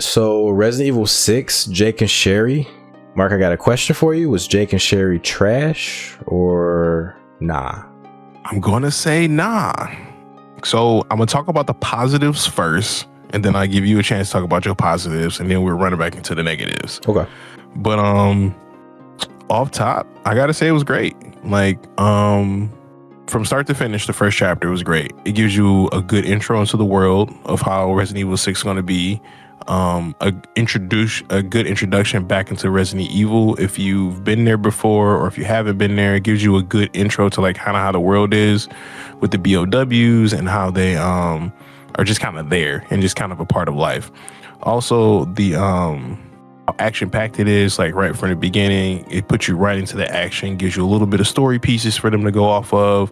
So Resident Evil 6, Jake and Sherry. Mark, I got a question for you. Was Jake and Sherry trash or nah? I'm gonna say nah. So I'm gonna talk about the positives first, and then I give you a chance to talk about your positives, and then we're running back into the negatives. Okay. But off top, I gotta say it was great. Like from start to finish, the first chapter was great. It gives you a good intro into the world of how Resident Evil 6 is going to be. A good introduction back into Resident Evil. If you've been there before or if you haven't been there, it gives you a good intro to like kind of how the world is with the BOWs and how they are just kind of there and just kind of a part of life. Also, the how action packed it is, like right from the beginning, it puts you right into the action, gives you a little bit of story pieces for them to go off of,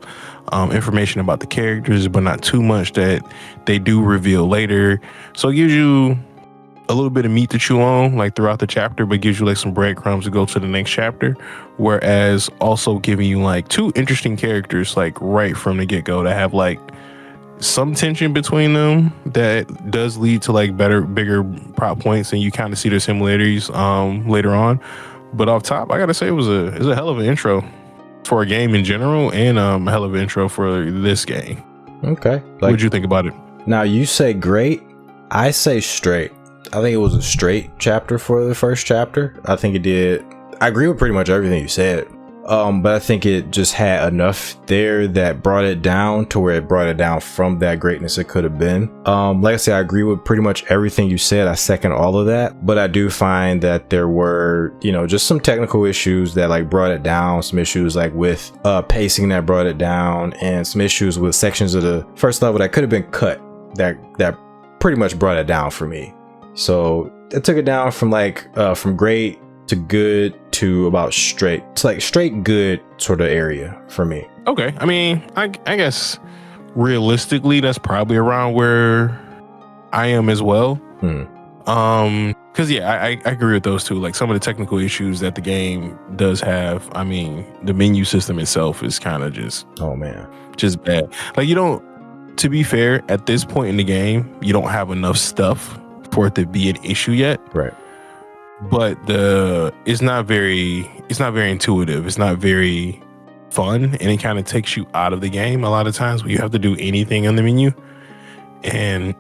information about the characters, but not too much that they do reveal later. So it gives you a little bit of meat to chew on, like throughout the chapter, but gives you like some breadcrumbs to go to the next chapter. Whereas also giving you like two interesting characters, like right from the get go, to have like some tension between them that does lead to like bigger plot points, and you kind of see their similarities later on. But off top, I gotta say it was a hell of an intro for a game in general, and a hell of an intro for this game. Okay. What did you think about it? Now you say great, I say straight. I think it was a straight chapter for the first chapter. I think it did. I agree with pretty much everything you said. But I think it just had enough there that brought it down to where it brought it down from that greatness it could have been. Like I said, I agree with pretty much everything you said. I second all of that, but I do find that there were, just some technical issues that like brought it down, some issues like with pacing that brought it down, and some issues with sections of the first level that could have been cut that pretty much brought it down for me. So it took it down from from great to good to about straight. It's like straight good sort of area for me. Okay. I mean, I guess realistically, that's probably around where I am as well. Because I agree with those two. Like some of the technical issues that the game does have. I mean, the menu system itself is kind of just just bad. Like to be fair, at this point in the game, you don't have enough stuff for it to be an issue yet. Right. But it's not very intuitive. It's not very fun, and it kind of takes you out of the game a lot of times when you have to do anything on the menu. And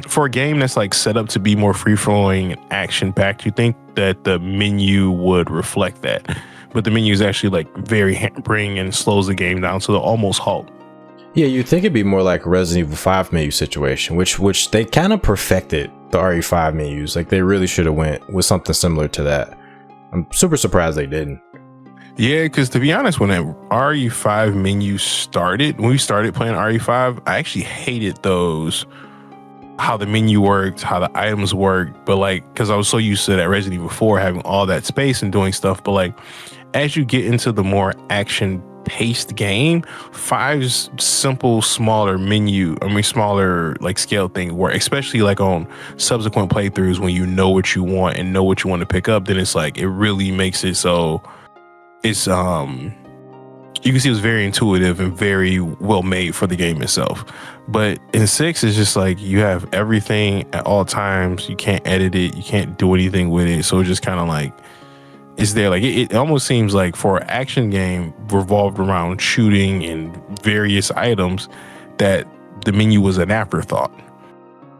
for a game that's like set up to be more free flowing and action packed, you think that the menu would reflect that, but the menu is actually like very hampering and slows the game down to the almost halt. Yeah, you'd think it'd be more like a Resident Evil 5 menu situation, which they kind of perfected the RE5 menus. Like they really should have went with something similar to that. I'm super surprised they didn't. Yeah, because to be honest, when that RE5 menu started, when we started playing RE5, I actually hated those, how the menu worked, how the items worked. But like, because I was so used to that Resident Evil 4 having all that space and doing stuff. But like, as you get into the more action paced game, 5's simple smaller like scale thing where, especially like on subsequent playthroughs, when you know what you want and know what you want to pick up, then it's like it really makes it so it's you can see it was very intuitive and very well made for the game itself. But in 6, it's just like you have everything at all times. You can't edit it, you can't do anything with it, so it's just kind of like is there. Like it almost seems like for an action game revolved around shooting and various items, that the menu was an afterthought.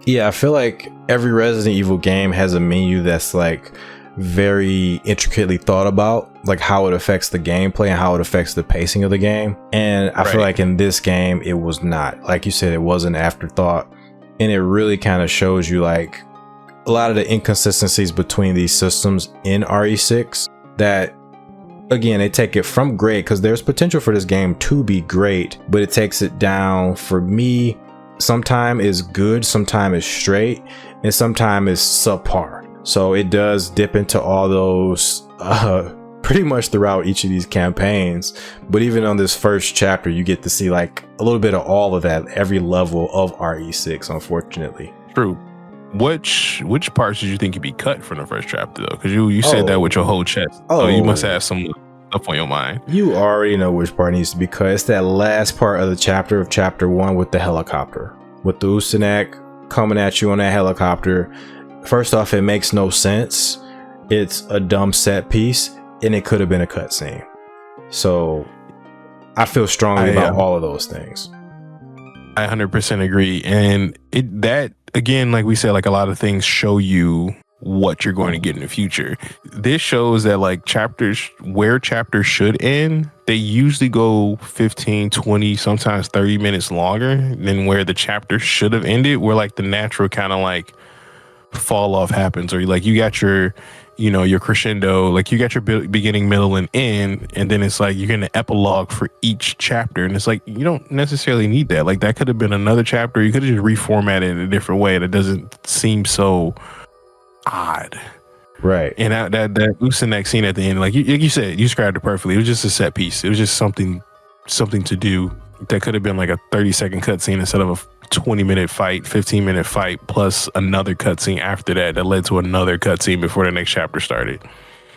Yeah, I feel like every Resident Evil game has a menu that's like very intricately thought about, like how it affects the gameplay and how it affects the pacing of the game. And I feel like in this game, it was not. Like you said, it was an afterthought, and it really kind of shows you like a lot of the inconsistencies between these systems in RE6 that, again, they take it from great, because there's potential for this game to be great, but it takes it down for me. Sometime is good, sometime is straight, and sometime is subpar. So it does dip into all those pretty much throughout each of these campaigns. But even on this first chapter, you get to see like a little bit of all of that, every level of RE6, unfortunately. True. Which parts did you think could be cut from the first chapter though? Because you said that with your whole chest. Oh, you must have some stuff on your mind. You already know which part needs to be cut. It's that last part of the chapter of chapter 1 with the helicopter, with the Ustanak coming at you on that helicopter. First off, it makes no sense. It's a dumb set piece, and it could have been a cutscene. So I feel strongly about all of those things. I 100% agree. And that again, like we said, like a lot of things show you what you're going to get in the future. This shows that like chapters should end, they usually go 15, 20, sometimes 30 minutes longer than where the chapter should have ended, where like the natural kind of like fall off happens, or like you got your, you know, your crescendo, like you got your beginning, middle, and end, and then it's like you're getting an epilogue for each chapter, and it's like you don't necessarily need that. Like that could have been another chapter. You could have just reformatted it in a different way that doesn't seem so odd, right? And that Ustanak scene at the end, like you said, you described it perfectly. It was just a set piece. It was just something to do. That could have been like a 30-second cutscene instead of a 20-minute fight, 15-minute fight, plus another cutscene after that led to another cutscene before the next chapter started.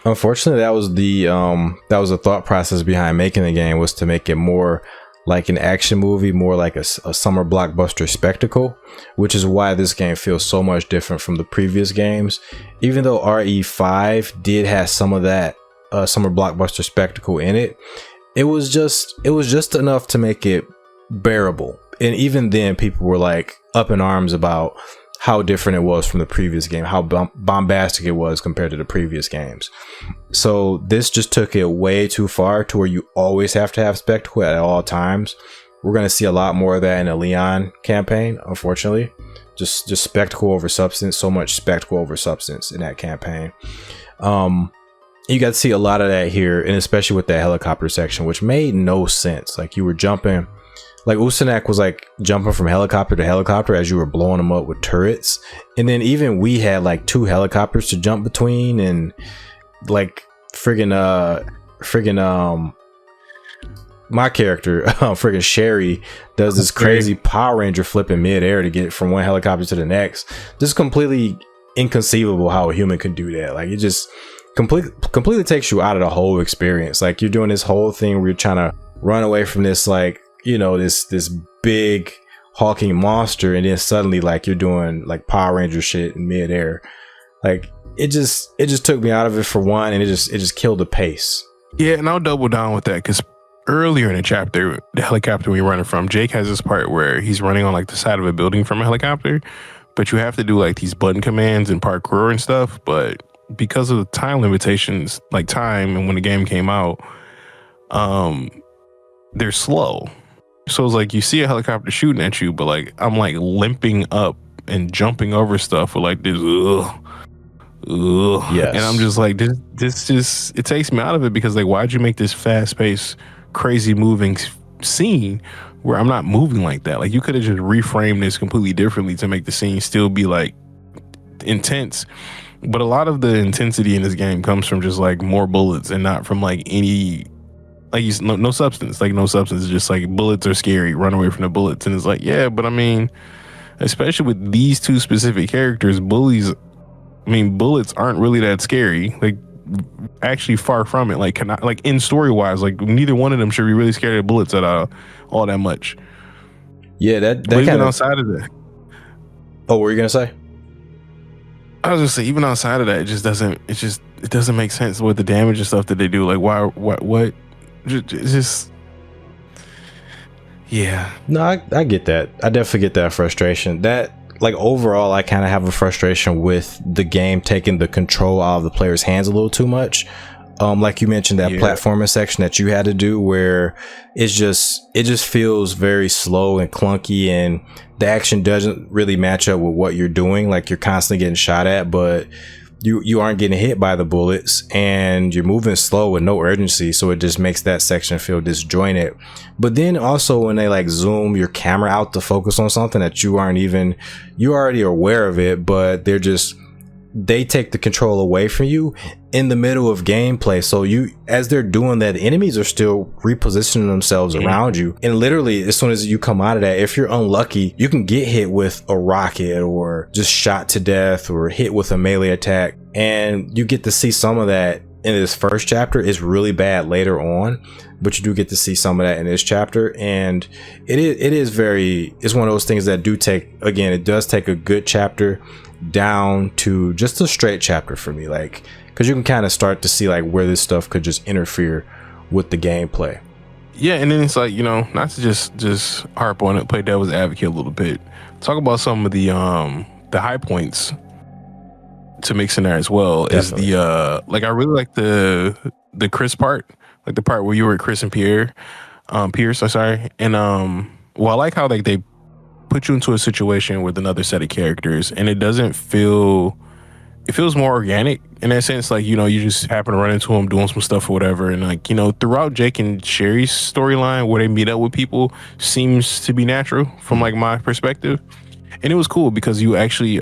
Unfortunately, that was the thought process behind making the game, was to make it more like an action movie, more like a summer blockbuster spectacle, which is why this game feels so much different from the previous games. Even though RE5 did have some of that summer blockbuster spectacle in it, it was just enough to make it bearable. And even then, people were like up in arms about how different it was from the previous game, how bombastic it was compared to the previous games. So this just took it way too far to where you always have to have spectacle at all times. We're going to see a lot more of that in the Leon campaign, unfortunately. Just spectacle over substance, so much spectacle over substance in that campaign. You got to see a lot of that here, and especially with that helicopter section, which made no sense. Like you were jumping, like Ustanak was like jumping from helicopter to helicopter as you were blowing them up with turrets. And then even we had like 2 helicopters to jump between, and like friggin' my character, friggin' Sherry, does this crazy Power Ranger flip in midair to get from one helicopter to the next. Just completely inconceivable how a human could do that. Like it just completely takes you out of the whole experience. Like you're doing this whole thing where you're trying to run away from this, like, you know, this big hulking monster, and then suddenly like you're doing like Power Ranger shit in midair. Like it just took me out of it for one, and it just killed the pace. Yeah, and I'll double down with that because earlier in the chapter, the helicopter we're running from, Jake has this part where he's running on like the side of a building from a helicopter, but you have to do like these button commands and parkour and stuff. But because of the time limitations, like time and when the game came out, they're slow. So it's like you see a helicopter shooting at you, but like I'm like limping up and jumping over stuff with like this yes. And I'm just like this just, it takes me out of it, because like why'd you make this fast-paced, crazy moving scene where I'm not moving like that? Like you could have just reframed this completely differently to make the scene still be like intense. But a lot of the intensity in this game comes from just like more bullets and not from like any, like no substance. Like no substance. It's just like bullets are scary. Run away from the bullets. And it's like, yeah, but I mean, especially with these 2 specific characters, bullets aren't really that scary. Like actually far from it. Like like in story wise, like neither one of them should be really scared of bullets at all that much. Yeah, that kind of outside of that. Oh, what were you gonna say? I was just saying, even outside of that, it doesn't make sense with the damage and stuff that they do. Like what? Just yeah. No, I get that. I definitely get that frustration. That, like, overall, I kind of have a frustration with the game taking the control out of the player's hands a little too much. Like you mentioned, that platforming section that you had to do, where it just feels very slow and clunky, and the action doesn't really match up with what you're doing. Like you're constantly getting shot at, but you aren't getting hit by the bullets, and you're moving slow with no urgency, so it just makes that section feel disjointed. But then also when they like zoom your camera out to focus on something that you're already aware of it, but they take the control away from you in the middle of gameplay. So as they're doing that, the enemies are still repositioning themselves around you, and literally as soon as you come out of that, if you're unlucky, you can get hit with a rocket or just shot to death or hit with a melee attack. And you get to see some of that in this first chapter. It's really bad later on, but you do get to see some of that in this chapter. And it's one of those things that it does take a good chapter down to just a straight chapter for me, like, because you can kind of start to see like where this stuff could just interfere with the gameplay. Yeah, and then it's like, you know, not to just harp on it, play devil's advocate a little bit. Talk about some of the high points to mix in there as well. Definitely. Is the like, I really like the Chris part, like the part where you were Chris and Pierce. I'm sorry. And well, I like how like they put you into a situation with another set of characters, and it feels more organic in that sense. Like, you know, you just happen to run into them doing some stuff or whatever, and like, you know, throughout Jake and Sherry's storyline where they meet up with people seems to be natural from like my perspective. And it was cool because you actually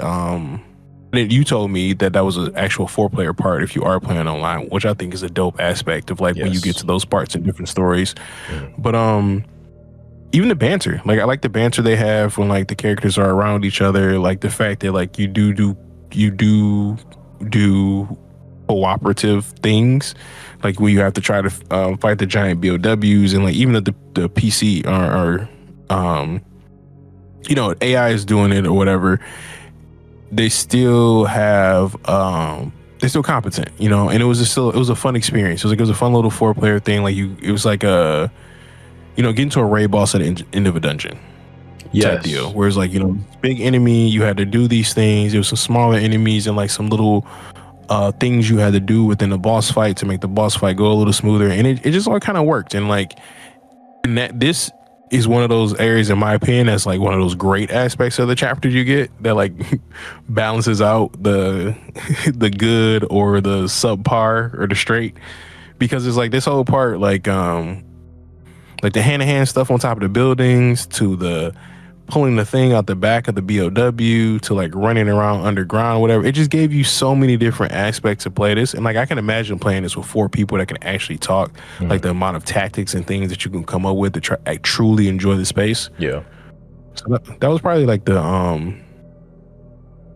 you told me that was an actual 4-player part if you are playing online, which I think is a dope aspect of like when you get to those parts in different stories. But even the banter, like I like the banter they have when like the characters are around each other, like the fact that like you do cooperative things, like when you have to try to fight the giant BOWs, and like even the PC or you know, AI is doing it or whatever, they still have they're still competent, you know. And it was a fun experience. It was a fun little 4-player thing. Like it was like a, you know, getting to a raid boss at the end of a dungeon type deal. Whereas like, you know, big enemy, you had to do these things. There was some smaller enemies and like some little things you had to do within the boss fight to make the boss fight go a little smoother. And it just all kind of worked. And like, and that this is one of those areas, in my opinion, that's like one of those great aspects of the chapters you get that like balances out the good or the subpar or the straight, because it's like this whole part, like the hand-to-hand stuff on top of the buildings, to the pulling the thing out the back of the BOW, to like running around underground, whatever. It just gave you so many different aspects to play this. And like, I can imagine playing this with 4 people that can actually talk, like the amount of tactics and things that you can come up with to try like truly enjoy the space. Yeah. So that was probably like the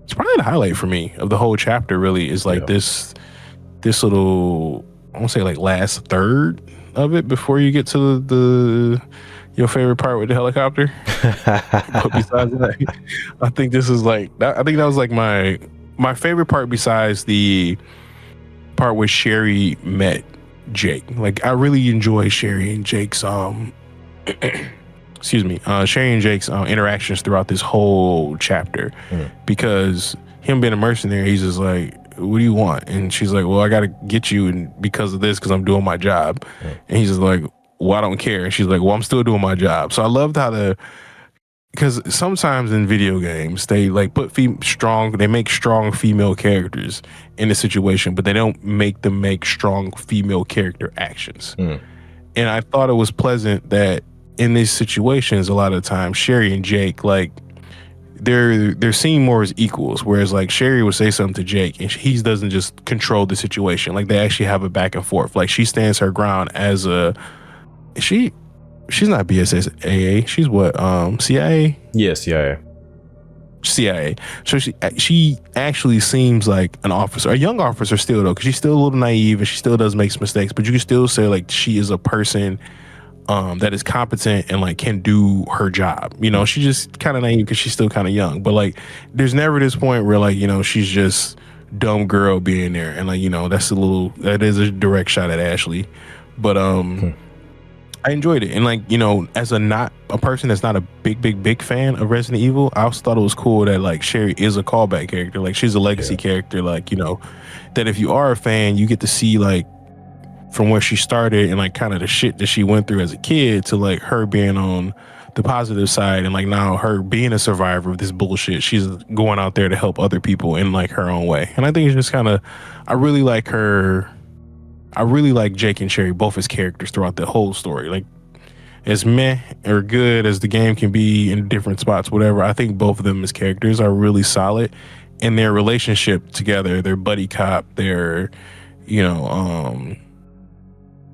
it's probably the highlight for me of the whole chapter, really, is like this little, I won't say like last third of it before you get to your favorite part with the helicopter. But besides that, I think this is like I think that was like my favorite part, besides the part where Sherry met Jake. Like, I really enjoy Sherry and Jake's excuse me, Sherry and Jake's interactions throughout this whole chapter, because him being a mercenary, he's just like, what do you want? And she's like, well, I gotta get you, and because of this, because I'm doing my job. And he's just like, well, I don't care. And she's like, well, I'm still doing my job. So I loved how because sometimes in video games, they like they make strong female characters in a situation, but they don't make them make strong female character actions. And I thought it was pleasant that in these situations, a lot of times, Sherry and Jake, like, they're seen more as equals, whereas like Sherry would say something to Jake and he doesn't just control the situation. Like, they actually have a back and forth. Like, she stands her ground as she's not BSAA. She's what? CIA? Yeah, CIA. So she actually seems like an officer, a young officer still, though, because she's still a little naive and she still does make some mistakes. But you can still say like she is a person that is competent and like can do her job. You know, she's just kind of naive because she's still kind of young. But like, there's never this point where like, you know, she's just dumb girl being there, and like, you know, that is a direct shot at Ashley. But I enjoyed it. And like, you know, as not a person that's not a big fan of Resident Evil, I also thought it was cool that like Sherry is a callback character. Like, she's a legacy character. Like, you know, that if you are a fan, you get to see like from where she started and like kind of the shit that she went through as a kid to like her being on the positive side, and like now her being a survivor of this bullshit. She's going out there to help other people in like her own way. And I think it's just kind of, I really like Jake and Sherry both as characters throughout the whole story. Like, as meh or good as the game can be in different spots, whatever, I think both of them as characters are really solid. And their relationship together, their buddy cop, their, you know,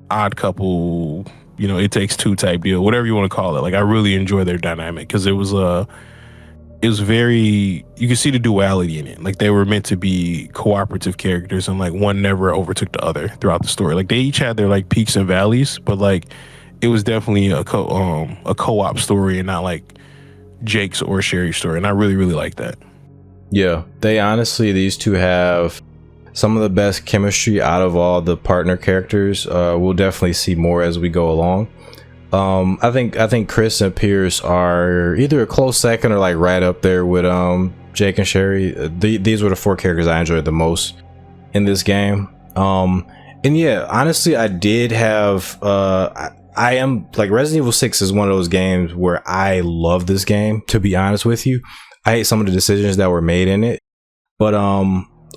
odd couple, you know, It Takes Two type deal, whatever you want to call it. Like, I really enjoy their dynamic because it was very, you could see the duality in it. Like, they were meant to be cooperative characters, and like one never overtook the other throughout the story. Like, they each had their like peaks and valleys, but like it was definitely a co-op story and not like Jake's or Sherry's story. And I really like that. Yeah, they honestly, these two have some of the best chemistry out of all the partner characters. We'll definitely see more as we go along. I think Chris and Pierce are either a close second or like right up there with Jake and Sherry. These were the 4 characters I enjoyed the most in this game. And yeah, honestly, I did have I am like, Resident Evil 6 is one of those games where I love this game, to be honest with you. I hate some of the decisions that were made in it, but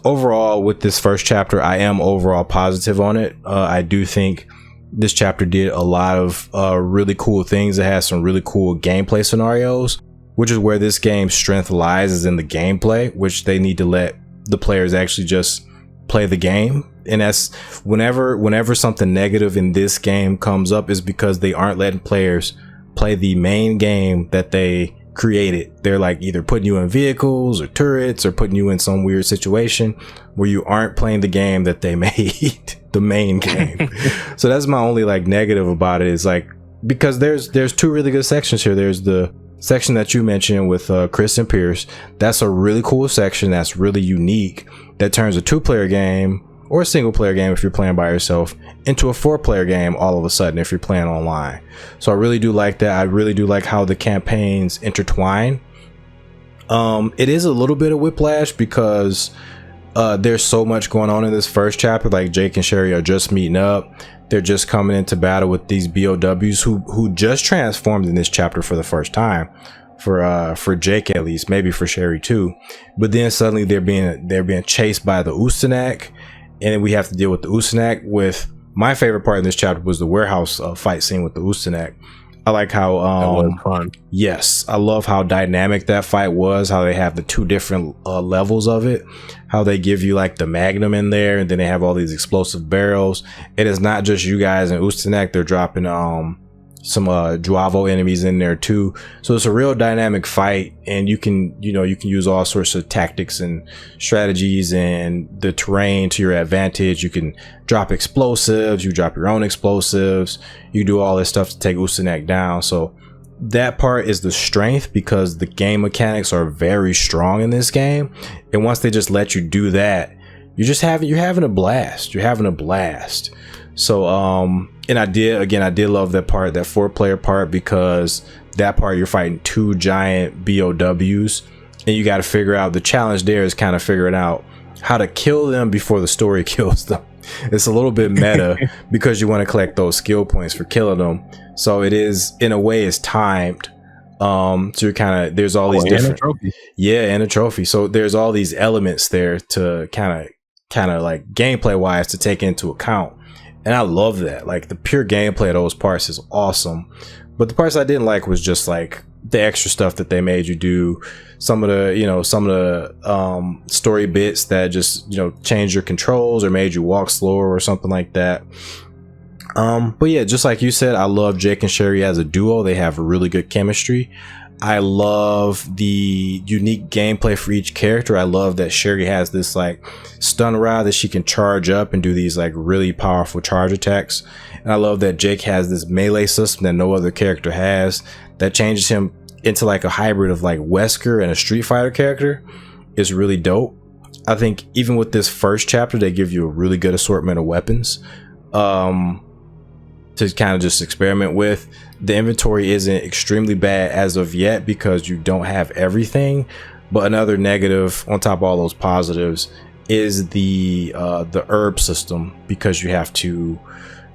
overall with this first chapter, I am overall positive on it. I do think this chapter did a lot of really cool things. It has some really cool gameplay scenarios, which is where this game's strength lies, is in the gameplay, which they need to let the players actually just play the game. And that's whenever something negative in this game comes up, is because they aren't letting players play the main game that they created. They're like either putting you in vehicles or turrets, or putting you in some weird situation where you aren't playing the game that they made, the main game. So that's my only like negative about it, is like, because there's 2 really good sections here. There's the section that you mentioned with Chris and Pierce. That's a really cool section that's really unique, that turns a 2-player game, or a single player game if you're playing by yourself, into a 4-player game all of a sudden if you're playing online. So I really do like that. I really do like how the campaigns intertwine. It is a little bit of whiplash because there's so much going on in this first chapter. Like, Jake and Sherry are just meeting up. They're just coming into battle with these BOWs who just transformed in this chapter for the first time. For Jake, at least, maybe for Sherry too. But then suddenly they're being chased by the Ustanak, and then we have to deal with the Ustanak. With my favorite part in this chapter was the warehouse fight scene with the Ustanak. I like how that was fun. Yes, I love how dynamic that fight was, how they have the 2 different levels of it, how they give you like the Magnum in there, and then they have all these explosive barrels. It is not just you guys and Ustanak, they're dropping some Juavo enemies in there too. So it's a real dynamic fight, and you can use all sorts of tactics and strategies and the terrain to your advantage. You can drop explosives, you drop your own explosives, you do all this stuff to take Ustanak down. So that part is the strength, because the game mechanics are very strong in this game, and once they just let you do that, you're having a blast. So and I did love that part, that 4-player part, because that part you're fighting 2 giant BOWs, and you got to figure out, the challenge there is kind of figuring out how to kill them before the story kills them. It's a little bit meta because you want to collect those skill points for killing them. So it is, in a way, it's timed. So you're kind of, there's all these different, and a trophy. So there's all these elements there to kind of like gameplay wise to take into account. And I love that. Like, the pure gameplay of those parts is awesome. But the parts I didn't like was just like the extra stuff that they made you do. Some of the story bits that just, changed your controls or made you walk slower or something like that. But yeah, just like you said, I love Jake and Sherry as a duo. They have really good chemistry. I love the unique gameplay for each character. I love that Sherry has this like stun rod that she can charge up and do these like really powerful charge attacks. And I love that Jake has this melee system that no other character has, that changes him into like a hybrid of like Wesker and a Street Fighter character. It's really dope. I think even with this first chapter, they give you a really good assortment of weapons to kind of just experiment with. The inventory isn't extremely bad as of yet because you don't have everything. But another negative on top of all those positives is the herb system, because you have to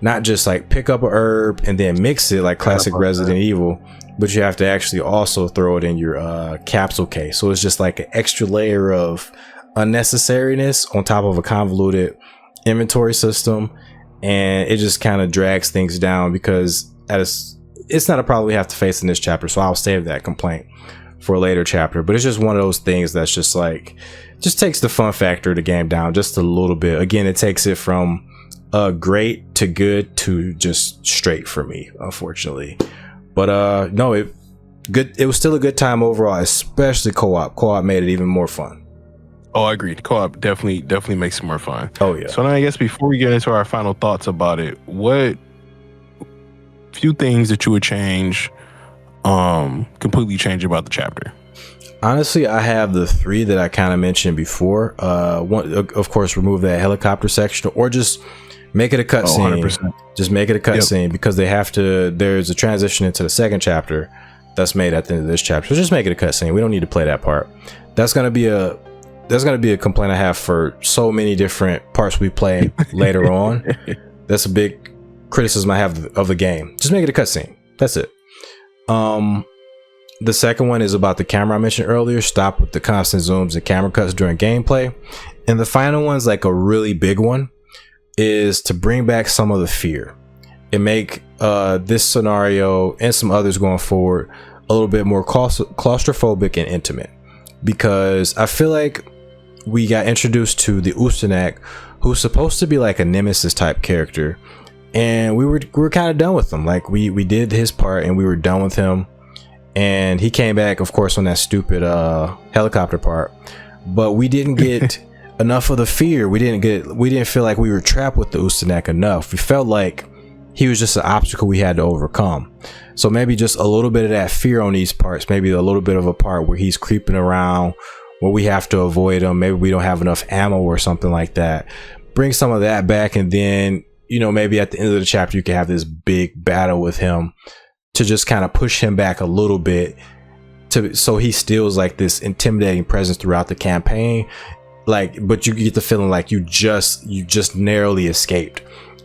not just like pick up a herb and then mix it like classic Resident Evil, but you have to actually also throw it in your capsule case. So it's just like an extra layer of unnecessariness on top of a convoluted inventory system, and it just kind of drags things down, because it's not a problem we have to face in this chapter, so I'll save that complaint for a later chapter. But it's just one of those things that's just like, just takes the fun factor of the game down just a little bit. Again, it takes it from great to good to just straight for me, unfortunately. But no, it was still a good time overall, especially co-op made it even more fun. Oh, I agree. Co-op definitely makes it more fun. Oh yeah. So now I guess before we get into our final thoughts about it, what few things that you would change, completely change about the chapter? Honestly, I have the 3 that I kind of mentioned before. One, of course, remove that helicopter section, or just make it a cutscene. Just make it a cutscene because they have to. There's a transition into the second chapter that's made at the end of this chapter. So just make it a cutscene. We don't need to play that part. That's gonna be a complaint I have for so many different parts we play later on. That's a big criticism I have of the game. Just make it a cutscene. That's it. The second one is about the camera I mentioned earlier. Stop with the constant zooms and camera cuts during gameplay. And the final one's like a really big one, is to bring back some of the fear and make this scenario and some others going forward a little bit more claustrophobic and intimate. Because I feel like we got introduced to the Ustanak, who's supposed to be like a nemesis type character, and we were kind of done with him. Like we did his part and we were done with him. And he came back, of course, on that stupid helicopter part, but we didn't get enough of the fear. We didn't feel like we were trapped with the Ustanak enough. We felt like he was just an obstacle we had to overcome. So maybe just a little bit of that fear on these parts, maybe a little bit of a part where he's creeping around, where we have to avoid him. Maybe we don't have enough ammo or something like that. Bring some of that back, and then, you know, maybe at the end of the chapter you can have this big battle with him to just kind of push him back a little bit, so he still is like this intimidating presence throughout the campaign. Like, but you get the feeling like you just narrowly escaped.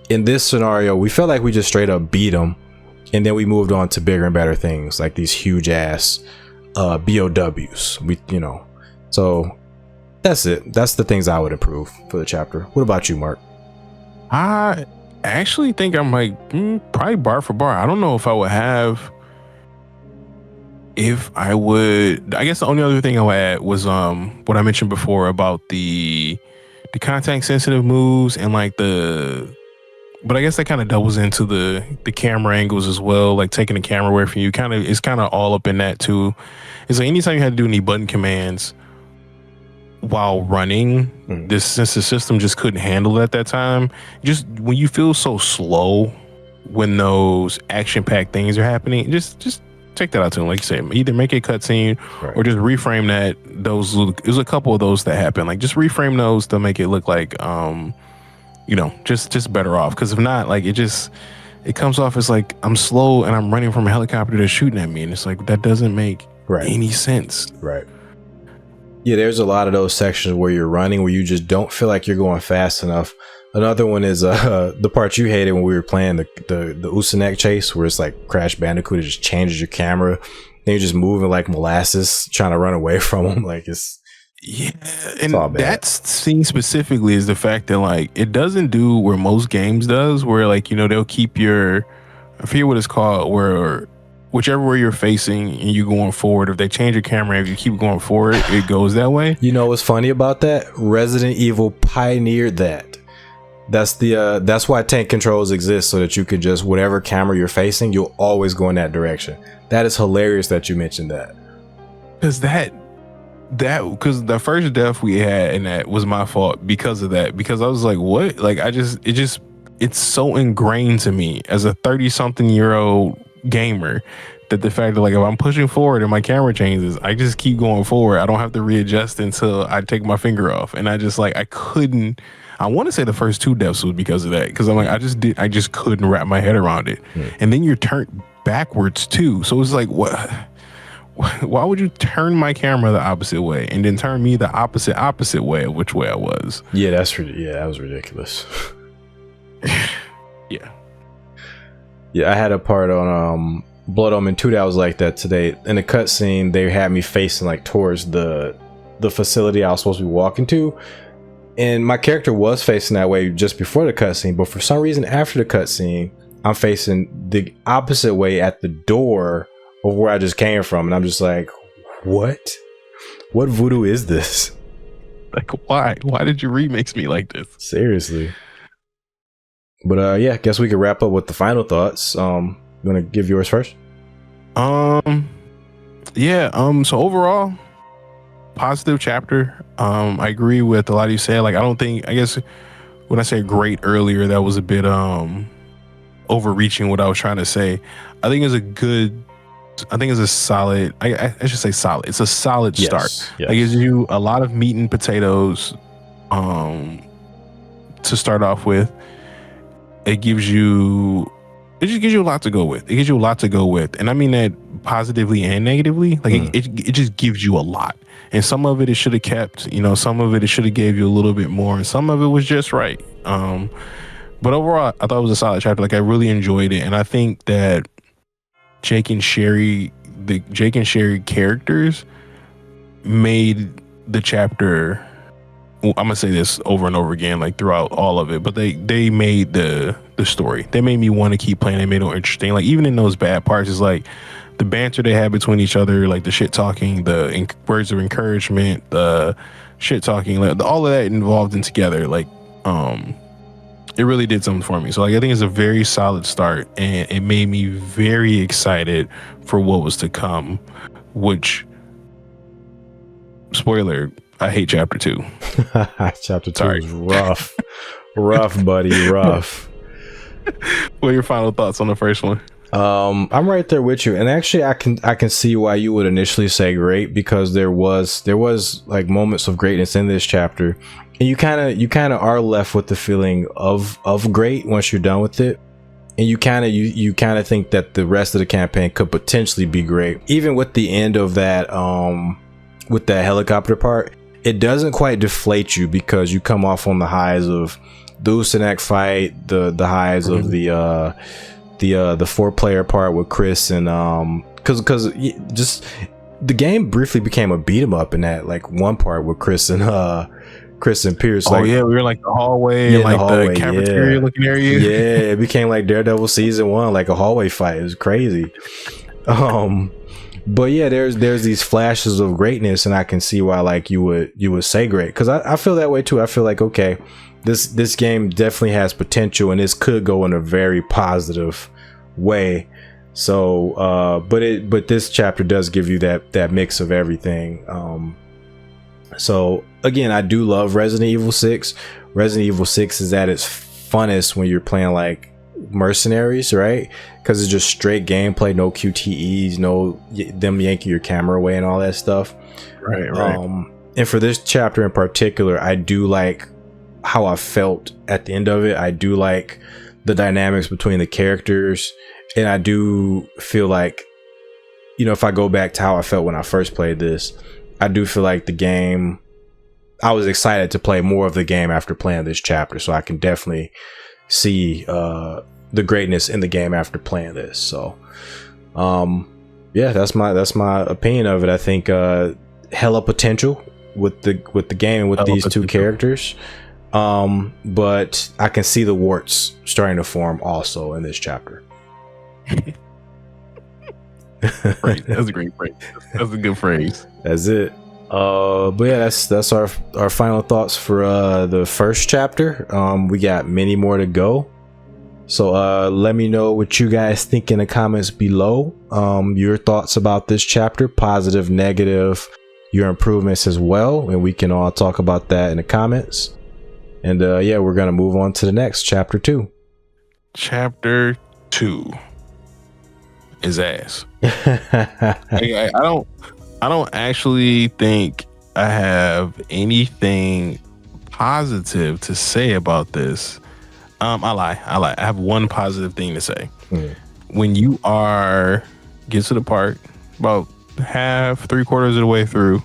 In this scenario, we felt like we just straight up beat him, and then we moved on to bigger and better things, like these huge ass BOWs. So that's it. That's the things I would improve for the chapter. What about you, Mark? I actually think I'm like probably bar for bar. I don't know if I would have. If I would, I guess the only other thing I would add was what I mentioned before about the contact sensitive moves and like but I guess that kind of doubles into the camera angles as well, like taking the camera away from you. It's kind of all up in that too. It's like anytime you had to do any button commands while running, since the system just couldn't handle it at that time, just when you feel so slow when those action-packed things are happening, just take that out to him. Like you said, either make a cutscene or just reframe that. There's a couple of those that happen. Like just reframe those to make it look like just better off. Because if not, like it comes off as like I'm slow and I'm running from a helicopter that's shooting at me, and it's like that doesn't make any sense. Right. Yeah, there's a lot of those sections where you're running where you just don't feel like you're going fast enough. Another one is the part you hated when we were playing the Ustanak chase, where it's like Crash Bandicoot. It just changes your camera, then you're just moving like molasses trying to run away from them. Like it's and that scene specifically is the fact that like it doesn't do where most games does, where like they'll keep I forget what it's called, where whichever way you're facing and you going forward, if they change your camera, if you keep going forward, it goes that way. You know what's funny about that? Resident Evil pioneered that. That's why tank controls exist, so that you can just, whatever camera you're facing, you'll always go in that direction. That is hilarious that you mentioned that. Because because the first death we had in that was my fault because of that. Because I was like, what? Like it's so ingrained to me as a 30-something-year-old gamer that the fact that like if I'm pushing forward and my camera changes, I just keep going forward. I don't have to readjust until I take my finger off. And I just like I want to say the first 2 deaths was because of that, because I'm like I just couldn't wrap my head around it. And then you're turned backwards too, so it's like what? Why would you turn my camera the opposite way and then turn me the opposite way of which way I was? Yeah, that was ridiculous. Yeah, I had a part on Blood Omen 2 that was like that today. In the cutscene, they had me facing like towards the facility I was supposed to be walking to, and my character was facing that way just before the cutscene. But for some reason, after the cutscene, I'm facing the opposite way at the door of where I just came from, and I'm just like, what voodoo is this? Like, why did you remix me like this? Seriously. But yeah, guess we could wrap up with the final thoughts. You want to give yours first? So overall, positive chapter. I agree with a lot of you said. Like, I guess when I said great earlier, that was a bit overreaching what I was trying to say. I think it's a good I think it's a solid. I should say solid. It's a solid start. Yes. It gives you a lot of meat and potatoes, to start off with. It gives you. It just gives you a lot to go with. It gives you a lot to go with, and I mean that positively and negatively. Like it just gives you a lot, and some of it should have kept. You know, some of it should have gave you a little bit more, and some of it was just right. But overall, I thought it was a solid chapter. Like I really enjoyed it, and I think that the Jake and Sherry characters made the chapter. Well, I'm gonna say this over and over again, like throughout all of it, but they made the story. They made me want to keep playing. They made it interesting. Like even in those bad parts, it's like the banter they had between each other, like the shit talking, the words of encouragement, the shit talking, like all of that involved in together. Like it really did something for me. So like I think it's a very solid start, and it made me very excited for what was to come. Which, spoiler, I hate chapter 2. Chapter 2 is rough. Rough, buddy, rough. What are your final thoughts on the first one? I'm right there with you, and actually I can see why you would initially say great, because there was like moments of greatness in this chapter, and you kind of are left with the feeling of great once you're done with it, and you kind of think that the rest of the campaign could potentially be great, even with the end of that with that helicopter part. It doesn't quite deflate you, because you come off on the highs of the Ustanak fight, the highs of the 4-player part with Chris, and because just the game briefly became a beat 'em up in that like one part with Chris and Pierce. Oh yeah, we were like the hallway, and like the cafeteria looking area. Yeah, it became like Daredevil season 1, like a hallway fight. It was crazy. But yeah, there's these flashes of greatness, and I can see why like you would say great, because I feel that way too. I feel like, okay, this game definitely has potential, and this could go in a very positive way. So but this chapter does give you that mix of everything. So again, I do love Resident Evil 6. Resident Evil 6 is at its funnest when you're playing like mercenaries, right? Because it's just straight gameplay, no QTEs, no them yanking your camera away and all that stuff. Right. And for this chapter in particular, I do like how I felt at the end of it. I do like the dynamics between the characters, and I do feel like, you know, if I go back to how I felt when I first played this, I do feel like the game, I was excited to play more of the game after playing this chapter. So I can definitely see the greatness in the game after playing this. So yeah, that's my opinion of it. I think hella potential with the game and with these two characters, but I can see the warts starting to form also in this chapter. Right, that's a great phrase. That's a good phrase. That's it. But yeah, that's our final thoughts for the first chapter. We got many more to go, so let me know what you guys think in the comments below. Your thoughts about this chapter, positive, negative, your improvements as well, and we can all talk about that in the comments. And yeah, we're gonna move on to the next chapter 2. Chapter 2 is ass. I don't actually think I have anything positive to say about this. I lie. I have one positive thing to say. When you get to the part about half, 3/4 of the way through,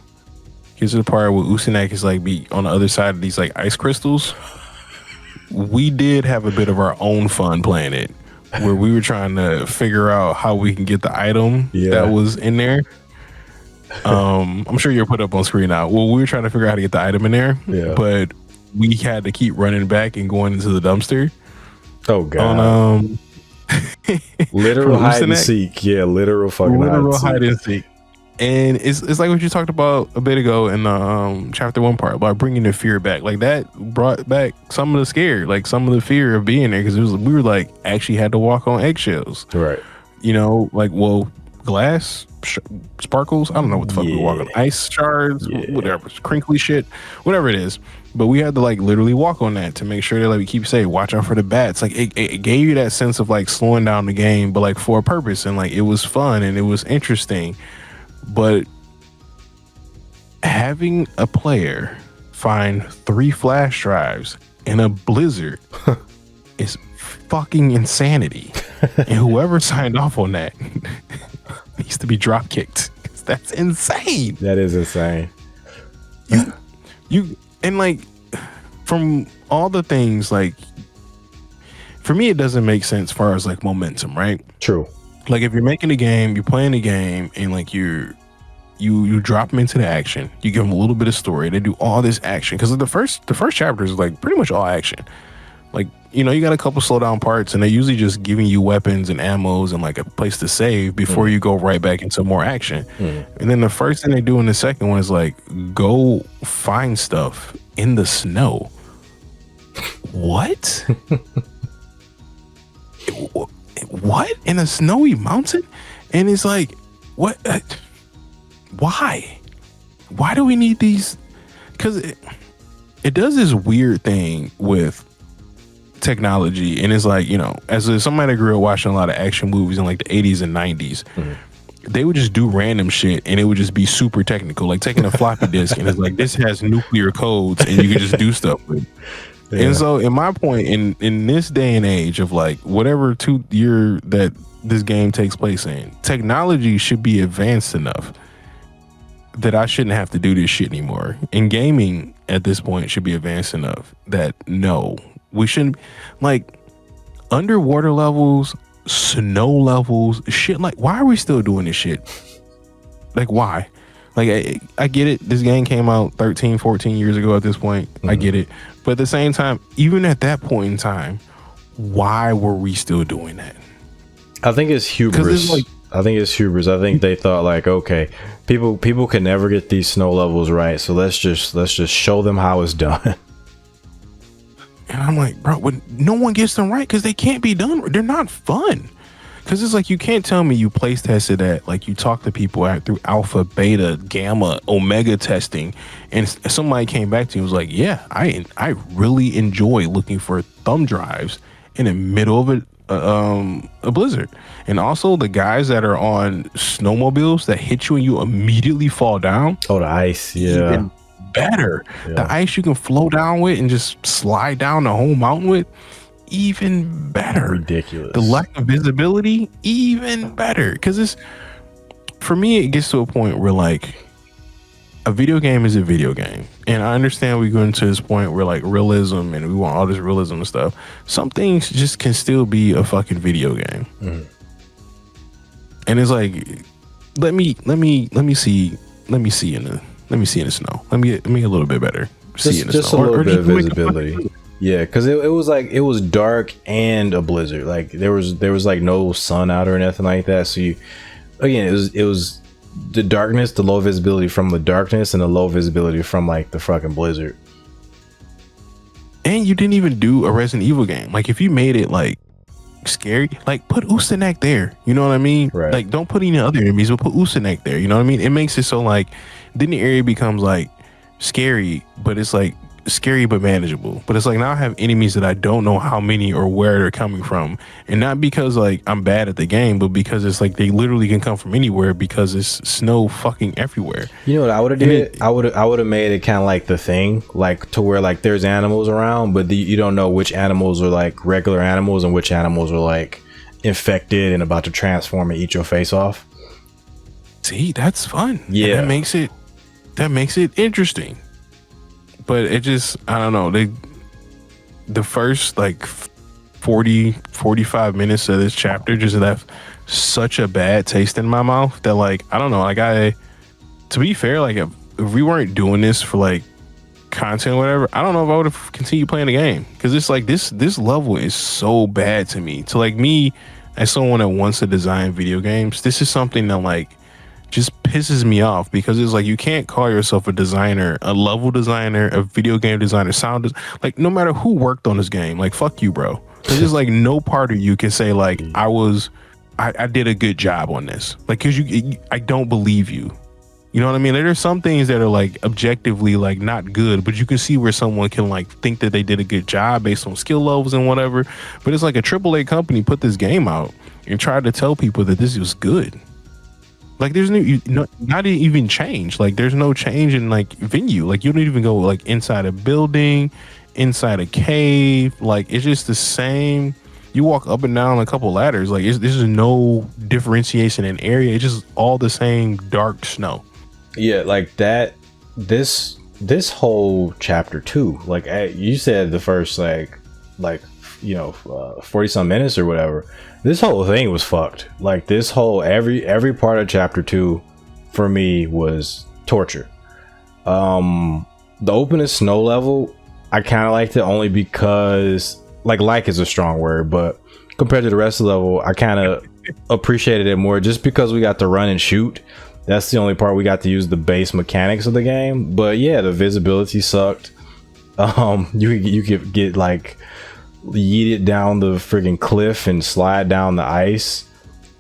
get to the part where Ustanak is like be on the other side of these like ice crystals. We did have a bit of our own fun playing it, where we were trying to figure out how we can get the item that was in there. I'm sure you're put up on screen now. Well, we were trying to figure out how to get the item in there, but we had to keep running back and going into the dumpster. Oh god! Literal hide and seek. Yeah, literal hide and seek. And it's like what you talked about a bit ago in the chapter 1 part about bringing the fear back. Like that brought back some of the scare, like some of the fear of being there, because we were like actually had to walk on eggshells, right? You know, like glass sparkles. I don't know what the fuck we walk on. Ice shards, whatever, crinkly shit, whatever it is. but we had to like literally walk on that to make sure that like we keep saying, watch out for the bats. Like it gave you that sense of like slowing down the game, but like for a purpose, and like it was fun and it was interesting. But having a player find 3 flash drives in a blizzard is fucking insanity. And whoever signed off on that needs to be drop kicked. That's insane. That is insane. You and like from all the things, like for me it doesn't make sense as far as like momentum, right? True. Like if you're making a game, you're playing a game, and like you drop them into the action, you give them a little bit of story, they do all this action, because the first chapter is like pretty much all action. Like, you know, you got a couple slow down parts, and they're usually just giving you weapons and ammos and like a place to save before you go right back into more action. And then the first thing they do in the second one is like go find stuff in the snow. What? What? In a snowy mountain? And it's like, what? Why do we need these? Because it does this weird thing with technology, and it's like, you know, as somebody that grew up watching a lot of action movies in like the 80s and 90s, they would just do random shit and it would just be super technical, like taking a floppy disk and it's like, this has nuclear codes and you can just do stuff with it. Yeah. And so in my point, in this day and age of like whatever year that this game takes place in, technology should be advanced enough that I shouldn't have to do this shit anymore. And gaming at this point should be advanced enough that no, we shouldn't, like underwater levels, snow levels, shit. Like, why are we still doing this shit? Like, why? Like, I get it. This game came out 13, 14 years ago at this point. I get it. But at the same time, even at that point in time, why were we still doing that? I think it's hubris. I think they thought like, okay, people can never get these snow levels right, so let's just show them how it's done. And I'm like, bro, no one gets them right because they can't be done. They're not fun. Because it's like, you can't tell me you place tested at, like, you talk to people through alpha, beta, gamma, omega testing, and somebody came back to you and was like, yeah, I really enjoy looking for thumb drives in the middle of a blizzard. And also the guys that are on snowmobiles that hit you and you immediately fall down. Oh, the ice. Yeah. Even better. Yeah. The ice you can flow down with and just slide down the whole mountain with. Even better. Ridiculous. The lack of visibility, even better. Because it's, for me, it gets to a point where like a video game is a video game, and I understand we go into this point where like realism and we want all this realism and stuff. Some things just can still be a fucking video game. And it's like, let me see in the snow. Let me get a little bit better. See in the just snow. a little bit of visibility. Yeah, because it was dark and a blizzard. Like there was like no sun out or nothing like that. So it was the darkness, the low visibility from the darkness, and the low visibility from like the fucking blizzard. And you didn't even do a Resident Evil game. Like if you made it like scary, like put Ustanak there. You know what I mean? Right. Like don't put any other enemies, but put Ustanak there. You know what I mean? It makes it so like then the area becomes like scary, but it's like scary but manageable. But it's like now I have enemies that I don't know how many or where they're coming from, and not because like I'm bad at the game, but because it's like they literally can come from anywhere because it's snow fucking everywhere. You know what I would have did? I would have made it kind of like The Thing, like to where like there's animals around, but you don't know which animals are like regular animals and which animals are like infected and about to transform and eat your face off. See, that's fun. Yeah, and that makes it interesting. But it just, I don't know, the first like 45 minutes of this chapter just left such a bad taste in my mouth that like, I don't know, like to be fair, like if we weren't doing this for like content or whatever, I don't know if I would have continued playing the game. Cause it's like this level is so bad to me. To like me, as someone that wants to design video games, this is something that like just pisses me off, because it's like you can't call yourself a designer, a level designer, a video game designer, like no matter who worked on this game, like fuck you, bro. There's just like no part of you can say like I did a good job on this, like because I don't believe you. You know what I mean? There's some things that are like objectively like not good, but you can see where someone can like think that they did a good job based on skill levels and whatever. But it's like a AAA company put this game out and tried to tell people that this was good. Like there's not even change. Like there's no change in like venue. Like you don't even go like inside a building, inside a cave. Like it's just the same. You walk up and down a couple ladders. Like this is no differentiation in area. It's just all the same dark snow. Yeah, like that. This whole chapter 2, like you said, the first like 40 some minutes or whatever. This whole thing was fucked. Like this whole every part of chapter 2 for me was torture. The openest snow level, I kind of liked it only because like is a strong word, but compared to the rest of the level, I kind of appreciated it more just because we got to run and shoot. That's the only part we got to use the base mechanics of the game. But yeah, the visibility sucked. You could get like yeeted down the friggin' cliff and slide down the ice,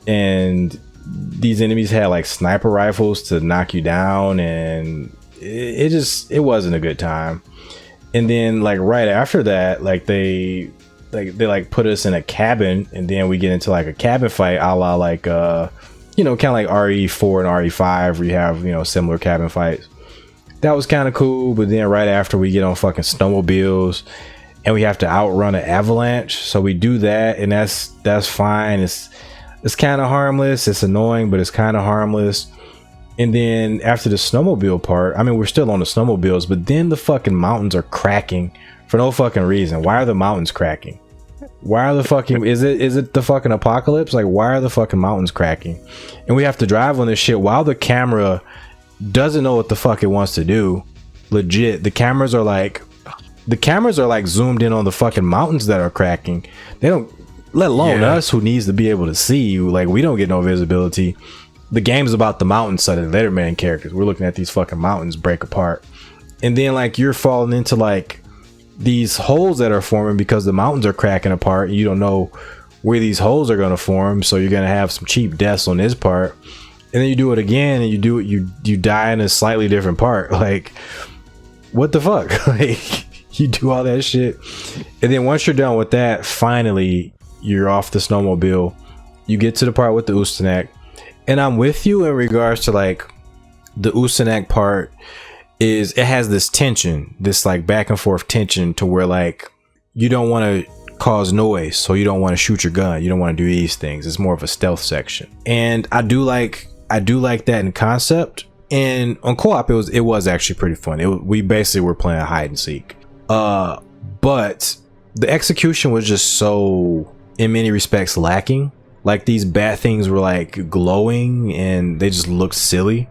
and these enemies had like sniper rifles to knock you down, and it wasn't a good time. And then like right after that, like they put us in a cabin, and then we get into like a cabin fight a la like kind of like RE4 and RE5 where you have similar cabin fights. That was kind of cool. But then right after, we get on fucking snowmobiles and we have to outrun an avalanche. So we do that, and that's fine. It's kind of harmless. It's annoying, but it's kind of harmless. And then after the snowmobile part, I mean, we're still on the snowmobiles, but then the fucking mountains are cracking for no fucking reason. Why are the mountains cracking? Why are the fucking is it the fucking apocalypse? Like, why are the fucking mountains cracking? And we have to drive on this shit while the camera doesn't know what the fuck it wants to do. Legit, the cameras are like zoomed in on the fucking mountains that are cracking. They don't, let alone us who needs to be able to see you. Like, we don't get no visibility. The game's about the mountains side of the Letterman characters. We're looking at these fucking mountains break apart, and then like you're falling into like these holes that are forming because the mountains are cracking apart, and you don't know where these holes are going to form, so you're going to have some cheap deaths on this part. And then you do it again, and you die in a slightly different part. Like, what the fuck? Like, you do all that shit, and then once you're done with that, finally you're off the snowmobile. You get to the part with the Ustanak, and I'm with you in regards to like the Ustanak part. Is it has this tension, this like back and forth tension, to where like you don't want to cause noise, so you don't want to shoot your gun, you don't want to do these things. It's more of a stealth section, and I do like that in concept. And on co-op, it was actually pretty fun. We basically were playing hide and seek, but the execution was just so, in many respects, lacking. Like, these bad things were like glowing, and they just looked silly.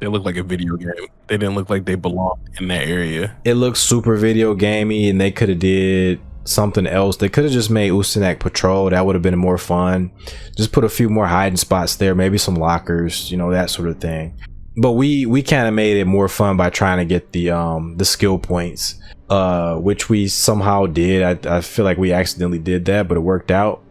They looked like a video game. They didn't look like they belonged in that area. It looked super video gamey, and they could have did something else. They could have just made Ustanak Patrol. That would have been more fun. Just put a few more hiding spots there, maybe some lockers, that sort of thing. But we kind of made it more fun by trying to get the skill points, which we somehow did. I feel like we accidentally did that, but it worked out.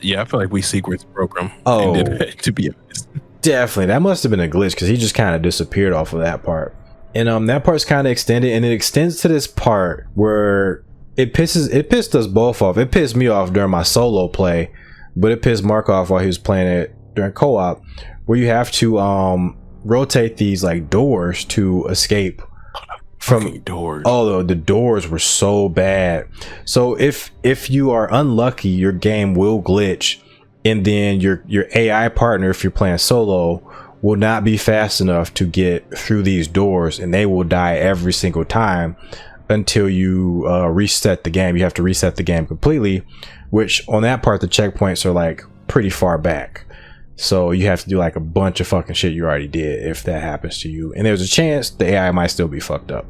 Yeah, I feel like we sequence broke them. Oh, and did it, to be honest. Definitely, that must have been a glitch, because he just kind of disappeared off of that part. And that part's kind of extended, and it extends to this part where it pissed us both off. It pissed me off during my solo play, but it pissed Mark off while he was playing it during co-op, where you have to rotate these like doors to escape from doors. Oh, the doors were so bad. So if you are unlucky, your game will glitch, and then your AI partner, if you're playing solo, will not be fast enough to get through these doors, and they will die every single time until you reset the game. You have to reset the game completely, which on that part, the checkpoints are like pretty far back. So you have to do like a bunch of fucking shit you already did if that happens to you. And there's a chance the AI might still be fucked up.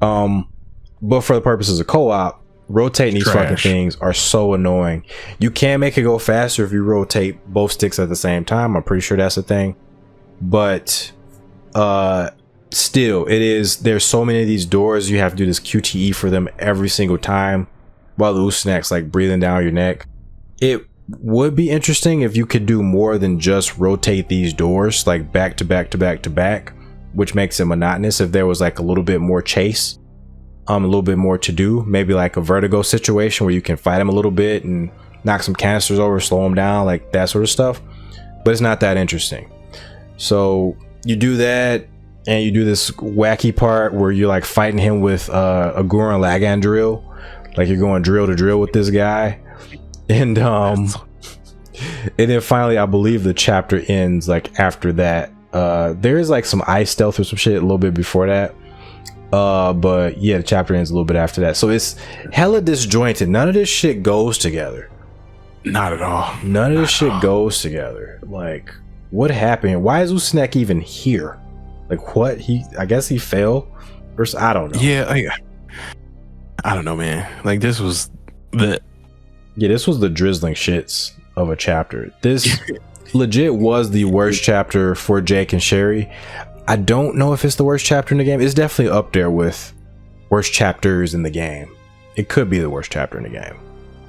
But for the purposes of co-op, rotating these fucking things are so annoying. You can make it go faster if you rotate both sticks at the same time. I'm pretty sure that's a thing. But still, there's so many of these doors, you have to do this QTE for them every single time while the Ustanak's like breathing down your neck. It would be interesting if you could do more than just rotate these doors like back to back to back to back, which makes it monotonous. If there was like a little bit more chase, a little bit more to do, maybe like a Vertigo situation where you can fight him a little bit and knock some canisters over, slow him down, like that sort of stuff. But it's not that interesting. So you do that, and you do this wacky part where you're like fighting him with a Gurren Lagann drill, like you're going drill to drill with this guy, and then finally I believe the chapter ends like after that. There is like some ice stealth or some shit a little bit before that, but yeah, the chapter ends a little bit after that. So it's hella disjointed. None of this shit goes together. Not at all. None of this shit goes together. Like, what happened? Why is Ustanak even here? Like, what? I guess he fell, or I don't know. Yeah, I don't know, man. Like, this was the drizzling shits of a chapter. This legit was the worst chapter for Jake and Sherry. I don't know if it's the worst chapter in the game. It's definitely up there with worst chapters in the game. It could be the worst chapter in the game.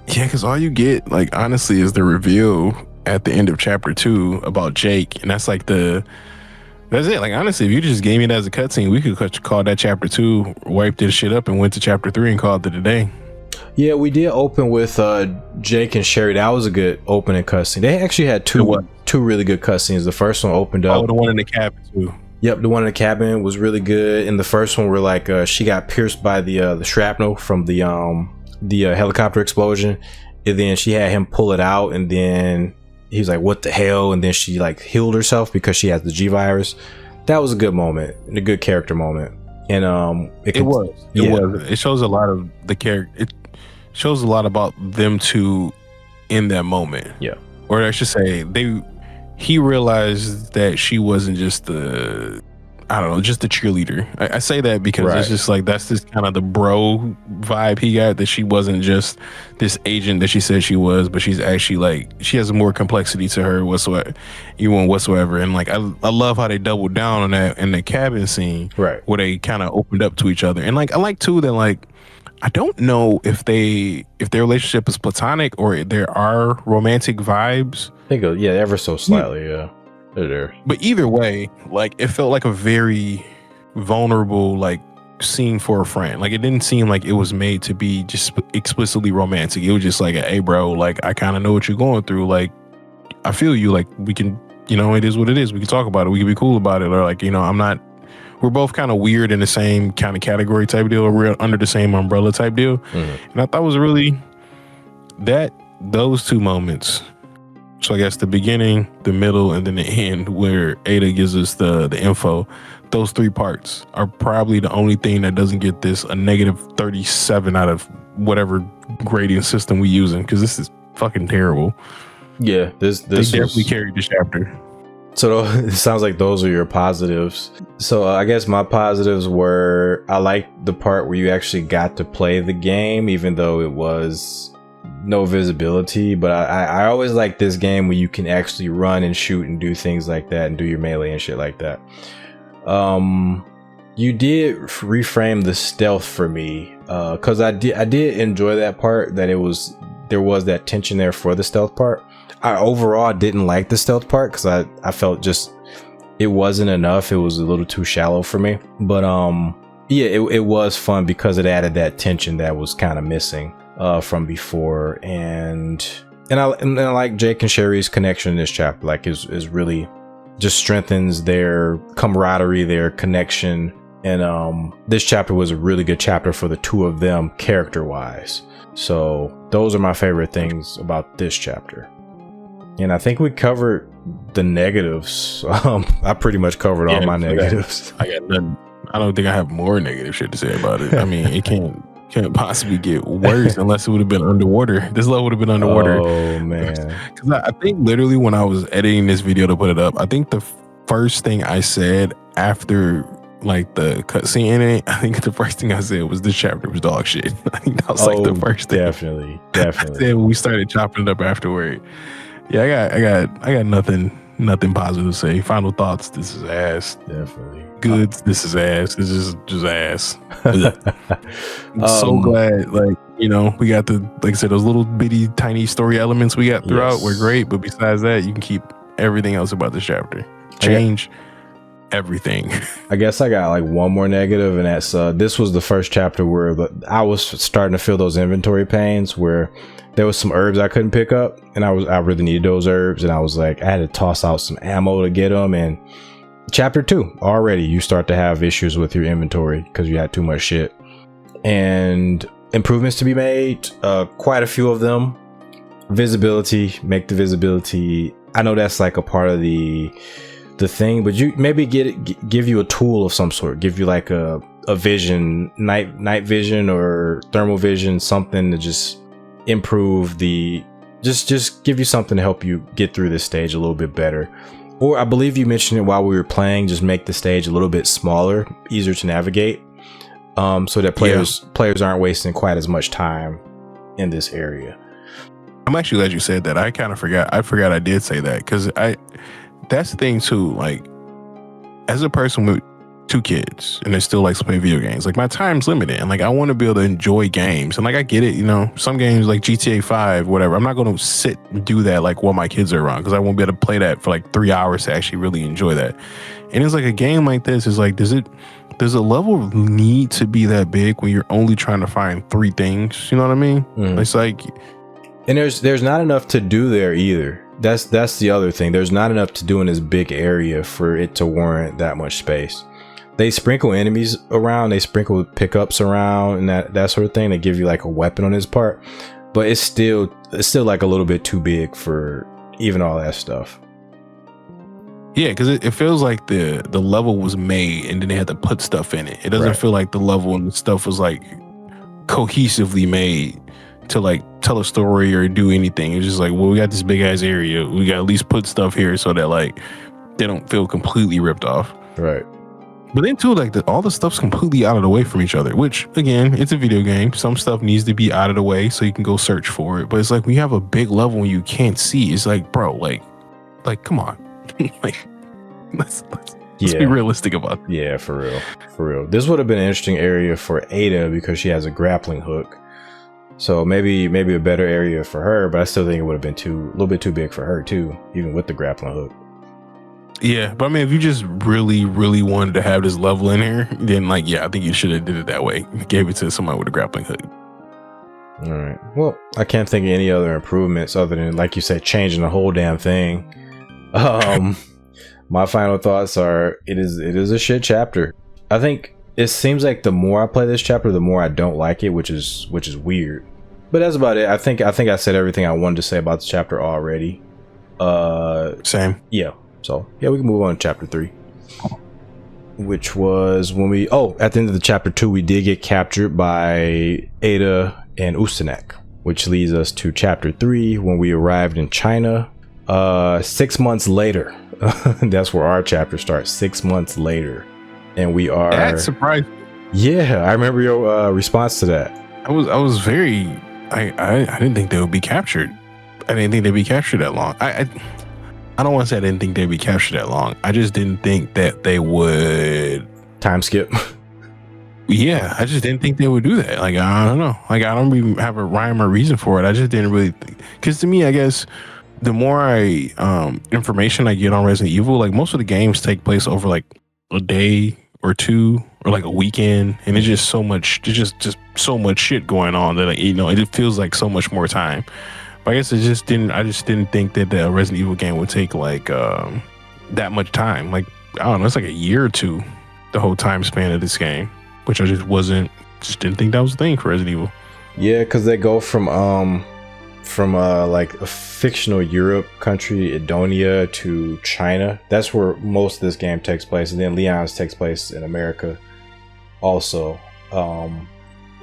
Yeah, because all you get, like, honestly, is the reveal at the end of chapter 2 about Jake, and that's it. Like, honestly, if you just gave me it as a cutscene, we could call that chapter 2, wiped this shit up, and went to chapter 3 and called it a day. Yeah, we did open with Jake and Sherry. That was a good opening cutscene. They actually had two really good cutscenes. The first one opened up. Oh, the one in the cabin too. Yep, the one in the cabin was really good. And the first one where like she got pierced by the shrapnel from the helicopter explosion, and then she had him pull it out, and then he was like, "What the hell?" And then she like healed herself because she has the G virus. That was a good moment, and a good character moment. And it was. It shows a lot of the character. It shows a lot about them two in that moment. Yeah. Or I should say, he realized that she wasn't just just the cheerleader. I say that because it's just like, that's just kind of the bro vibe he got, that she wasn't just this agent that she said she was, but she's actually like, she has more complexity to her whatsoever. And like, I love how they doubled down on that in the cabin scene, right, where they kind of opened up to each other. And like, I like too that, like, I don't know if their relationship is platonic or there are romantic vibes. I think, ever so slightly, yeah. They're there. But either way, like, it felt like a very vulnerable, like, scene for a friend. Like, it didn't seem like it was made to be just explicitly romantic. It was just like, hey, bro, like, I kind of know what you're going through. Like, I feel you. Like, we can, it is what it is. We can talk about it. We can be cool about it. Or like, we're both kind of weird in the same kind of category type deal, or we're under the same umbrella type deal. Mm-hmm. And I thought it was really those two moments. So I guess the beginning, the middle, and then the end, where Ada gives us the info, those three parts are probably the only thing that doesn't get this a negative 37 out of whatever grading system we using, because this is fucking terrible. Yeah, this definitely carried the chapter. So it sounds like those are your positives. So I guess my positives were, I liked the part where you actually got to play the game, even though it was no visibility. But I always like this game where you can actually run and shoot and do things like that and do your melee and shit like that. You did reframe the stealth for me, because I did enjoy that part, that there was that tension there for the stealth part. I overall didn't like the stealth part because I felt just it wasn't enough. It was a little too shallow for me. But it was fun because it added that tension that was kind of missing from before. And I like Jake and Sherry's connection in this chapter. Like, is really just strengthens their camaraderie, their connection. And this chapter was a really good chapter for the two of them character wise. So those are my favorite things about this chapter. And I think we covered the negatives. I pretty much covered all my negatives. I got nothing. I don't think I have more negative shit to say about it. I mean, it can't possibly get worse unless it would have been underwater. This level would have been underwater. Oh man! Because I think literally when I was editing this video to put it up, I think the first thing I said after like the cutscene in it, I think the first thing I said was this chapter was dog shit. I think that was like the first thing. Definitely. I said when we started chopping it up afterward. Yeah, I got nothing positive to say. Final thoughts. This is ass. Definitely. Goods. This is ass. This is just ass. I'm so glad, like, we got like I said, those little bitty tiny story elements we got throughout were great. But besides that, you can keep everything else about this chapter. Change. everything. I guess I got like one more negative, and that's this was the first chapter where I was starting to feel those inventory pains where there was some herbs I couldn't pick up, and I really needed those herbs, and I was like, I had to toss out some ammo to get them. And chapter 2 already you start to have issues with your inventory because you had too much shit, and improvements to be made, quite a few of them. Visibility, make the visibility, I know that's like a part of the thing, but you maybe give you a tool of some sort, give you like a vision, night vision or thermal vision, something to just improve the just give you something to help you get through this stage a little bit better. Or I believe you mentioned it while we were playing, just make the stage a little bit smaller, easier to navigate, so that players aren't wasting quite as much time in this area. I'm actually glad you said that. I kind of forgot. I forgot I did say that, because that's the thing too. Like, as a person with 2 kids and that still likes to play video games, like my time's limited, and like I want to be able to enjoy games. And like I get it, you know, some games like GTA 5, whatever, I'm not going to sit and do that like while my kids are around, because I won't be able to play that for like 3 hours to actually really enjoy that. And it's like a game like this is like, does a level need to be that big when you're only trying to find 3 things? You know what I mean? It's like, and there's not enough to do there either. That's the other thing. There's not enough to do in this big area for it to warrant that much space. They sprinkle enemies around, they sprinkle pickups around, and that sort of thing. They give you like a weapon on this part, but it's still like a little bit too big for even all that stuff. Yeah, because it feels like the level was made and then they had to put stuff in it. It doesn't feel like the level and the stuff was like cohesively made to like tell a story or do anything. It's just like, well, we got this big ass area, we got to at least put stuff here so that like they don't feel completely ripped off. Right. But then too, like all the stuff's completely out of the way from each other, which again, it's a video game. Some stuff needs to be out of the way so you can go search for it. But it's like when you have a big level and you can't see, it's like, bro, like come on. Like let's be realistic about it. Yeah, for real. This would have been an interesting area for Ada because she has a grappling hook. So maybe a better area for her, but I still think it would have been a little bit too big for her too, even with the grappling hook. Yeah, but I mean, if you just really, really wanted to have this level in here, then like, yeah, I think you should have did it that way. Gave it to somebody with a grappling hook. All right. Well, I can't think of any other improvements other than, like you said, changing the whole damn thing. My final thoughts are, it is a shit chapter. I think it seems like the more I play this chapter, the more I don't like it, which is weird. But that's about it. I think I said everything I wanted to say about the chapter already. Same. Yeah. So yeah, we can move on to chapter 3, which was when at the end of the chapter 2, we did get captured by Ada and Ustanak, which leads us to chapter 3 when we arrived in China. 6 months later. That's where our chapter starts. 6 months later, and we are. That's surprising. Yeah, I remember your response to that. I was very. I didn't think they would be captured. I didn't think they'd be captured that long. I don't want to say I didn't think they'd be captured that long. I just didn't think that they would time skip. Yeah, I just didn't think they would do that. Like, I don't know. Like, I don't even have a rhyme or reason for it. I just didn't really think. Because to me, I guess the more information I get on Resident Evil, like most of the games take place over like a day or 2 or like a weekend, and it's just so much. There's just so much shit going on that, like, you know, it feels like so much more time. But I guess I just didn't think that the Resident Evil game would take like that much time. Like, I don't know, it's like a year or 2, the whole time span of this game, which I just didn't think that was a thing for Resident Evil. Yeah, because they go from like a fictional Europe country, Edonia, to China. That's where most of this game takes place, and then Leon's takes place in America also.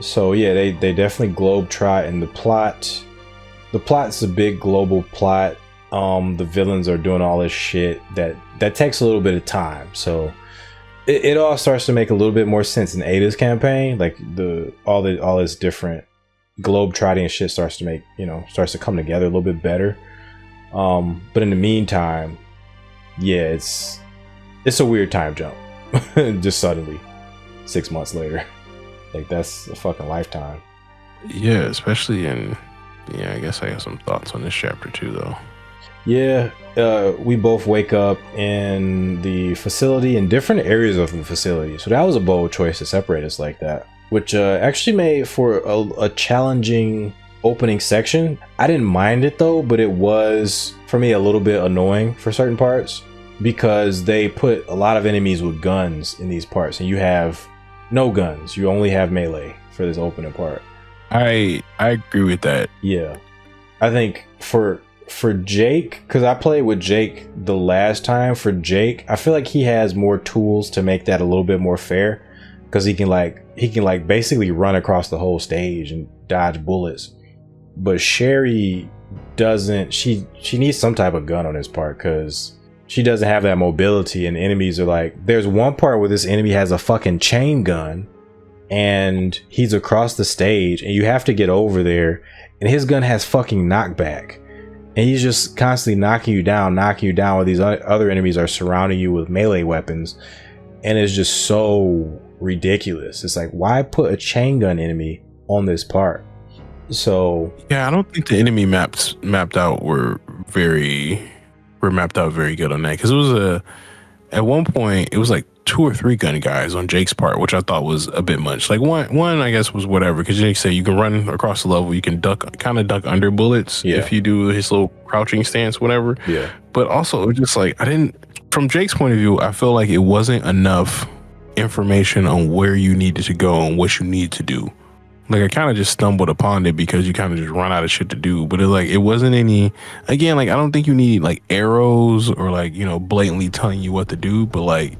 So yeah, they definitely globetrot, and the plot's a big global plot. The villains are doing all this shit that takes a little bit of time, so it all starts to make a little bit more sense in Ada's campaign. Like all this different globe-trotting and shit starts to come together a little bit better. But in the meantime, yeah, it's a weird time jump. Just suddenly 6 months later. Like, that's a fucking lifetime. Yeah, especially I guess I have some thoughts on this chapter too, though. Yeah, we both wake up in the facility in different areas of the facility. So that was a bold choice to separate us like that, which actually made for a challenging opening section. I didn't mind it though, but it was for me a little bit annoying for certain parts because they put a lot of enemies with guns in these parts and you have no guns. You only have melee for this opening part. I agree with that. Yeah. I think for Jake, because I played with Jake the last time, for Jake, I feel like he has more tools to make that a little bit more fair because he can basically run across the whole stage and dodge bullets. But Sherry doesn't. She needs some type of gun on his part because she doesn't have that mobility, and enemies are like, there's one part where this enemy has a fucking chain gun and he's across the stage and you have to get over there and his gun has fucking knockback and he's just constantly knocking you down while these other enemies are surrounding you with melee weapons, and it's just so ridiculous. It's like, why put a chain gun enemy on this part? So yeah, I don't think the enemy mapped out were mapped out very good on that, because it was at one point it was like 2 or 3 gun guys on Jake's part, which I thought was a bit much. Like one I guess was whatever, because Jake said you can run across the level, you can duck under bullets if you do his little crouching stance, whatever. Yeah. But also it was just like, from Jake's point of view, I feel like it wasn't enough information on where you needed to go and what you need to do. Like I kind of just stumbled upon it because you kind of just run out of shit to do. But it wasn't any, again, like I don't think you need like arrows or like, blatantly telling you what to do, but like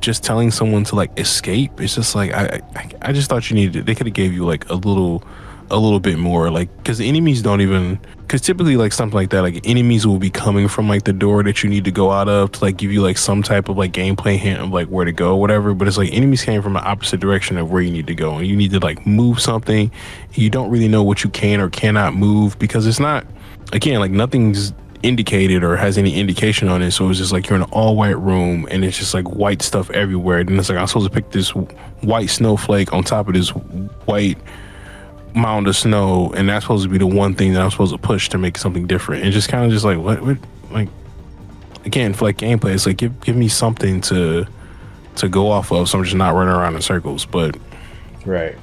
just telling someone to like escape. It's just like, I just thought they could have gave you like a little bit more, like, because the enemies don't even, because typically like something like that, like enemies will be coming from like the door that you need to go out of to like give you like some type of like gameplay hint of like where to go, whatever. But it's like enemies came from the opposite direction of where you need to go, and you need to like move something. You don't really know what you can or cannot move because it's not, again, like nothing's indicated or has any indication on it. So it's just like you're in an all white room and it's just like white stuff everywhere. And it's like I'm supposed to pick this white snowflake on top of this white mound of snow, and that's supposed to be the one thing that I'm supposed to push to make something different. And just kind of just like what like, again, for like gameplay, it's like give me something to go off of, so I'm just not running around in circles. But right,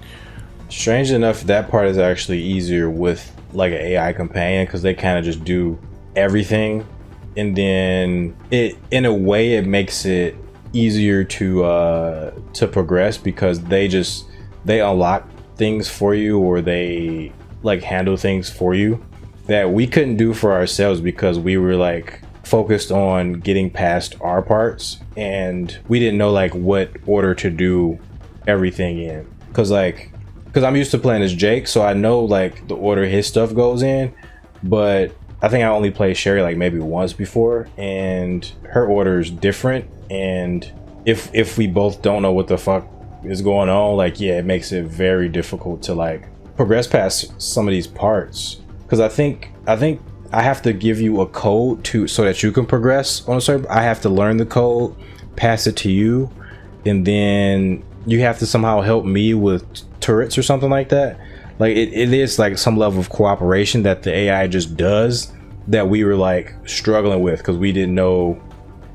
strange enough, that part is actually easier with like an AI companion because they kind of just do everything, and then in a way it makes it easier to progress because they unlock things for you, or they like handle things for you that we couldn't do for ourselves because we were like focused on getting past our parts and we didn't know like what order to do everything in, because I'm used to playing as Jake, so I know like the order his stuff goes in, but I think I only played Sherry like maybe once before, and her order is different, and if we both don't know what the fuck is going on, like, yeah, it makes it very difficult to like progress past some of these parts, because I think I have to give you a code so that you can progress on a certain. I have to learn the code, pass it to you, and then you have to somehow help me with turrets or something like that. Like it is like some level of cooperation that the AI just does that we were like struggling with because we didn't know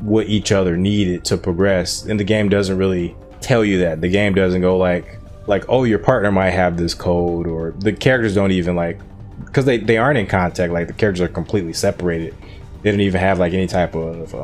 what each other needed to progress, and the game doesn't really tell you that. The game doesn't go like oh, your partner might have this code, or the characters don't even like, because they aren't in contact, like the characters are completely separated. They don't even have like any type of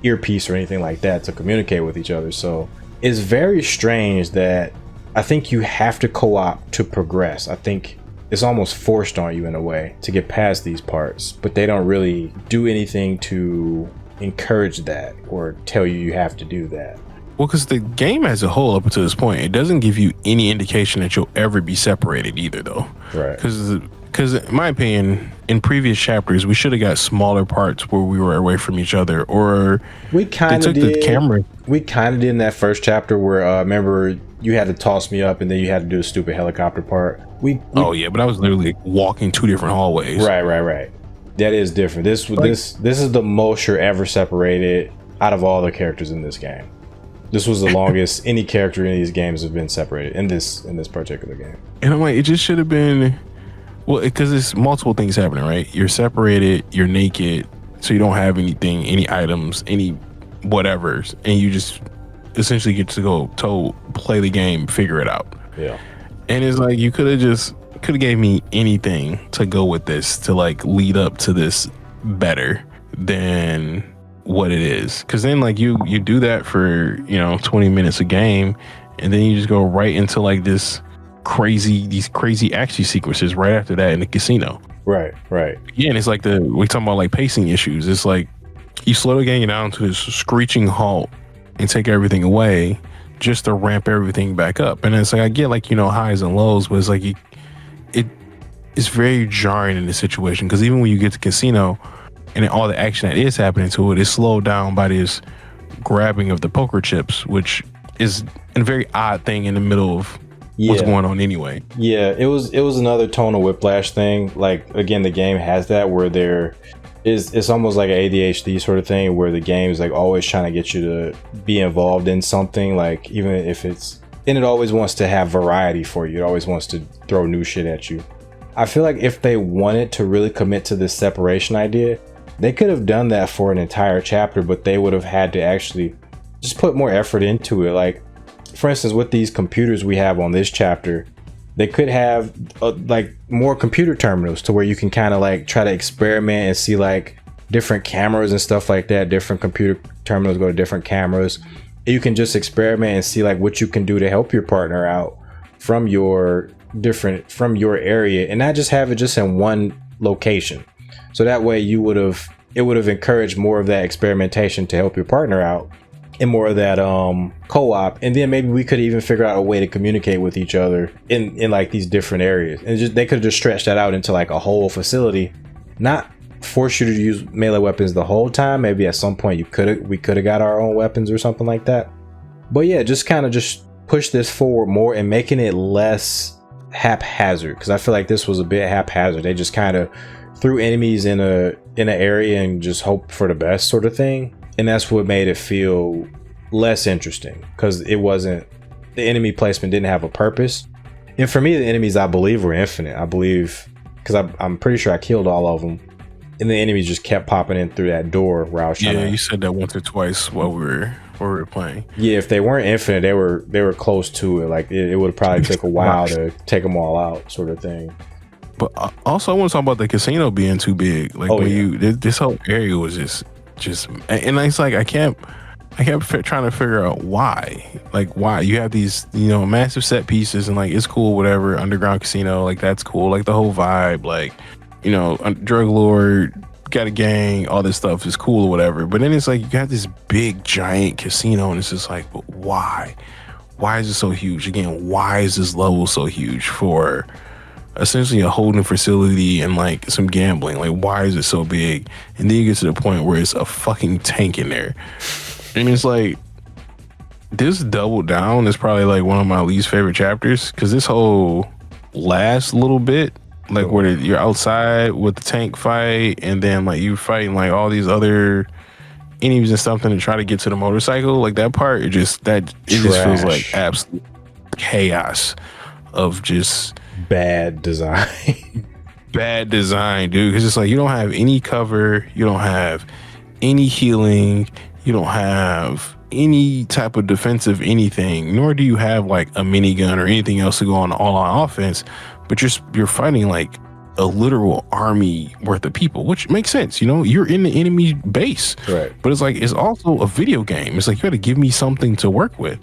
earpiece or anything like that to communicate with each other. So it's very strange that I think you have to co-op to progress. I think it's almost forced on you in a way to get past these parts, but they don't really do anything to encourage that or tell you have to do that. Well, because the game as a whole, up until this point, it doesn't give you any indication that you'll ever be separated either, though. Right. Because in my opinion, in previous chapters, we should have got smaller parts where we were away from each other, or we kind of did. The camera. We kind of did in that first chapter where remember you had to toss me up and then you had to do a stupid helicopter part. Oh yeah, but I was literally walking 2 different hallways. Right. That is different. This is the most you're ever separated out of all the characters in this game. This was the longest any character in these games have been separated in this particular game. And I'm like, it just should have been Well, because it's multiple things happening, right? You're separated, you're naked, so you don't have anything, any items, any whatevers, and you just essentially get to go play the game, figure it out. Yeah. And it's like you could have gave me anything to go with this to like lead up to this better than what it is. Because then like you do that for 20 minutes a game, and then you just go right into like these crazy action sequences right after that in the casino. Right. Yeah, and it's like we talking about like pacing issues. It's like you slow the game down to this screeching halt and take everything away just to ramp everything back up. And it's like I get like highs and lows, but it's like it's very jarring in this situation, because even when you get to casino and all the action that is happening to it is slowed down by this grabbing of the poker chips, which is a very odd thing in the middle of what's going on anyway. Yeah, it was another tonal whiplash thing. Like, again, the game has that where it's almost like an ADHD sort of thing, where the game is like always trying to get you to be involved in something, like even if and it always wants to have variety for you. It always wants to throw new shit at you. I feel like if they wanted to really commit to this separation idea, they could have done that for an entire chapter, but they would have had to actually just put more effort into it. Like, for instance, with these computers we have on this chapter, they could have like more computer terminals to where you can kind of like try to experiment and see like different cameras and stuff like that. Different computer terminals go to different cameras. You can just experiment and see like what you can do to help your partner out from your area, and not just have it just in one location. So that way it would have encouraged more of that experimentation to help your partner out, and more of that co-op. And then maybe we could even figure out a way to communicate with each other in like these different areas, and they could have just stretched that out into like a whole facility, not force you to use melee weapons the whole time. Maybe at some point we could have got our own weapons or something like that. But yeah, just kind of just push this forward more and making it less haphazard, because I feel like this was a bit haphazard. They just kind of threw enemies in an area and just hope for the best sort of thing, and that's what made it feel less interesting, because the enemy placement didn't have a purpose. And for me, the enemies, I believe, were infinite. I believe, because I'm pretty sure I killed all of them, and the enemies just kept popping in through that door where I was trying to... you said that once or twice while we were playing. Yeah, if they weren't infinite, they were close to it. Like it would probably take a while to take them all out, sort of thing. But also, I want to talk about the casino being too big. Like this whole area was just, and it's like I kept trying to figure out why. Like, why you have these massive set pieces, and like it's cool, whatever, underground casino, like that's cool, like the whole vibe, like drug lord, got a gang, all this stuff is cool or whatever. But then it's like you got this big giant casino, and it's just like, but why is it so huge? Again, why is this level so huge for essentially a holding facility and like some gambling? Like, why is it so big? And then you get to the point where it's a fucking tank in there, and it's like, this Double Down is probably like one of my least favorite chapters, because this whole last little bit, like where you're outside with the tank fight, and then like you fighting like all these other enemies and something to try to get to the motorcycle, like that part, it just feels like absolute chaos of just bad design. Bad design, dude. Because it's like you don't have any cover, you don't have any healing, you don't have any type of defensive anything, nor do you have like a minigun or anything else to go on all-out offense. But you're fighting like a literal army worth of people, which makes sense. You're in the enemy base, right? But it's like, it's also a video game. It's like you got to give me something to work with.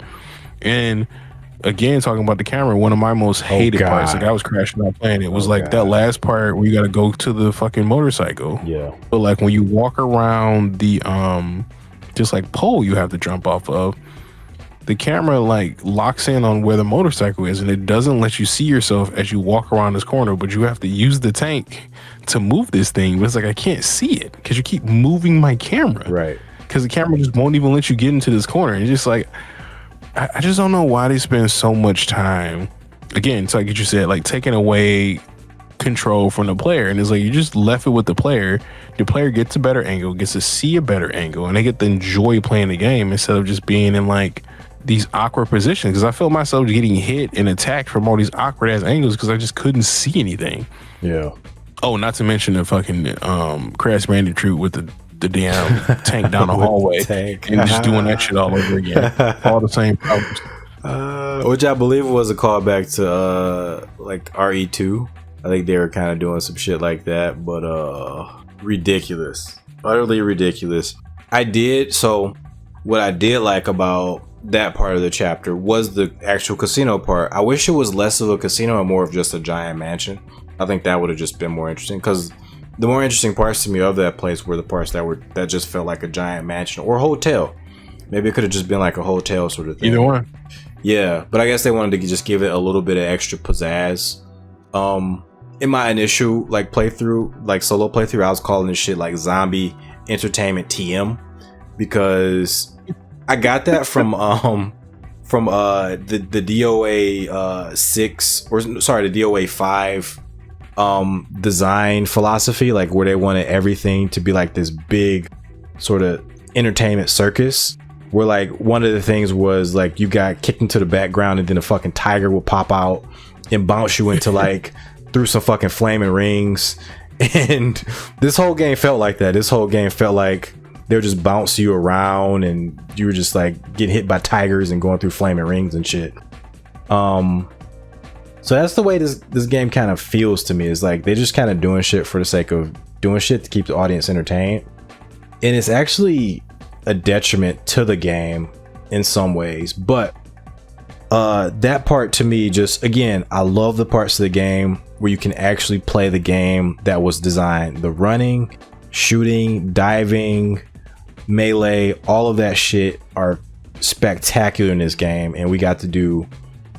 And again, talking about the camera, one of my most hated parts, like I was crashing out playing it, was that last part where you got to go to the fucking motorcycle. Yeah. But like when you walk around the just like pole you have to jump off of, the camera like locks in on where the motorcycle is, and it doesn't let you see yourself as you walk around this corner, but you have to use the tank to move this thing. But it's like, I can't see it because you keep moving my camera. Right. Because the camera just won't even let you get into this corner. And it's just like, I just don't know why they spend so much time. Again, it's like you said, like taking away control from the player. And it's like, you just left it with the player. The player gets a better angle, gets to see a better angle, and they get to enjoy playing the game instead of just being in like these awkward positions, because I felt myself getting hit and attacked from all these awkward ass angles because I just couldn't see anything. Yeah. Oh, not to mention the fucking Crash Bandicoot with the damn tank down the hallway and just doing that shit all over again. All the same problems. Which I believe was a callback to like RE2. I think they were kind of doing some shit like that, but ridiculous, utterly ridiculous. What I did like about that part of the chapter was the actual casino part. I wish it was less of a casino and more of just a giant mansion. I think that would have just been more interesting, because the more interesting parts to me of that place were the parts that just felt like a giant mansion or hotel. Maybe it could have just been like a hotel sort of thing. Either one. Yeah, but I guess they wanted to just give it a little bit of extra pizzazz. In my initial like playthrough, like solo playthrough, I was calling this shit like Zombie Entertainment TM, because I got that from the DOA 6 or sorry, the DOA 5 design philosophy, like where they wanted everything to be like this big sort of entertainment circus, where like one of the things was like you got kicked into the background and then a fucking tiger will pop out and bounce you into like through some fucking flaming rings. And this whole game felt like that. This whole game felt like they would just bounce you around and you were just like getting hit by tigers and going through flaming rings and shit. So that's the way this game kind of feels to me. Is like they're just kind of doing shit for the sake of doing shit to keep the audience entertained, and it's actually a detriment to the game in some ways. But that part to me, just again, I love the parts of the game where you can actually play the game that was designed. The running, shooting, diving, melee, all of that shit are spectacular in this game, and we got to do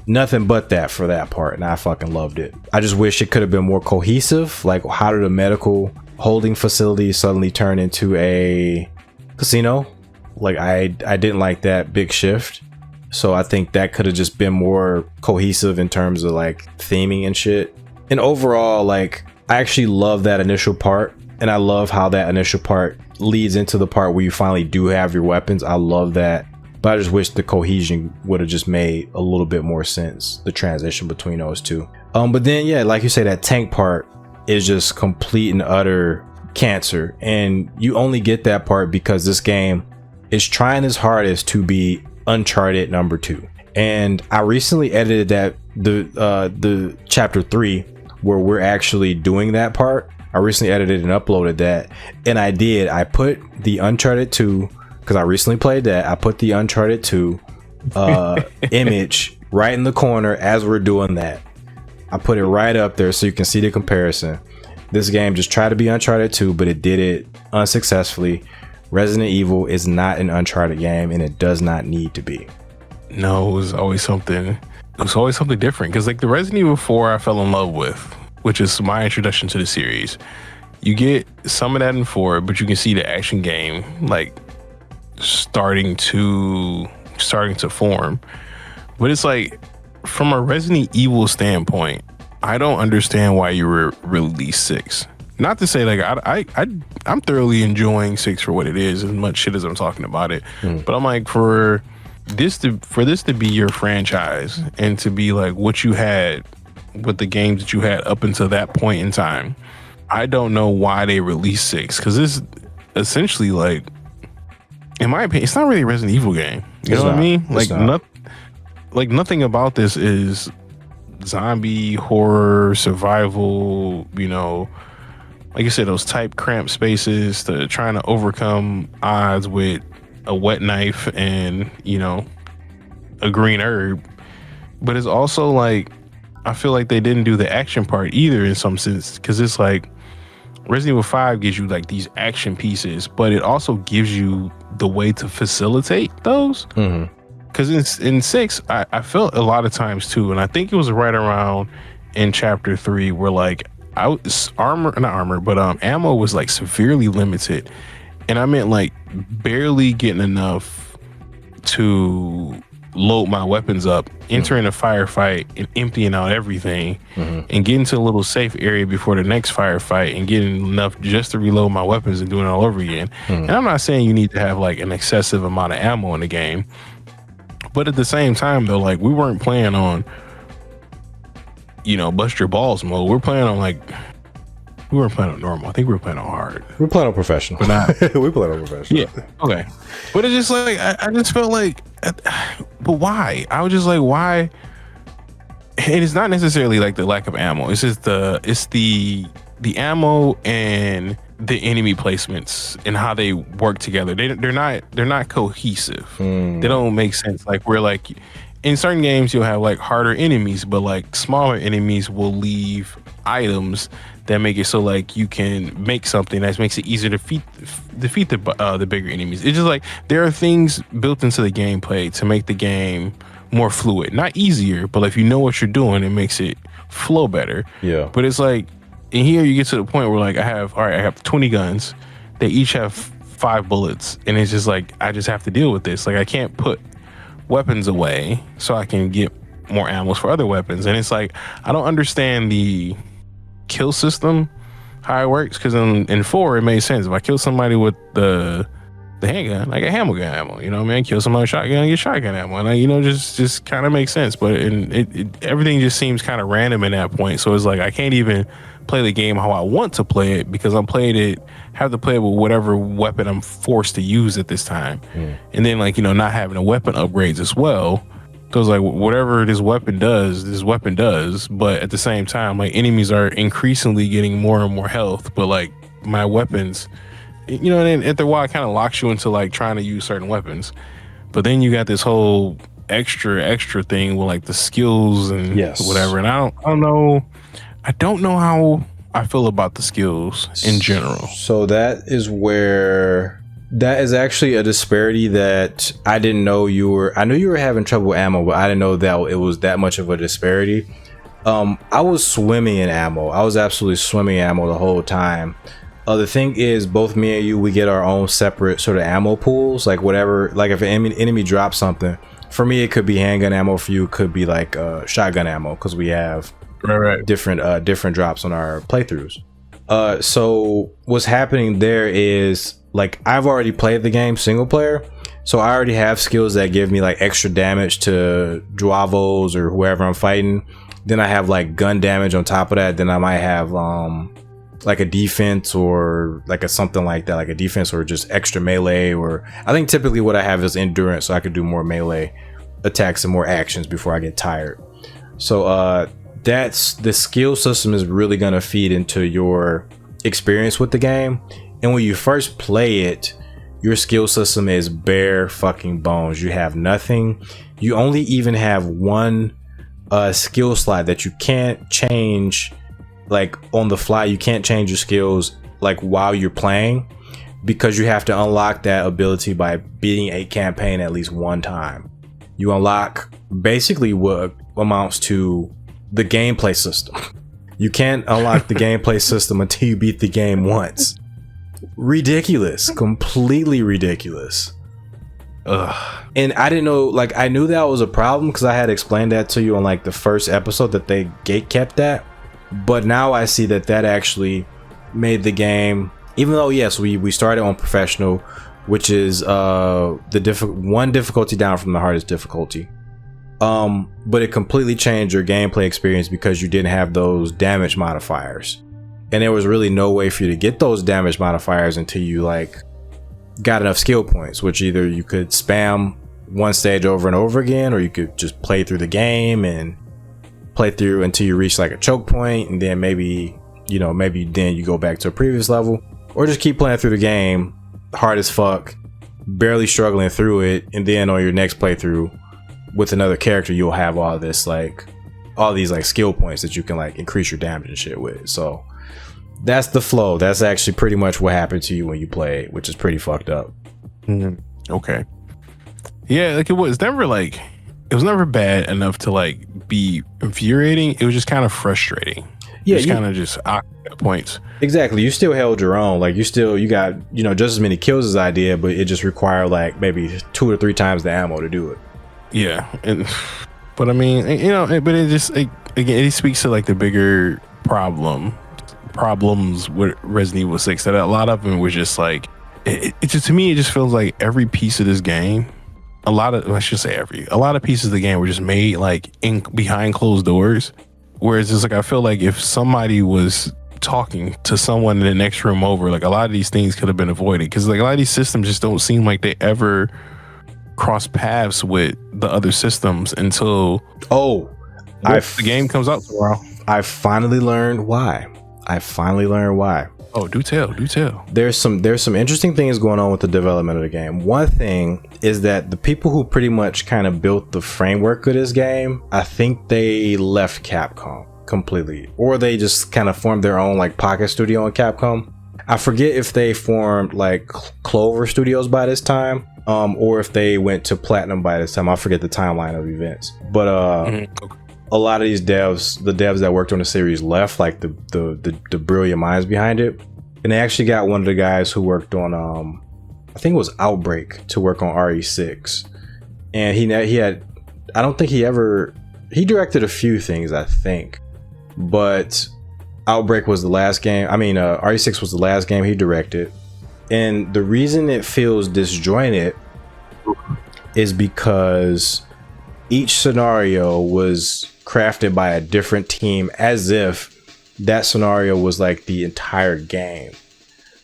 nothing but that for that part, and I fucking loved it. I just wish it could have been more cohesive. Like, how did a medical holding facility suddenly turn into a casino? Like, I didn't like that big shift. So I think that could have just been more cohesive in terms of like theming and shit. And overall, like, I actually love that initial part, and I love how that initial part leads into the part where you finally do have your weapons. I love that. But I just wish the cohesion would have just made a little bit more sense, the transition between those two. But then, yeah, like you say, that tank part is just complete and utter cancer. And you only get that part because this game is trying its hardest to be Uncharted number 2. And I recently edited that, the chapter 3, where we're actually doing that part. I recently edited and uploaded that. And I put the Uncharted 2, because I recently played that, I put the Uncharted 2 image right in the corner as we're doing that. I put it right up there so you can see the comparison. This game just tried to be Uncharted 2, but it did it unsuccessfully. Resident Evil is not an Uncharted game, and it does not need to be. No, it was always something. It was always something different, because like the Resident Evil 4 I fell in love with, which is my introduction to the series. You get some of that in 4, but you can see the action game like starting to form. But it's like, from a Resident Evil standpoint, I don't understand why you released 6. Not to say like I'm thoroughly enjoying 6 for what it is, as much shit as I'm talking about it. But I'm like, for this to be your franchise and to be like what you had with the games that you had up until that point in time, I don't know why they released 6, because this essentially, like, in my opinion, it's not really a Resident Evil game. You know what I mean? Like, nothing about this is zombie, horror, survival, you know, like you said, those tight cramped spaces, to trying to overcome odds with a wet knife and, you know, a green herb. But it's also like, I feel like they didn't do the action part either in some sense, because it's like Resident Evil 5 gives you like these action pieces, but it also gives you the way to facilitate those. Because in 6, I felt a lot of times too, and I think it was right around in chapter 3 where like ammo was like severely limited, and I meant like barely getting enough to load my weapons up, entering a firefight and emptying out everything, and getting to a little safe area before the next firefight and getting enough just to reload my weapons and doing it all over again. And I'm not saying you need to have like an excessive amount of ammo in the game, But at the same time, though, like we weren't playing on, bust your balls mode. We weren't playing on normal. I think we were playing on hard. We're playing on professional. But not, we playing on professional. Yeah. Okay. But it's just like I just felt like, but why? I was just like, why? And it's not necessarily like the lack of ammo. It's just the ammo and the enemy placements and how they work together. They're not cohesive. They don't make sense. Like we're like in certain games you'll have like harder enemies, but like smaller enemies will leave items that make it so like you can make something that makes it easier to defeat the bigger enemies. It's just like there are things built into the gameplay to make the game more fluid, not easier, but if you know what you're doing, it makes it flow better. Yeah. But it's like in here you get to the point where like I have 20 guns. They each have 5 bullets, and it's just like I just have to deal with this. Like I can't put weapons away so I can get more ammo for other weapons. And it's like I don't understand the kill system, how it works, because in 4 it made sense. If I kill somebody with the handgun, I get handgun ammo. You know what I mean? Kill somebody with shotgun, I get shotgun ammo. And just kind of makes sense. But everything just seems kind of random in that point. So it's like I can't even play the game how I want to play it because have to play it with whatever weapon I'm forced to use at this time. And then like not having a weapon upgrades as well. Because like whatever this weapon does, but at the same time, like enemies are increasingly getting more and more health. But like my weapons, and then after a while, it kind of locks you into like trying to use certain weapons. But then you got this whole extra thing with like the skills and whatever. And I don't know how I feel about the skills in general. So that is actually a disparity that I didn't know I knew you were having trouble with ammo, but I didn't know that it was that much of a disparity. I was swimming in ammo. I was absolutely swimming in ammo the whole time. The thing is, both me and you, we get our own separate sort of ammo pools. Like whatever, like if an enemy drops something, for me it could be handgun ammo. For you, it could be like shotgun ammo because we have different drops on our playthroughs. So what's happening there is like I've already played the game single player, so I already have skills that give me like extra damage to Duavos or whoever I'm fighting. Then I have like gun damage on top of that. Then I might have like a defense or like something like that, like a defense or just extra melee. Or I think typically what I have is endurance, so I could do more melee attacks and more actions before I get tired. So that's the skill system is really gonna feed into your experience with the game. And when you first play it, your skill system is bare fucking bones. You have nothing. You only even have one skill slot that you can't change like on the fly. You can't change your skills like while you're playing, because you have to unlock that ability by beating a campaign at least one time. You unlock basically what amounts to the gameplay system. You can't unlock the gameplay system until you beat the game once. Ridiculous. Completely ridiculous. Ugh. And I didn't know, like I knew that was a problem because I had explained that to you on like the first episode that they gate-kept that. But now I see that actually made the game, even though yes, we started on professional, which is one difficulty down from the hardest difficulty. But it completely changed your gameplay experience because you didn't have those damage modifiers. And there was really no way for you to get those damage modifiers until you like got enough skill points, which either you could spam one stage over and over again, or you could just play through the game and play through until you reach like a choke point, and then maybe then you go back to a previous level, or just keep playing through the game hard as fuck, barely struggling through it, and then on your next playthrough with another character you'll have all these like skill points that you can like increase your damage and shit with. So that's the flow. That's actually pretty much what happened to you when you play, which is pretty fucked up. Okay. Yeah, like it was never bad enough to like be infuriating. It was just kind of frustrating. Yeah, kind of just awkward at points. Exactly. You still held your own. Like you got just as many kills as I did, but it just required like maybe 2 or 3 times the ammo to do it. Yeah, but I mean, but it just again it speaks to like the bigger problems with Resident Evil 6, that a lot of them was just like it just, to me it just feels like every piece of this game a lot of pieces of the game were just made like in behind closed doors. Whereas it's like, I feel like if somebody was talking to someone in the next room over, like a lot of these things could have been avoided, because like a lot of these systems just don't seem like they ever cross paths with the other systems until the game comes out tomorrow. I finally learned why. Oh, do tell. There's some interesting things going on with the development of the game. One thing is that the people who pretty much kind of built the framework of this game, I think they left Capcom completely, or they just kind of formed their own like pocket studio in Capcom. I forget if they formed like Clover Studios by this time, or if they went to Platinum by this time. I forget the timeline of events, but a lot of these devs, the devs that worked on the series, left, like the brilliant minds behind it, and they actually got one of the guys who worked on I think it was Outbreak to work on RE6, and he had, I don't think he directed a few things, I think, but Outbreak was the last game. I mean, RE6 was the last game he directed, and the reason it feels disjointed is because each scenario was crafted by a different team, as if that scenario was like the entire game.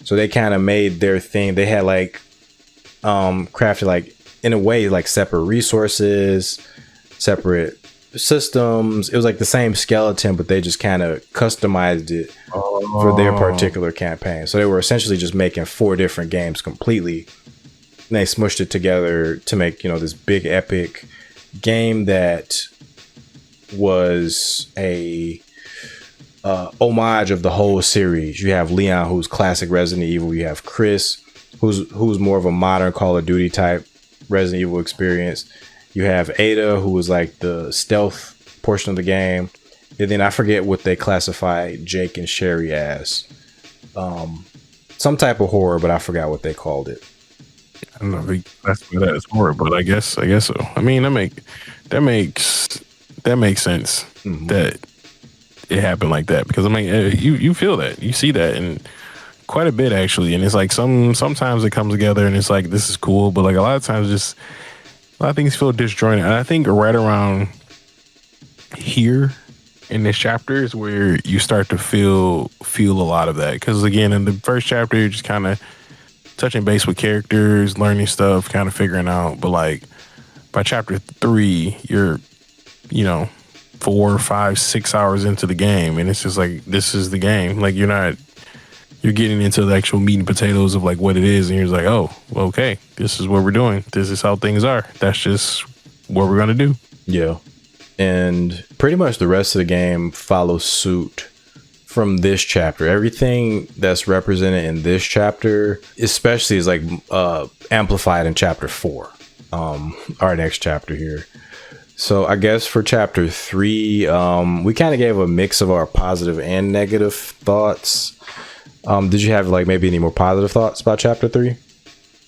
So they kind of made their thing. They had like crafted like, in a way, like separate resources, separate systems. It was like the same skeleton, but they just kind of customized it for their particular campaign. So they were essentially just making 4 different games completely, and they smushed it together to make, you know, this big epic game that was a homage of the whole series. You have Leon, who's classic Resident Evil. You have Chris, who's more of a modern Call of Duty type Resident Evil experience. You have Ada, who was like the stealth portion of the game, and then I forget what they classify Jake and Sherry as. Some type of horror, but I forgot what they called it. I don't know if that's what it's horror, but I guess so. I mean, that makes sense that it happened like that, because I mean, you feel that, you see that, and quite a bit actually, and it's like sometimes it comes together and it's like, this is cool, but like a lot of times just a lot of things feel disjointed. And I think right around here in this chapter is where you start to feel a lot of that, because again, in the first chapter you're just kind of touching base with characters, learning stuff, kind of figuring out, but like by chapter 3 you're, you know, 4, 5, 6 hours into the game, and it's just like, this is the game. Like you're getting into the actual meat and potatoes of like what it is, and you're just like, oh, okay, this is what we're doing. This is how things are. That's just what we're gonna do. Yeah. And pretty much the rest of the game follows suit from this chapter. Everything that's represented in this chapter, especially, is like amplified in chapter 4, our next chapter here. So I guess for chapter 3, we kind of gave a mix of our positive and negative thoughts. Did you have like maybe any more positive thoughts about chapter 3?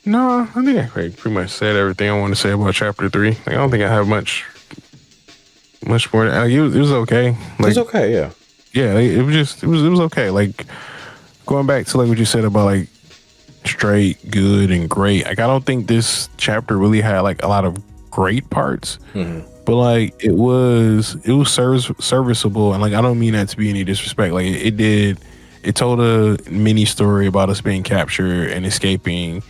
No, I think I pretty much said everything I want to say about chapter 3. Like, I don't think I have much more. It was okay. Like, it was okay, yeah. Yeah, it was okay. Like, going back to like what you said about like straight, good, and great. Like, I don't think this chapter really had like a lot of great parts, but like it was serviceable, and like I don't mean that to be any disrespect. Like it told a mini story about us being captured and escaping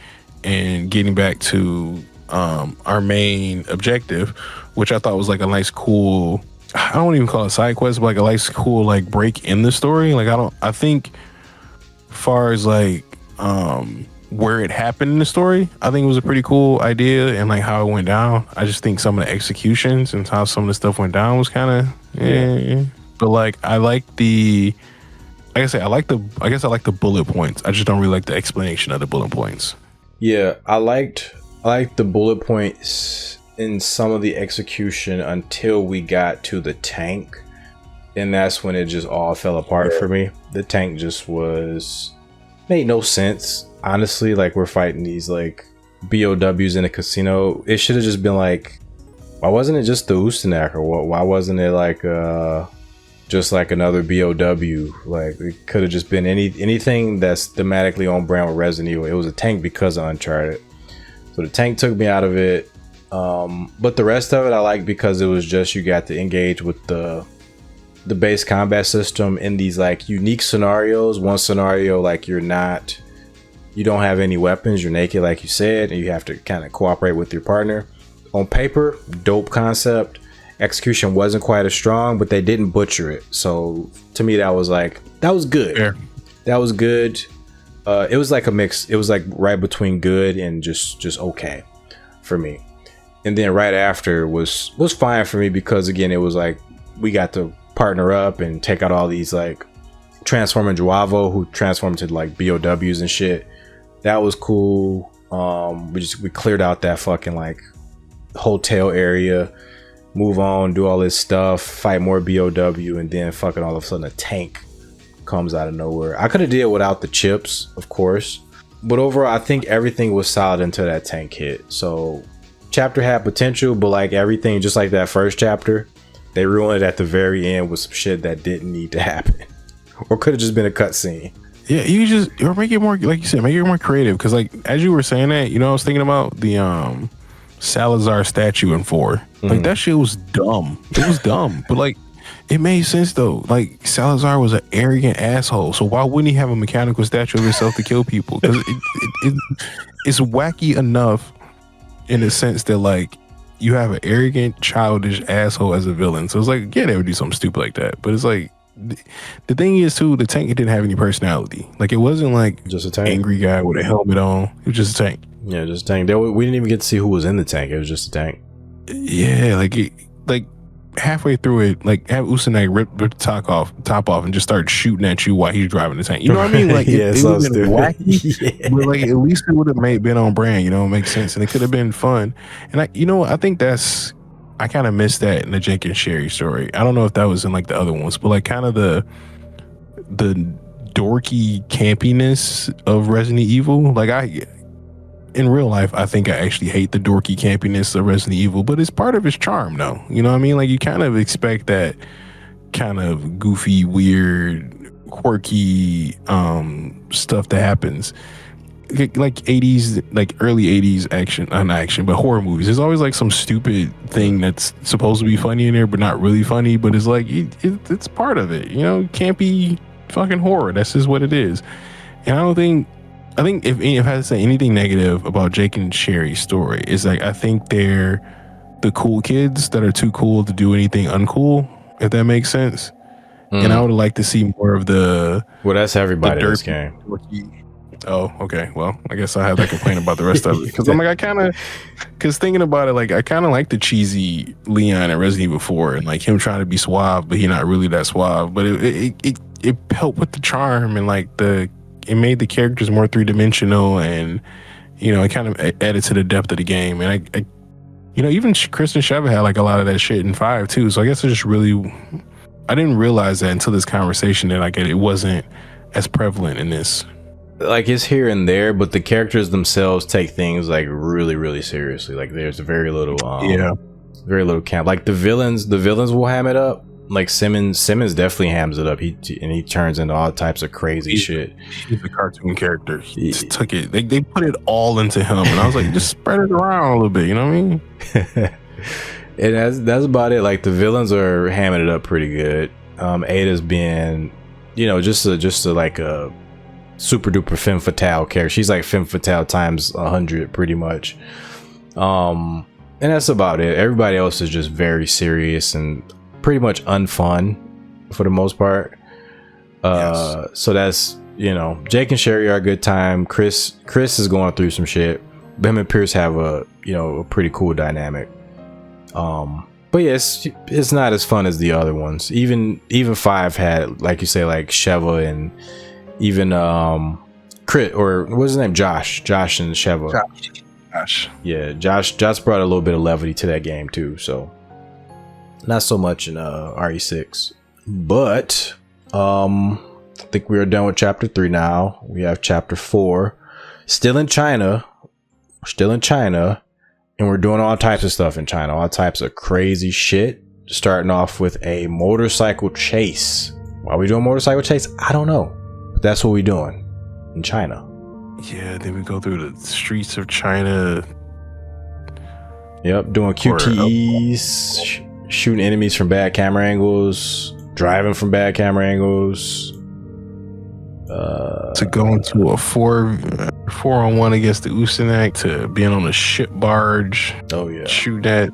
and getting back to our main objective, which I thought was like a nice, cool, I don't even call it side quest, but like a nice, cool, like break in the story. Like I think far as like where it happened in the story, I think it was a pretty cool idea, and like how it went down. I just think some of the executions and how some of the stuff went down was kind of but like I like the bullet points. I just don't really like the explanation of the bullet points. Yeah, I liked the bullet points in some of the execution until we got to the tank, and that's when it just all fell apart for me. The tank just made no sense, honestly. Like, we're fighting these like BOWs in a casino. It should have just been like, why wasn't it just the Ustanak, or what? Why wasn't it like just like another BOW? Like, it could have just been anything that's thematically on brand with Resident Evil. It was a tank because of Uncharted, so the tank took me out of it. But the rest of it I like because it was just you got to engage with the base combat system in these like unique scenarios. One scenario, like you don't have any weapons, you're naked like you said, and you have to kind of cooperate with your partner. On paper, dope concept. Execution wasn't quite as strong, but they didn't butcher it. So to me, that was good. Yeah. That was good. It was like a mix. It was like right between good and just okay for me. And then right after was fine for me because again, it was like we got to partner up and take out all these like transforming Juavo who transformed to like BOWs and shit. That was cool. We cleared out that fucking like hotel area, move on, do all this stuff, fight more BOW, and then fucking all of a sudden a tank comes out of nowhere. I could have did without the chips, of course, but overall I think everything was solid until that tank hit. So chapter had potential, but like everything, just like that first chapter, they ruined it at the very end with some shit that didn't need to happen or could have just been a cutscene. Yeah, or make it more, like you said, make it more creative. Because like as you were saying that, I was thinking about the Salazar statue in 4. Like that shit was dumb. It was dumb, but like it made sense though. Like Salazar was an arrogant asshole, so why wouldn't he have a mechanical statue of himself to kill people? Because it's wacky enough in the sense that like you have an arrogant, childish asshole as a villain. So it's like, yeah, they would do something stupid like that. But it's like the thing is too, the tank, it didn't have any personality. Like it wasn't like just a tank, angry guy with a helmet on. It was just a tank. Yeah, just a tank. We didn't even get to see who was in the tank. It was just a tank. Yeah, like halfway through it, like have Ustanak rip the top off and just start shooting at you while he's driving the tank. You know what I mean? Like yeah, it would have been wacky, yeah. but like at least it would have been on brand. It makes sense, and it could have been fun. And I think I kind of missed that in the Jake and Sherry story. I don't know if that was in like the other ones, but like kind of the dorky campiness of Resident Evil. Like in real life, I think I actually hate the dorky campiness of Resident Evil, but it's part of its charm though. You know what I mean? Like you kind of expect that kind of goofy, weird, quirky stuff that happens. Like 80s, like early 80s not horror movies. There's always like some stupid thing that's supposed to be funny in there, but not really funny, but it's like, it's part of it, campy fucking horror. That's just what it is. And I think if I had to say anything negative about Jake and Sherry's story, is like, I think they're the cool kids that are too cool to do anything uncool, if that makes sense. And I would like to see more of well, that's everybody in this game. Oh, okay. Well, I guess I have that complaint about the rest of it because I'm like, because thinking about it, like I kind of like the cheesy Leon and Resident Evil 4 and like him trying to be suave, but he not really that suave. But it helped with the charm and like it made the characters more 3-dimensional and it kind of added to the depth of the game. And I even Kristen Sheva had like a lot of that shit in 5 too. So I guess I didn't realize that until this conversation that like it wasn't as prevalent in this. Like it's here and there, but the characters themselves take things like really, really seriously. Like there's very little camp. Like the villains will ham it up. Like Simmons definitely hams it up. He turns into all types of crazy shit. He's a cartoon character. He just took it. They put it all into him, and I was like, just spread it around a little bit. You know what I mean? And that's about it. Like the villains are hamming it up pretty good. Ada's being, just like a super duper femme fatale character. She's like femme fatale times 100 pretty much. And that's about it. Everybody else is just very serious and pretty much unfun for the most part. Yes. So that's, Jake and Sherry are a good time. Chris is going through some shit. Him and Pierce have a pretty cool dynamic. But yeah, it's not as fun as the other ones. Even 5 had, like you say, like Sheva and even Crit, or what's his name, Josh and Sheva. Josh. Yeah, Josh brought a little bit of levity to that game too, so not so much in RE6. But I think we are done with chapter 3 now. We have chapter 4, still in China, and we're doing all types of stuff in China, all types of crazy shit, starting off with a motorcycle chase. Why are we doing motorcycle chase? I don't know. That's what we're doing in China. Yeah, then we go through the streets of China. Yep, doing QTEs, shooting enemies from bad camera angles, driving from bad camera angles. To go into a 4-on-1 against the Ustanak, to being on a ship barge. Oh yeah, shoot at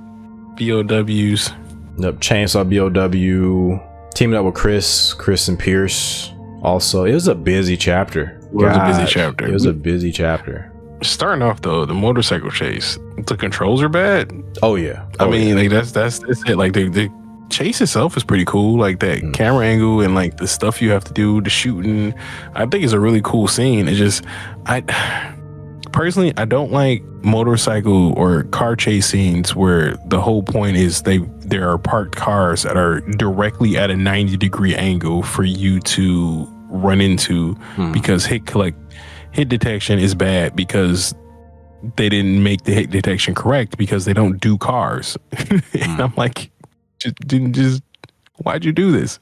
BOWs. Yep, chainsaw BOW. Teaming up with Chris and Pierce. Also, it was a busy chapter. It was a busy chapter. Starting off though, the motorcycle chase, the controls are bad. Oh yeah. I mean, like that's it. Like the chase itself is pretty cool. Like that camera angle and like the stuff you have to do, the shooting. I think it's a really cool scene. It just, I personally don't like motorcycle or car chase scenes where the whole point is there are parked cars that are directly at a 90-degree angle for you to run into because hit detection is bad because they didn't make the hit detection correct because they don't do cars. And I'm like, why'd you do this?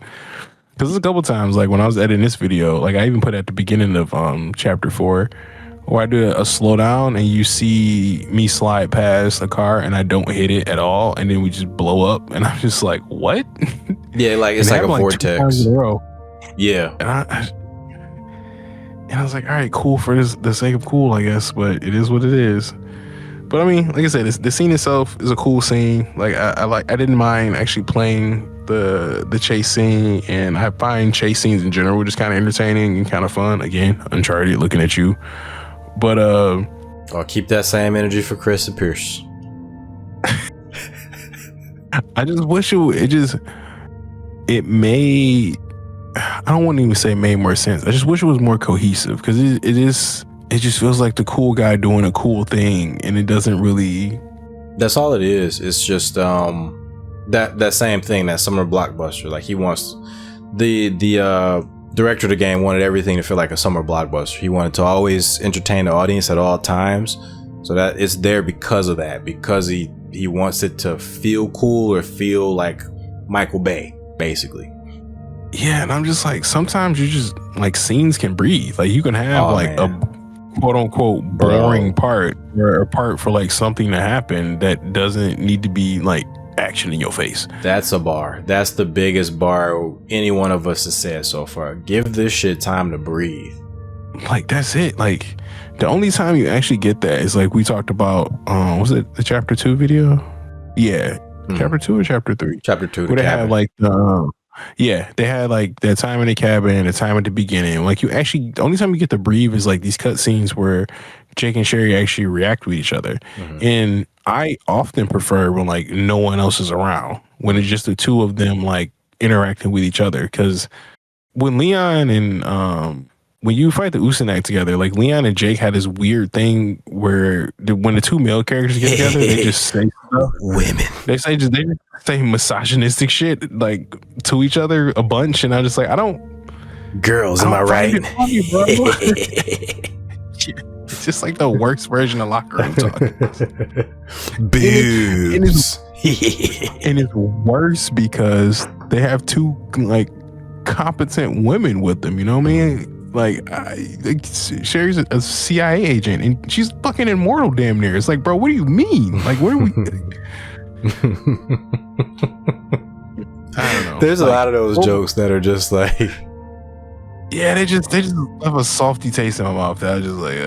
Because there's a couple times, like when I was editing this video, like I even put at the beginning of chapter 4, where I do a slowdown and you see me slide past a car and I don't hit it at all, and then we just blow up, and I'm just like, what? Yeah, like it's like a vortex. Yeah. And I was like, all right, cool for the sake of cool, I guess, but it is what it is. But I mean, like I said, the scene itself is a cool scene. Like I didn't mind actually playing the chase scene, and I find chase scenes in general just kind of entertaining and kind of fun. Again, Uncharted, looking at you. But I'll keep that same energy for Chris and Pierce. I just wish it made, I don't want to even say made more sense. I just wish it was more cohesive, because it just feels like the cool guy doing a cool thing, and it doesn't really. That's all it is. It's just that same thing, that summer blockbuster. Like he wants the director of the game wanted everything to feel like a summer blockbuster. He wanted to always entertain the audience at all times, so that it's there because of that. Because he wants it to feel cool or feel like Michael Bay, basically. Yeah, and I'm just like, sometimes you just like scenes can breathe. Like you can have a quote unquote boring part or a part for like something to happen that doesn't need to be like action in your face. That's a bar. That's the biggest bar any one of us has said so far. Give this shit time to breathe. Like that's it. Like the only time you actually get that is like we talked about. Was it the chapter 2 video? Yeah, chapter 2 or chapter 3? Chapter 2. Where they had like they had like that time in the cabin, the time at the beginning. Like you actually, the only time you get to breathe is like these cut scenes where Jake and Sherry actually react with each other. And I often prefer when like no one else is around, when it's just the two of them like interacting with each other. Because when Leon and when you fight the Ustanak together, like Leon and Jake had this weird thing where when the two male characters get together, they just say stuff. Women. They say misogynistic shit like to each other a bunch, and I'm just like, girls, am I right? Funny, bro. It's just like the worst version of locker room talk. Boobs. And it's worse because they have two like competent women with them. You know what I mean? Like Sherry's a CIA agent, and she's fucking immortal, damn near. It's like, bro, what do you mean? Like, what are we? I don't know. There's a lot of those jokes that are just like, yeah, they just have a salty taste in my mouth. That I was just like,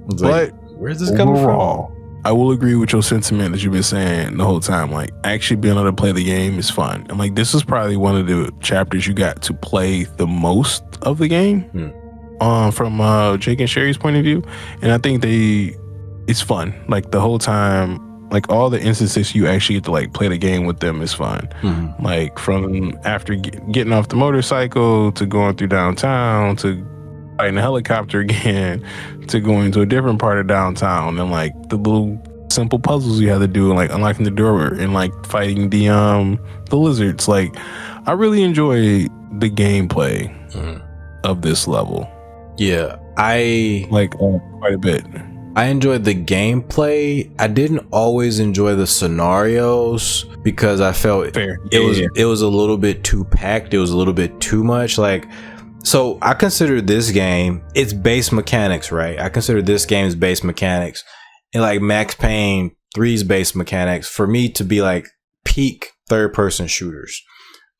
but like, where's this coming from? I will agree with your sentiment that you've been saying the whole time. Like, actually being able to play the game is fun. And like, this is probably one of the chapters you got to play the most of the game from Jake and Sherry's point of view. And I think it's fun. Like the whole time, like all the instances you actually get to like play the game with them is fun. Like from after getting off the motorcycle to going through downtown to fighting a helicopter again to going to a different part of downtown, and like the little simple puzzles you had to do, and like unlocking the door and like fighting the lizards. Like I really enjoy the gameplay of this level. Yeah, I like quite a bit. I enjoyed the gameplay. I didn't always enjoy the scenarios because I felt it was a little bit too packed. It was a little bit too much. Like, so I consider this game, it's base mechanics, right? I consider this game's base mechanics. And like Max Payne threes based mechanics for me to be like peak third person shooters.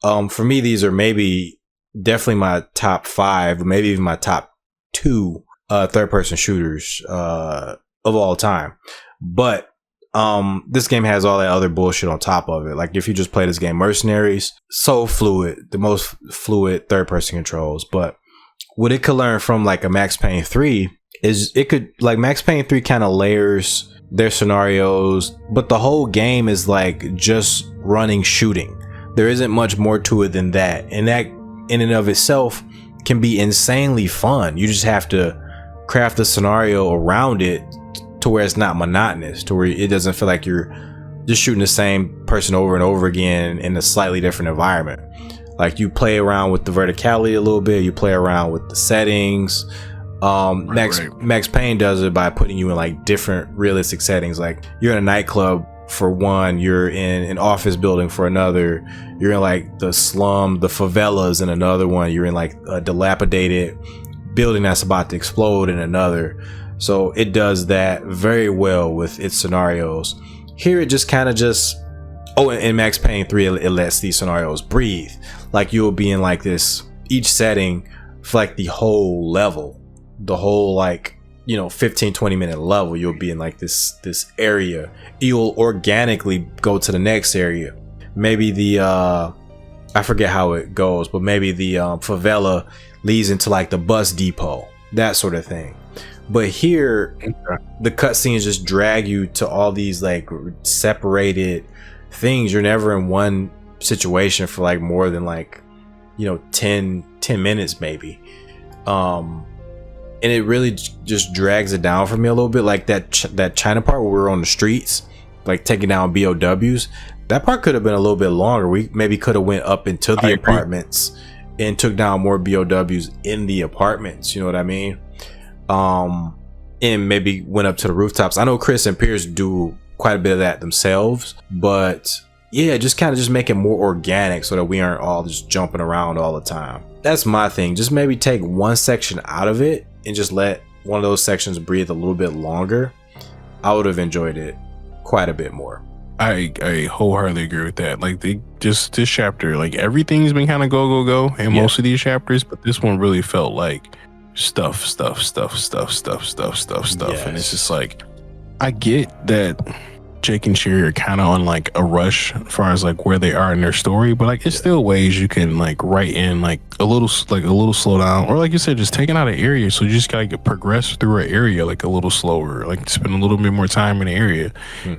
For me, these are definitely my top 5, or maybe even my top 2 third person shooters of all time. But this game has all that other bullshit on top of it. Like if you just play this game, Mercenaries, so fluid, the most fluid third person controls. But what it could learn from like a Max Payne 3 is Max Payne 3 kind of layers their scenarios, but the whole game is like just running shooting. There isn't much more to it than that, and that in and of itself can be insanely fun. You just have to craft a scenario around it to where it's not monotonous, to where it doesn't feel like you're just shooting the same person over and over again in a slightly different environment. Like you play around with the verticality a little bit, you play around with the settings. Max Payne does it by putting you in like different realistic settings. Like you're in a nightclub for one, you're in an office building for another, you're in like the slum, the favelas in another one, you're in like a dilapidated building that's about to explode in another. So it does that very well with its scenarios. Here it just kind of in Max Payne 3 it lets these scenarios breathe. Like you'll be in like this each setting for like the whole level, the whole like 15-20 minute level. You'll be in like this area, you'll organically go to the next area. Maybe the I forget how it goes, but maybe the favela leads into like the bus depot, that sort of thing. But here the cutscenes just drag you to all these like separated things. You're never in one situation for like more than like 10 minutes maybe. And it really just drags it down for me a little bit. Like that China part where we were on the streets, like taking down BOWs. That part could have been a little bit longer. We maybe could have went up into the apartments and took down more BOWs in the apartments. You know what I mean? And maybe went up to the rooftops. I know Chris and Pierce do quite a bit of that themselves, but yeah, just kind of just make it more organic so that we aren't all just jumping around all the time. That's my thing. Just maybe take one section out of it and just let one of those sections breathe a little bit longer. I would have enjoyed it quite a bit more. I wholeheartedly agree with that. Like this chapter, like everything's been kind of go in most of these chapters, but this one really felt like stuff. Yes. And it's just like, I get that Jake and Sherry are kind of on like a rush as far as like where they are in their story, but like it's still ways you can like write in like a little slowdown, or like you said, just taking out an area, so you just gotta progress through an area like a little slower, like spend a little bit more time in the area.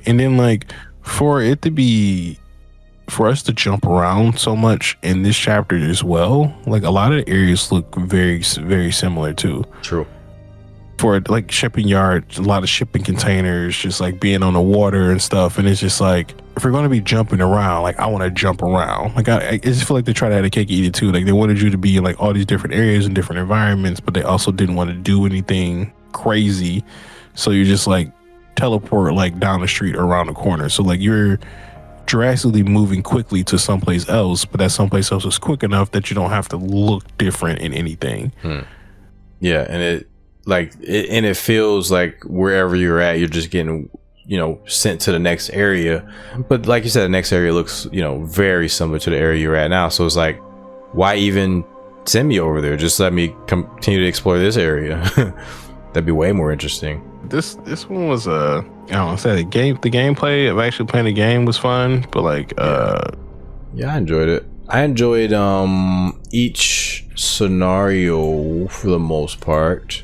And then like for us to jump around so much in this chapter as well, like a lot of the areas look very, very similar too. True. For like shipping yards, a lot of shipping containers, just like being on the water and stuff. And it's just like, if we're going to be jumping around, like I want to jump around. Like I just feel like they try to have a cake and eat it too. Like they wanted you to be in like all these different areas and different environments, but they also didn't want to do anything crazy. So you just like teleport like down the street or around the corner. So like you're drastically moving quickly to someplace else, but that someplace else is quick enough that you don't have to look different in anything. Yeah, and it feels like wherever you're at, you're just getting sent to the next area. But like you said, the next area looks very similar to the area you're at now. So it's like, why even send me over there? Just let me continue to explore this area. That'd be way more interesting. This one was I don't know, the gameplay of actually playing the game was fun, but like yeah, I enjoyed it. I enjoyed each scenario for the most part.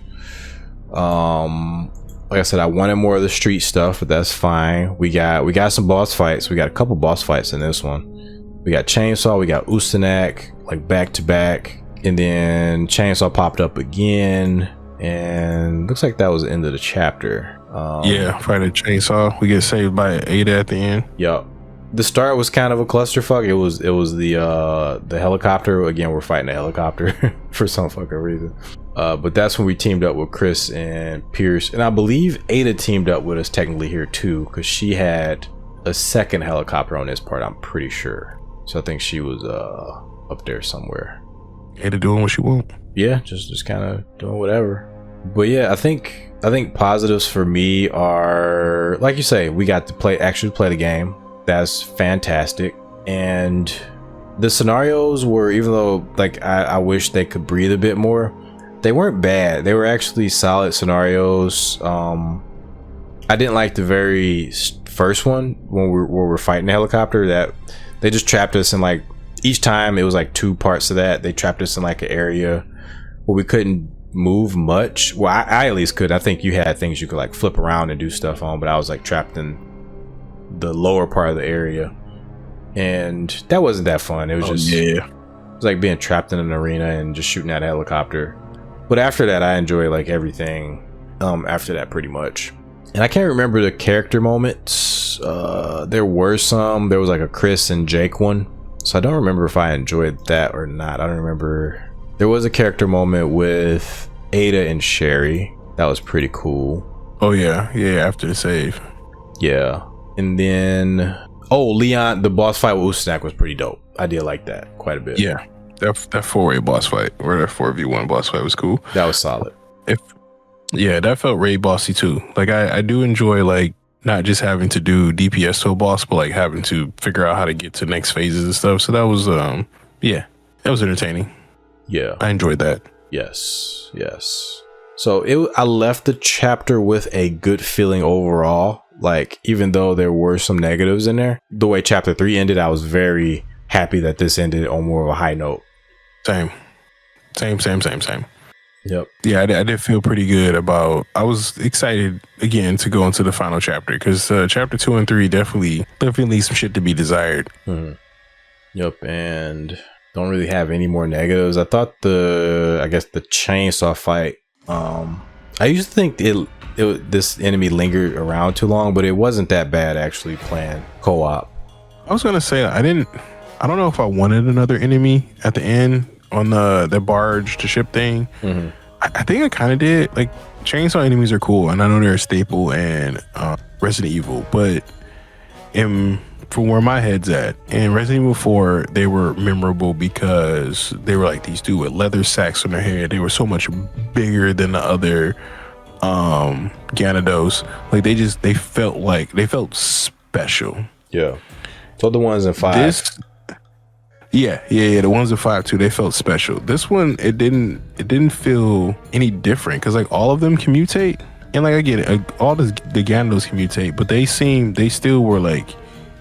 Like I said, I wanted more of the street stuff, but that's fine. We got some boss fights. We got a couple boss fights in this one. We got Chainsaw, we got Ustanak, like back to back, and then Chainsaw popped up again, and looks like that was the end of the chapter. Fighting Chainsaw. We get saved by Ada at the end. Yup. The start was kind of a clusterfuck. It was the helicopter. Again, we're fighting a helicopter for some fucking reason. But that's when we teamed up with Chris and Pierce, and I believe Ada teamed up with us technically here too, because she had a second helicopter on this part, I'm pretty sure. So I think she was up there somewhere. Ada doing what she want. Yeah, just kind of doing whatever. But yeah, I think positives for me are, like you say, we got to actually play the game. That's fantastic. And the scenarios were, even though like I wish they could breathe a bit more, they weren't bad. They were actually solid scenarios. I didn't like the very first one when we're fighting the helicopter, that they just trapped us in, like, each time it was like 2 parts of that. They trapped us in like an area where we couldn't move much. Well, I at least could. I think you had things you could like flip around and do stuff on, but I was like trapped in the lower part of the area, and that wasn't that fun. It was it was like being trapped in an arena and just shooting at a helicopter. But after that, I enjoy like everything after that pretty much. And I can't remember the character moments. There were some. There was like a Chris and Jake one, so I don't remember if I enjoyed that or not. I don't remember. There was a character moment with Ada and Sherry. That was pretty cool. Oh yeah, after the save. Yeah. And then Leon, the boss fight with Ustanak was pretty dope. I did like that quite a bit. Yeah. That 4-way boss fight, or that 4v1 boss fight was cool. That was solid. That felt raid bossy too. Like I do enjoy like not just having to do DPS to a boss, but like having to figure out how to get to next phases and stuff. So that was that was entertaining. Yeah, I enjoyed that. Yes. So I left the chapter with a good feeling overall. Like, even though there were some negatives in there, the way chapter 3 ended, I was very happy that this ended on more of a high note. Same. Yep. Yeah, I did feel pretty good about. I was excited again to go into the final chapter, because chapter 2 and 3 definitely leave some shit to be desired. Mm-hmm. Yep, and don't really have any more negatives. I thought the chainsaw fight. I used to think this enemy lingered around too long, but it wasn't that bad actually playing co-op. I was gonna say I don't know if I wanted another enemy at the end on the barge to ship thing. Mm-hmm. I think I kind of did. Like, chainsaw enemies are cool, and I know they're a staple in Resident Evil, but from where my head's at, in Resident Evil 4, they were memorable because they were like these dudes with leather sacks on their head. They were so much bigger than the other Gyarados. Like, they felt special. Yeah. So the ones in 5. Yeah. The ones in 5 too. They felt special. This one, it didn't feel any different, because like all of them can mutate, and like I get it, all the Gyarados can mutate, but they still were like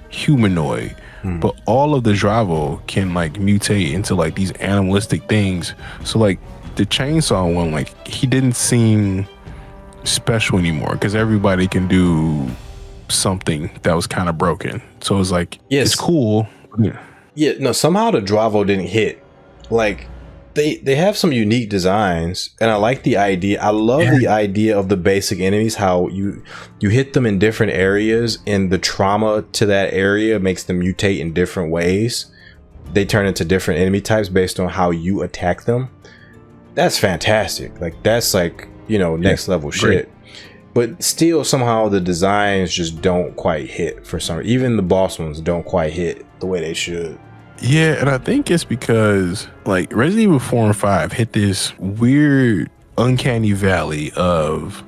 humanoid. But all of the Dravo can like mutate into like these animalistic things. So like the chainsaw one, like he didn't seem special anymore, because everybody can do something that was kind of broken. So it's like, it's cool. Yeah, no, somehow the Dravo didn't hit. Like, they have some unique designs, and I like the idea. I love the idea of the basic enemies, how you hit them in different areas, and the trauma to that area makes them mutate in different ways. They turn into different enemy types based on how you attack them. That's fantastic. Like, that's like, next level shit. But still, somehow the designs just don't quite hit for some reason. Even the boss ones don't quite hit the way they should. Yeah, and I think it's because like Resident Evil 4 and 5 hit this weird uncanny valley of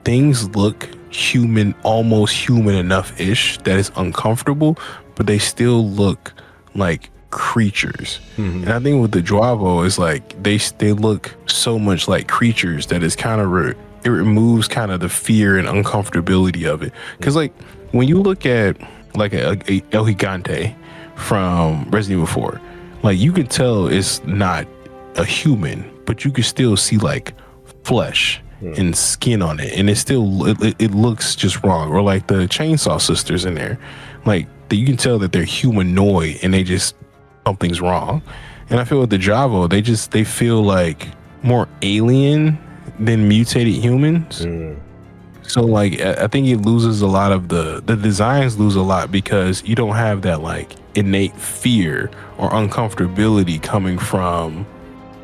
things look human, almost human enough-ish, that is uncomfortable, but they still look like creatures. Mm-hmm. And I think with the Dravo, it's like they look so much like creatures that it's kind of it removes kind of the fear and uncomfortability of it. Because like when you look at like a El Gigante from Resident Evil 4, like you can tell it's not a human, but you can still see like flesh and skin on it, and it looks just wrong. Or like the Chainsaw Sisters in there, like you can tell that they're humanoid and something's wrong. And I feel with the Dravo, they feel like more alien than mutated humans. So like I think it loses a lot of the designs lose a lot, because you don't have that like innate fear or uncomfortability coming from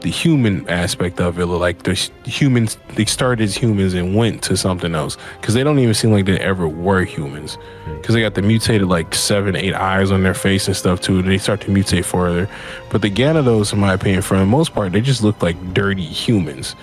the human aspect of it. Like the humans, they started as humans and went to something else, because they don't even seem like they ever were humans, because they got the mutated like 7-8 eyes on their face and stuff too. They start to mutate further. But the Gyarados, in my opinion, for the most part, they just look like dirty humans.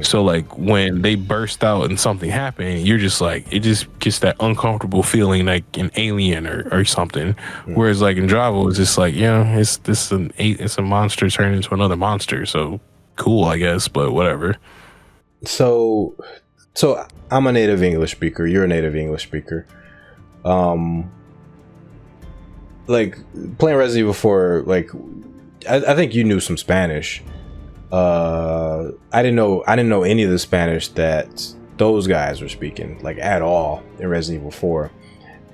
So like when they burst out and something happened, you're just like, it just gets that uncomfortable feeling like an alien or something. Whereas like in Java, it's just like, yeah, it's a monster turned into another monster. So cool, I guess, but whatever. So I'm a native English speaker. You're a native English speaker. Like playing Resident Evil 4, like I think you knew some Spanish. I didn't know any of the Spanish that those guys were speaking, like, at all in Resident Evil 4,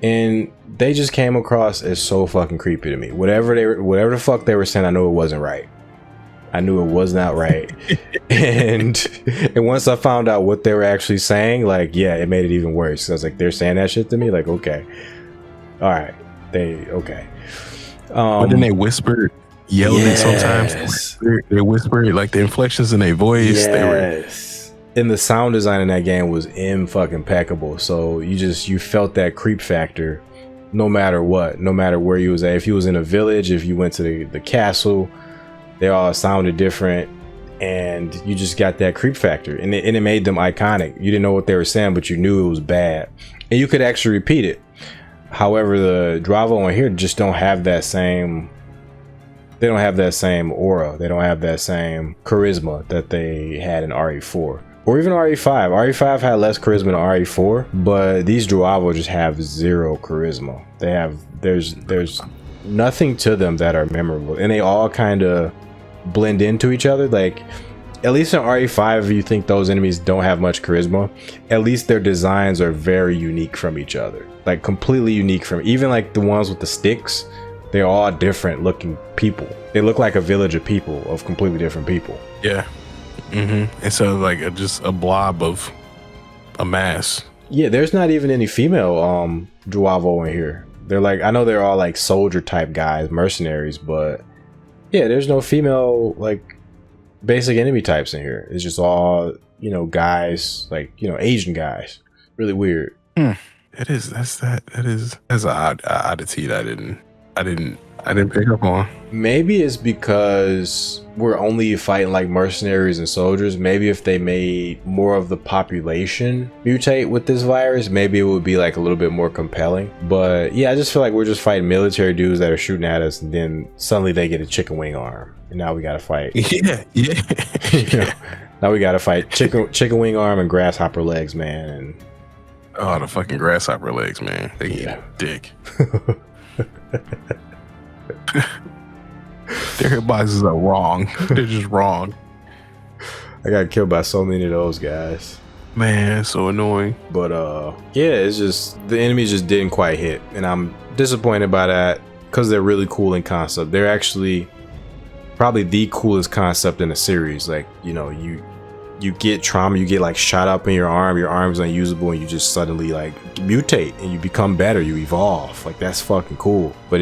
and they just came across as so fucking creepy to me. Whatever the fuck they were saying, I knew it wasn't right. I knew it was not right. and once I found out what they were actually saying, like, yeah, it made it even worse. I was like, they're saying that shit to me, like, okay, all right, okay. But then they whispered, yelled it sometimes. They whispered, like the inflections in their voice. Yes. And the sound design in that game was impeccable. So you felt that creep factor no matter what, no matter where you was at. If you was in a village, if you went to the castle, they all sounded different, and you just got that creep factor, and it made them iconic. You didn't know what they were saying, but you knew it was bad, and you could actually repeat it. However, the Dravo on here just don't have that same. They don't have that same aura. They don't have that same charisma that they had in RE4 or even RE5. RE5 had less charisma than RE4, but these Dravo just have zero charisma. There's nothing to them that are memorable, and they all kind of blend into each other. Like, at least in RE5, you think those enemies don't have much charisma, at least their designs are very unique from each other, like completely unique from, even like the ones with the sticks, they're all different looking people. They look like a village of people, of completely different people. Yeah. And so like just a blob of a mass. Yeah, there's not even any female Dravo in here. They're like, I know they're all like soldier type guys, mercenaries, but yeah, there's no female like basic enemy types in here. It's just all, guys, like, Asian guys. Really weird. That's an oddity that I didn't pick up on. Maybe it's because we're only fighting like mercenaries and soldiers. Maybe if they made more of the population mutate with this virus, maybe it would be like a little bit more compelling. But yeah, I just feel like we're just fighting military dudes that are shooting at us, and then suddenly they get a chicken wing arm, and now we gotta fight. Yeah. Now we gotta fight chicken wing arm and grasshopper legs, man. And the fucking grasshopper legs, man. They get dick. Their hitboxes are wrong. They're just wrong. I got killed by so many of those guys. Man, so annoying. But yeah, it's just the enemies just didn't quite hit, and I'm disappointed by that because they're really cool in concept. They're actually probably the coolest concept in the series. Like, you get trauma, you get like shot up in your arm's unusable, and you just suddenly like mutate and you become better, you evolve. Like, that's fucking cool. But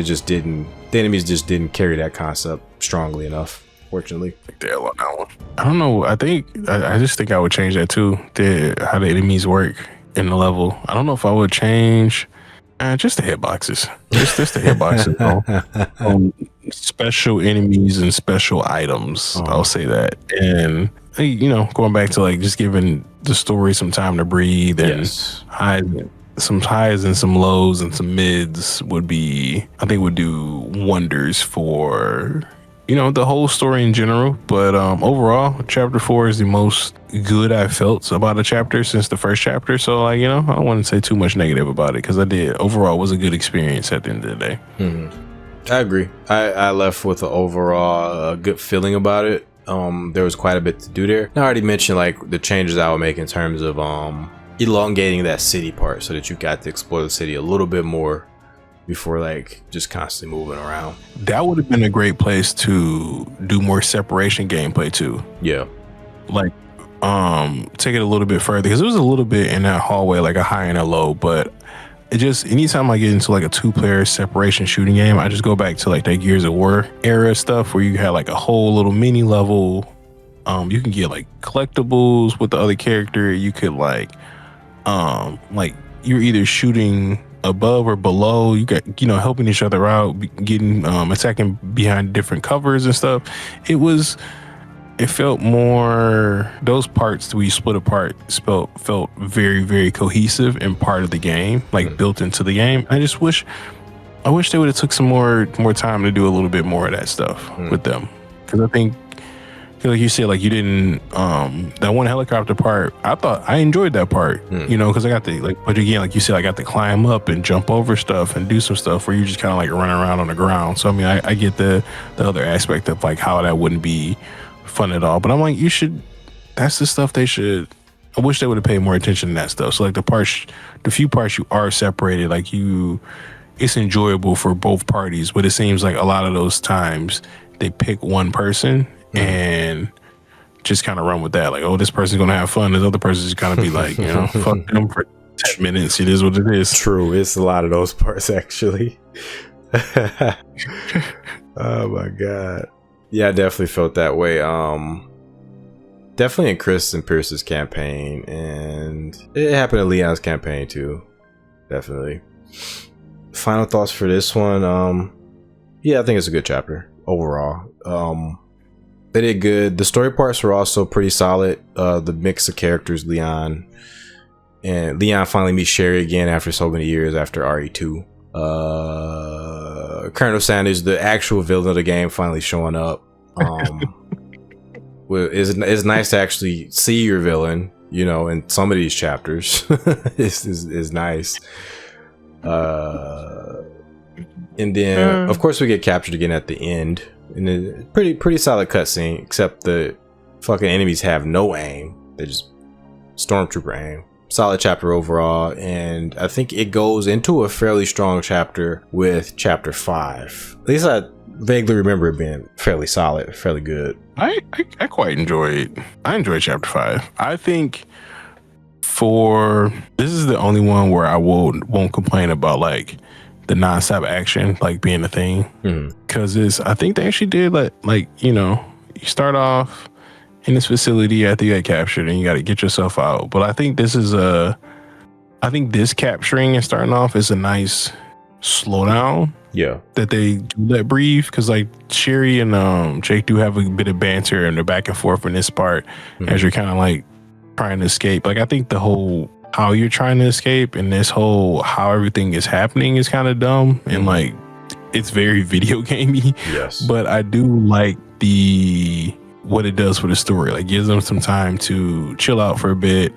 the enemies just didn't carry that concept strongly enough, fortunately. I don't know. I just think I would change that too. How the enemies work in the level. I don't know if I would change just the hitboxes. Just the hitboxes. Special enemies and special items. I'll say that. And going back to like just giving the story some time to breathe, and some highs and some lows and some mids would do wonders for the whole story in general. But overall, chapter 4 is the most good I felt about a chapter since the first chapter. So like, I don't want to say too much negative about it, because overall it was a good experience at the end of the day. I agree. I left with an overall good feeling about it. There was quite a bit to do there. I already mentioned like the changes I would make in terms of elongating that city part, so that you got to explore the city a little bit more before like just constantly moving around. That would have been a great place to do more separation gameplay too. Yeah. Like take it a little bit further, because it was a little bit in that hallway, like a high and a low, but it just, anytime I get into like a 2-player separation shooting game, I just go back to like that Gears of War era stuff where you had like a whole little mini level. You can get like collectibles with the other character. You could like you're either shooting above or below. You got, helping each other out, getting attacking behind different covers and stuff. It was it felt more, those parts that we split apart felt very, very cohesive and part of the game, like built into the game. I wish they would have took some more time to do a little bit more of that stuff with them. Because I think, like you said, like you didn't, that one helicopter part, I enjoyed that part, you know, because I got to, like, but again, like you said, I got to climb up and jump over stuff and do some stuff where you just kind of like run around on the ground. So, I mean, I get the other aspect of like how that wouldn't be fun at all. But I'm like, that's the stuff they should, I wish they would have paid more attention to that stuff. So, like the few parts you are separated, like it's enjoyable for both parties, but it seems like a lot of those times they pick one person and just kind of run with that. Like, oh, this person's going to have fun. This other person's going to be like, you know, fuck them for 10 minutes. It is what it is. True. It's a lot of those parts, actually. Oh, my God. Yeah, I definitely felt that way. Definitely in Chris and Pierce's campaign. And it happened in Leon's campaign, too. Definitely. Final thoughts for this one. Yeah, I think it's a good chapter overall. They did good. The story parts were also pretty solid. The mix of characters, Leon finally meets Sherry again after so many years after RE2. Colonel Sanders, the actual villain of the game, finally showing up. It's nice to actually see your villain, you know, in some of these chapters. is nice. And then of course we get captured again at the end, and a pretty solid cutscene, except the fucking enemies have no aim. They just stormtrooper aim. Solid chapter overall, and I think it goes into a fairly strong chapter with chapter 5. At least I vaguely remember it being fairly solid, fairly good. I quite enjoyed chapter 5. I think this is the only one where I won't complain about like the nonstop action like being a thing, because I think they actually did like you know, you start off in this facility after you get captured and you got to get yourself out. But I think this capturing and starting off is a nice slowdown. Yeah, that they do let breathe, because like Sherry and Jake do have a bit of banter and they're back and forth in this part as you're kind of like trying to escape. Like I think the whole how you're trying to escape and this whole how everything is happening is kind of dumb and like it's very video gamey. Yes, but I do like what it does for the story. Like gives them some time to chill out for a bit,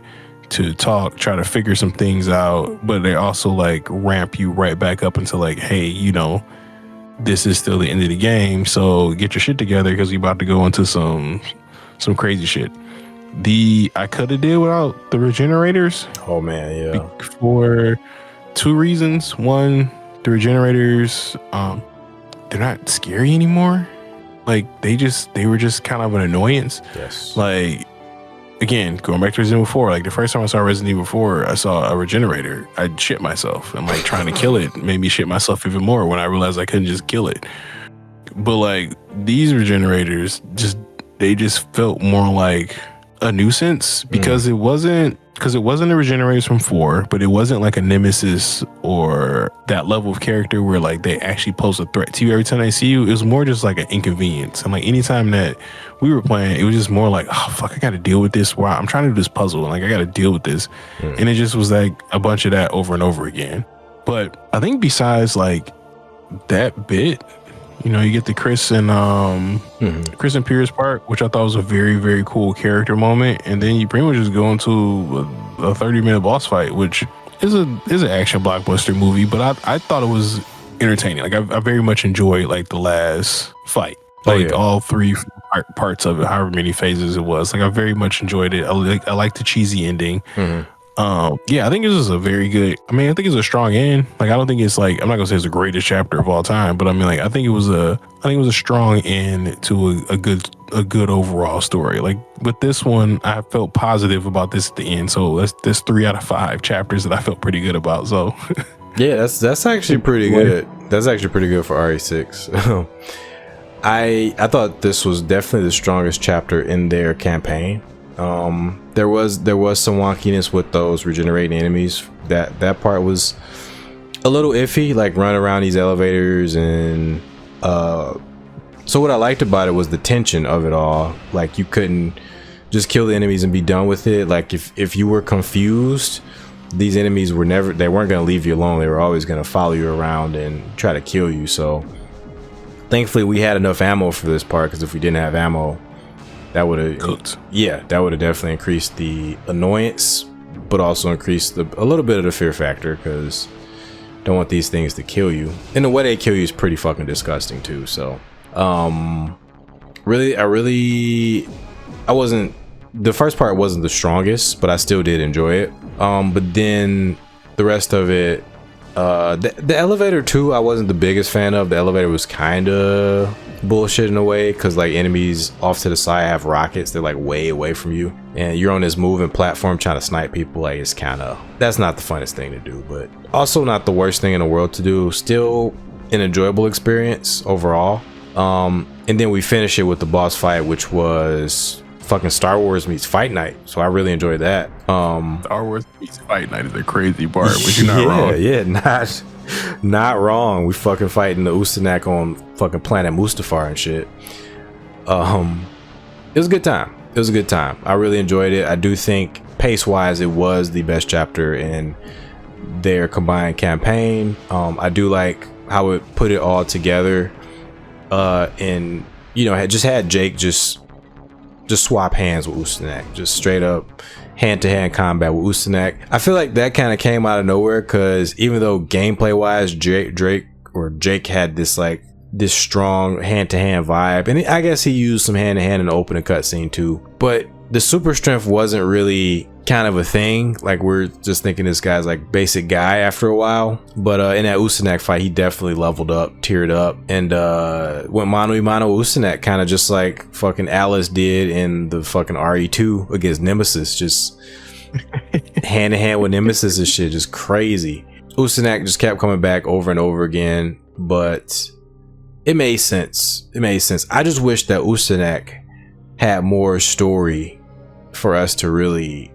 to talk, try to figure some things out, but they also like ramp you right back up into like, hey, you know, this is still the end of the game, so get your shit together because you're about to go into some crazy shit. I could have did without the regenerators. Oh man, yeah. For two reasons. One, the regenerators, they're not scary anymore. Like they were just kind of an annoyance. Yes. Like again, going back to Resident Evil 4, like the first time I saw Resident Evil 4, I saw a regenerator. I'd shit myself, and like trying to kill it made me shit myself even more when I realized I couldn't just kill it. But like these regenerators they just felt more like a nuisance because it wasn't the regenerators from 4, but it wasn't like a nemesis or that level of character where like they actually pose a threat to you every time they see you. It was more just like an inconvenience. And like anytime that we were playing, it was just more like, oh fuck, I gotta deal with this. Wow, I'm trying to do this puzzle and like I gotta deal with this. And it just was like a bunch of that over and over again. But I think besides like that bit, you know, you get the Chris and Pierce part, which I thought was a very, very cool character moment, and then you pretty much just go into a 30-minute boss fight, which is an action blockbuster movie. But I thought it was entertaining. Like I very much enjoyed like the last fight, like all three parts of it, however many phases it was. Like I very much enjoyed it. I like the cheesy ending. I think this is a very good, I think it's a strong end. Like I don't think it's like, I'm not gonna say it's the greatest chapter of all time, but I mean like I think it was a strong end to a good overall story. Like with this one, I felt positive about this at the end. So that's 3 out of 5 chapters that I felt pretty good about. So yeah, that's actually pretty good. That's actually pretty good for RE6. I thought this was definitely the strongest chapter in their campaign. There was some wonkiness with those regenerating enemies. That part was a little iffy, like run around these elevators and So what I liked about it was the tension of it all. Like, you couldn't just kill the enemies and be done with it. Like, if you were confused, these enemies were never, they weren't going to leave you alone. They were always going to follow you around and try to kill you. So thankfully we had enough ammo for this part, because if we didn't have ammo, that would have, yeah, that would have definitely increased the annoyance, but also increased a little bit of the fear factor, because don't want these things to kill you. And the way they kill you is pretty fucking disgusting too. So really, I wasn't, the first part wasn't the strongest, but I still did enjoy it. But then the rest of it, the elevator too, I wasn't the biggest fan of. The elevator was kind of bullshit in a way, because like enemies off to the side have rockets. They're like way away from you, and you're on this moving platform trying to snipe people. Like, it's kind of, that's not the funnest thing to do, but also not the worst thing in the world to do. Still an enjoyable experience overall. And then we finish it with the boss fight, which was fucking Star Wars meets Fight Night. So I really enjoyed that. Star Wars meets Fight Night is a crazy part, but you're not wrong. Yeah, not wrong. We fucking fighting the Ustanak on fucking planet Mustafar and shit. It was a good time. It was a good time. I really enjoyed it. I do think pace wise it was the best chapter in their combined campaign. I do like how it put it all together, and you know, just had Jake just swap hands with Ustanak, just straight up hand-to-hand combat with Ustanak. I feel like that kind of came out of nowhere, because even though gameplay wise Jake had this strong hand-to-hand vibe, and I guess he used some hand-to-hand in the opening cutscene too, but the super strength wasn't really kind of a thing. Like, we're just thinking this guy's like basic guy after a while, but in that Ustanak fight he definitely leveled up, tiered up, and went mano a mano with Ustanak, kind of just like fucking Alice did in the fucking RE2 against Nemesis. Just hand to hand with Nemesis and shit, just crazy. Ustanak just kept coming back over and over again, but it made sense. I just wish that Ustanak had more story for us to really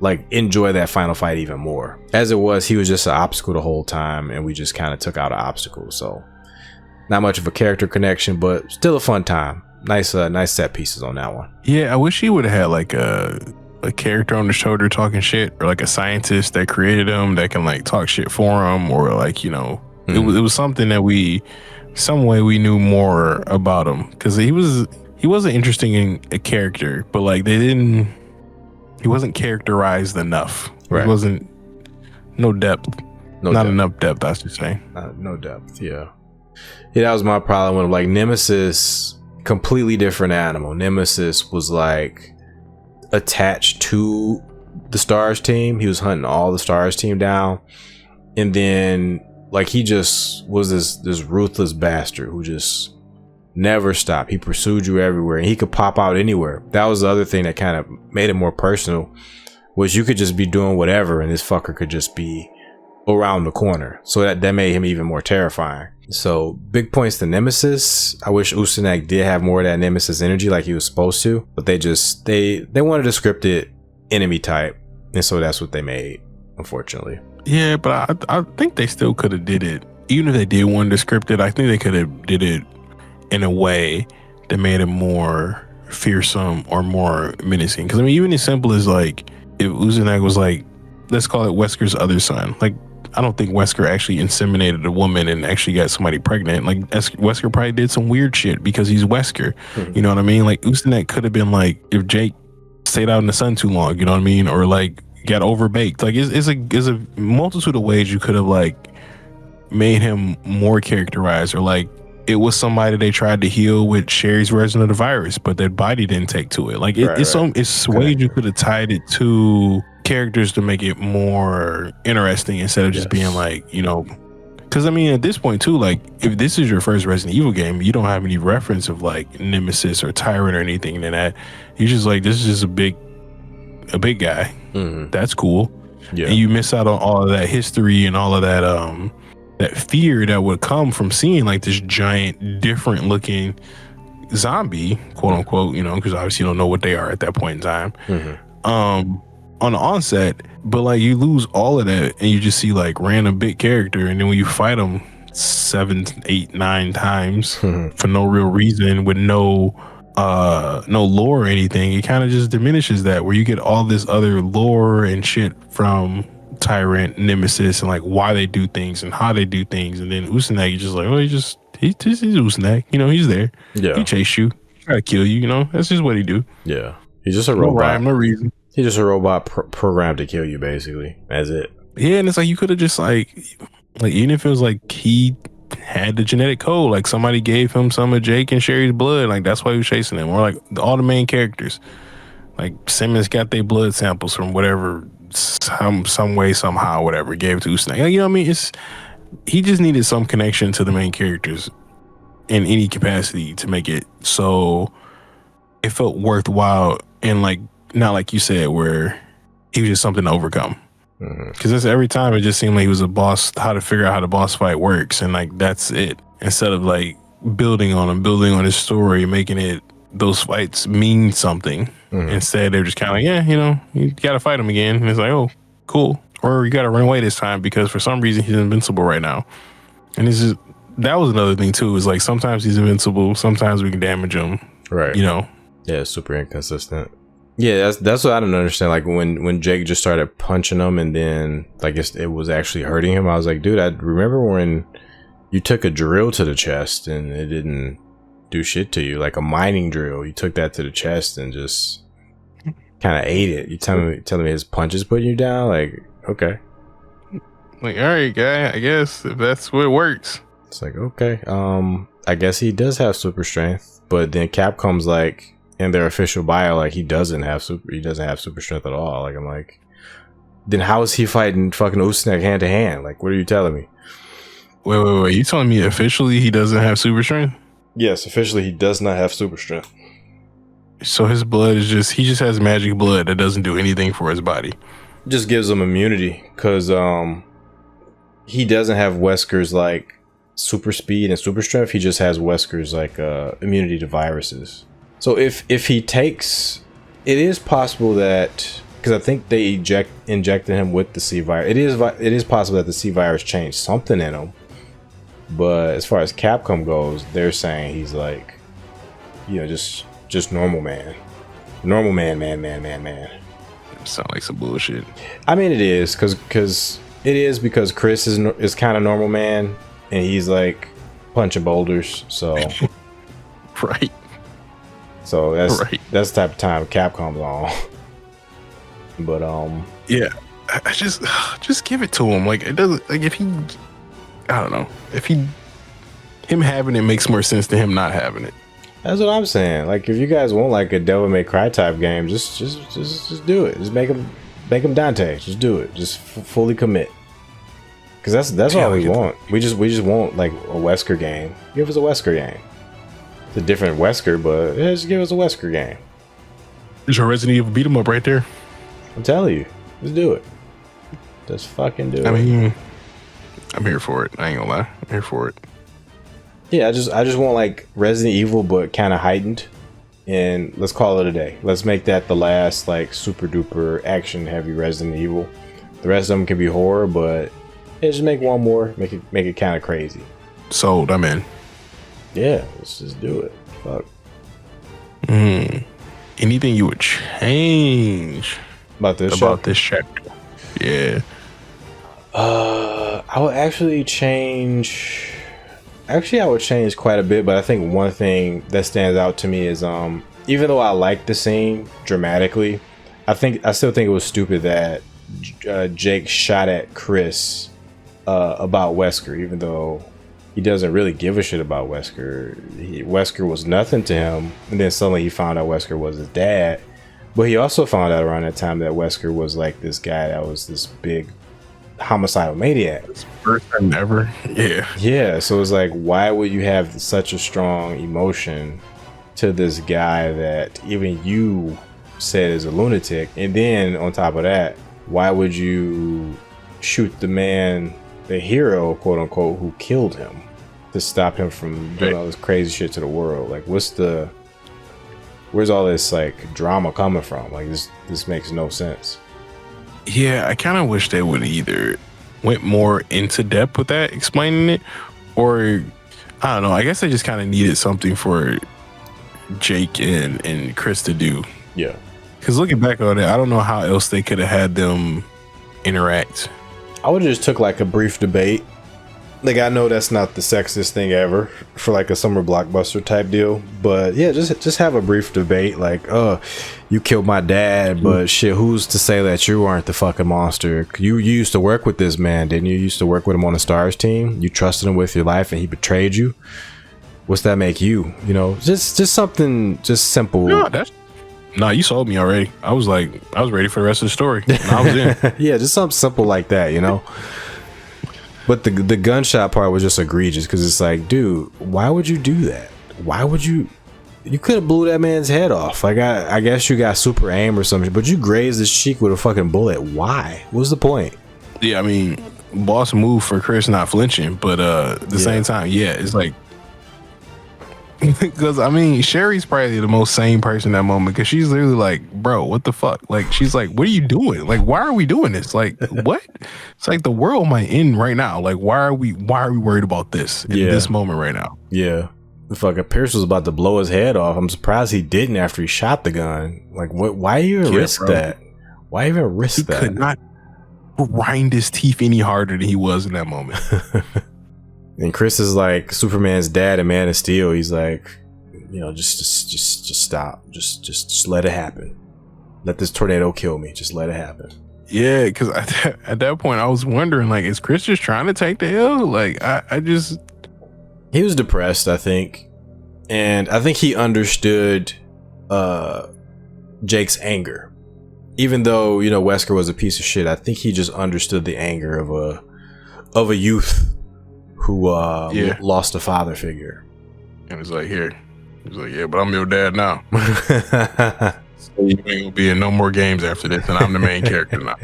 like enjoy that final fight even more. As it was, he was just an obstacle the whole time, and we just kind of took out an obstacle. So not much of a character connection, but still a fun time. Nice set pieces on that one. Yeah, I wish he would have had like a character on the shoulder talking shit, or like a scientist that created him that can like talk shit for him, or like, you know, it was something that some way we knew more about him, because he wasn't interesting in a character, but like he wasn't characterized enough. Right. He wasn't, no depth. Not enough depth, I should say. No depth, yeah. Yeah, that was my problem with like Nemesis, completely different animal. Nemesis was like attached to the Stars team. He was hunting all the Stars team down. And then like he just was this ruthless bastard who just never stopped. He pursued you everywhere, and he could pop out anywhere. That was the other thing that kind of made it more personal, was you could just be doing whatever and this fucker could just be around the corner. So that made him even more terrifying. So big points to Nemesis. I wish Ustanak did have more of that Nemesis energy like he was supposed to, but they wanted a scripted enemy type, and so that's what they made, unfortunately. Yeah, but I think they still could have did it. Even if they did want to script it, I think they could have did it in a way that made it more fearsome or more menacing. Because I mean, even as simple as like if Ustanak was like, let's call it Wesker's other son. Like, I don't think Wesker actually inseminated a woman and actually got somebody pregnant. Like, Wesker probably did some weird shit because he's Wesker. Mm-hmm. You know what I mean? Like, Ustanak could have been like, if Jake stayed out in the sun too long, you know what I mean? Or like got overbaked. Like, it's a multitude of ways you could have like made him more characterized, or like it was somebody they tried to heal with Sherry's version of the virus, but their body didn't take to it. Like it's ways you could have tied it to characters to make it more interesting instead of just being like, you know, because I mean at this point too, like if this is your first Resident Evil game, you don't have any reference of like Nemesis or Tyrant or anything in that. You're just like, this is just a big guy. Mm-hmm. That's cool. Yeah. And you miss out on all of that history and all of that that fear that would come from seeing like this giant, different looking zombie, quote unquote, you know, because obviously you don't know what they are at that point in time. Mm-hmm. On the onset, but like you lose all of that and you just see like random big character, and then when you fight them, 7, 8, 9 times for no real reason with no lore or anything. It kind of just diminishes that, where you get all this other lore and shit from Tyrant, Nemesis, and like why they do things and how they do things, and then Ustanak, you're just like, oh, he's Ustanak, he's there. Yeah, he chase you, try to kill you, that's just what he do. Yeah, he's just a robot. No rhyme, no reason. He's just a robot programmed to kill you, basically. That's it. Yeah, and it's like you could have just like even if it was like he had the genetic code, like somebody gave him some of Jake and Sherry's blood, like that's why he was chasing them, or like all the main characters, like Simmons got their blood samples from whatever, some way, somehow, whatever, gave it to Ustanak. Like, what I mean? He just needed some connection to the main characters in any capacity to make it so it felt worthwhile, and like not like you said where he was just something to overcome. Because that's every time it just seemed like he was a boss, how to figure out how the boss fight works, and like that's it. Instead of like building on his story, making it those fights mean something. Instead, they're just kind of like, yeah, you got to fight him again, and it's like, oh, cool. Or you got to run away this time because for some reason he's invincible right now. And that was another thing too. Is like sometimes he's invincible, sometimes we can damage him. Right. Yeah, super inconsistent. Yeah, that's what I don't understand. Like when Jake just started punching him, and then like it was actually hurting him. I was like, dude, I remember when you took a drill to the chest and it didn't do shit to you, like a mining drill. You took that to the chest and just kind of ate it. You telling me his punches putting you down? Like, okay, like, all right, guy. I guess if that's what works. It's like, okay, I guess he does have super strength, but then Capcom's like, in their official bio, like he doesn't have super strength at all. Like, I'm like, then how is he fighting fucking Ustanak hand to hand? Like, what are you telling me? Wait, you telling me officially he doesn't have super strength? Yes, officially he does not have super strength. So his blood he just has magic blood that doesn't do anything for his body. Just gives him immunity, because he doesn't have Wesker's like super speed and super strength. He just has Wesker's like immunity to viruses. So if he takes, it is possible that, because I think they injected him with the C virus. It is possible that the C virus changed something in him. But as far as Capcom goes, they're saying he's like, just normal man, man. Sound like some bullshit. I mean, it is because Chris is kind of normal man, and he's like punching boulders. So right. So that's the type of time Capcom's on. But yeah, I just give it to him. Like, it doesn't, like, if he, I don't know, if him having it makes more sense than him not having it. That's what I'm saying. Like, if you guys want like a Devil May Cry type game, just do it. Just make him Dante. Just do it. Just fully commit. Because that's all we want. We just want like a Wesker game. Give us a Wesker game. It's a different Wesker, but just give us a Wesker game. There's your Resident Evil beat 'em up right there. I'm telling you, just do it. Just fucking do it. I mean, I'm here for it. I ain't gonna lie, I'm here for it. Yeah, I just want like Resident Evil, but kind of heightened. And let's call it a day. Let's make that the last like super duper action heavy Resident Evil. The rest of them can be horror, but yeah, just make one more. Make it kind of crazy. Sold. I'm in. Yeah, let's just do it. Fuck. Anything you would change about this chapter? Yeah. I would actually change. Actually, I would change quite a bit, but I think one thing that stands out to me is even though I like the scene dramatically, I still think it was stupid that Jake shot at Chris about Wesker, even though he doesn't really give a shit about Wesker. Wesker was nothing to him, and then suddenly he found out Wesker was his dad. But he also found out around that time that Wesker was like this guy that was this big homicidal maniac. First time ever. Yeah. So it's like, why would you have such a strong emotion to this guy that even you said is a lunatic? And then on top of that, why would you shoot the man, the hero, quote unquote, who killed him, to stop him from doing all this crazy shit to the world? Like, where's all this like drama coming from? Like, this makes no sense. Yeah, I kind of wish they would either went more into depth with that, explaining it, Or I don't know. I guess they just kind of needed something for Jake and Chris to do. Yeah. Because looking back on it, I don't know how else they could have had them interact. I would have just took like a brief debate. Like, I know that's not the sexiest thing ever for like a summer blockbuster type deal, but yeah, just have a brief debate. Like, you killed my dad, but shit, who's to say that you aren't the fucking monster? You used to work with this man, didn't you? You used to work with him on the Stars team. You trusted him with your life, and he betrayed you. What's that make you? You know, just something, just simple. No, you sold me already. I was ready for the rest of the story. I was in. Yeah, just something simple like that, you know. But the gunshot part was just egregious because it's like, dude, why would you do that? Why would you? You could have blew that man's head off. Like, I guess you got super aim or something, but you grazed his cheek with a fucking bullet. Why? What's the point? Yeah, I mean, boss move for Chris not flinching, but at the same time, yeah, it's like. Because I mean, Sherry's probably the most sane person in that moment because she's literally like, bro, what the fuck? Like, she's like, what are you doing? Like, why are we doing this? Like, what? It's like the world might end right now. Like, why are we worried about this in this moment right now? Yeah. The fucking Pierce was about to blow his head off. I'm surprised he didn't after he shot the gun. Like, what? Why even risk that? Why even risk that? He could not grind his teeth any harder than he was in that moment. And Chris is like Superman's dad and Man of Steel. He's like, you know, just stop. Just let it happen. Let this tornado kill me. Just let it happen. Yeah, because at that point I was wondering, like, is Chris just trying to take the L? Like, I just... He was depressed, I think. And I think he understood Jake's anger. Even though, you know, Wesker was a piece of shit, I think he just understood the anger of a youth who lost a father figure. And it's like, here. He's like, yeah, but I'm your dad now. So you ain't gonna be in no more games after this, and I'm the main character now.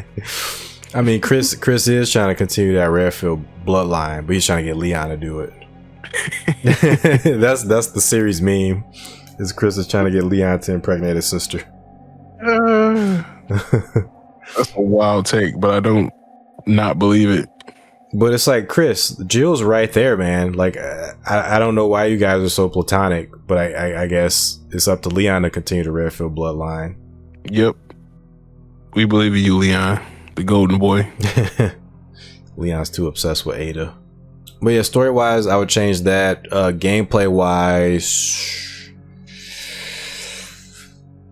I mean, Chris is trying to continue that Redfield bloodline, but he's trying to get Leon to do it. That's the series meme. Is Chris is trying to get Leon to impregnate his sister. That's a wild take, but I don't not believe it. But it's like, Chris, Jill's right there, man. Like, I don't know why you guys are so platonic, but I guess it's up to Leon to continue the Redfield bloodline. Yep. We believe in you, Leon, the golden boy. Leon's too obsessed with Ada. But yeah, story-wise, I would change that. Gameplay-wise,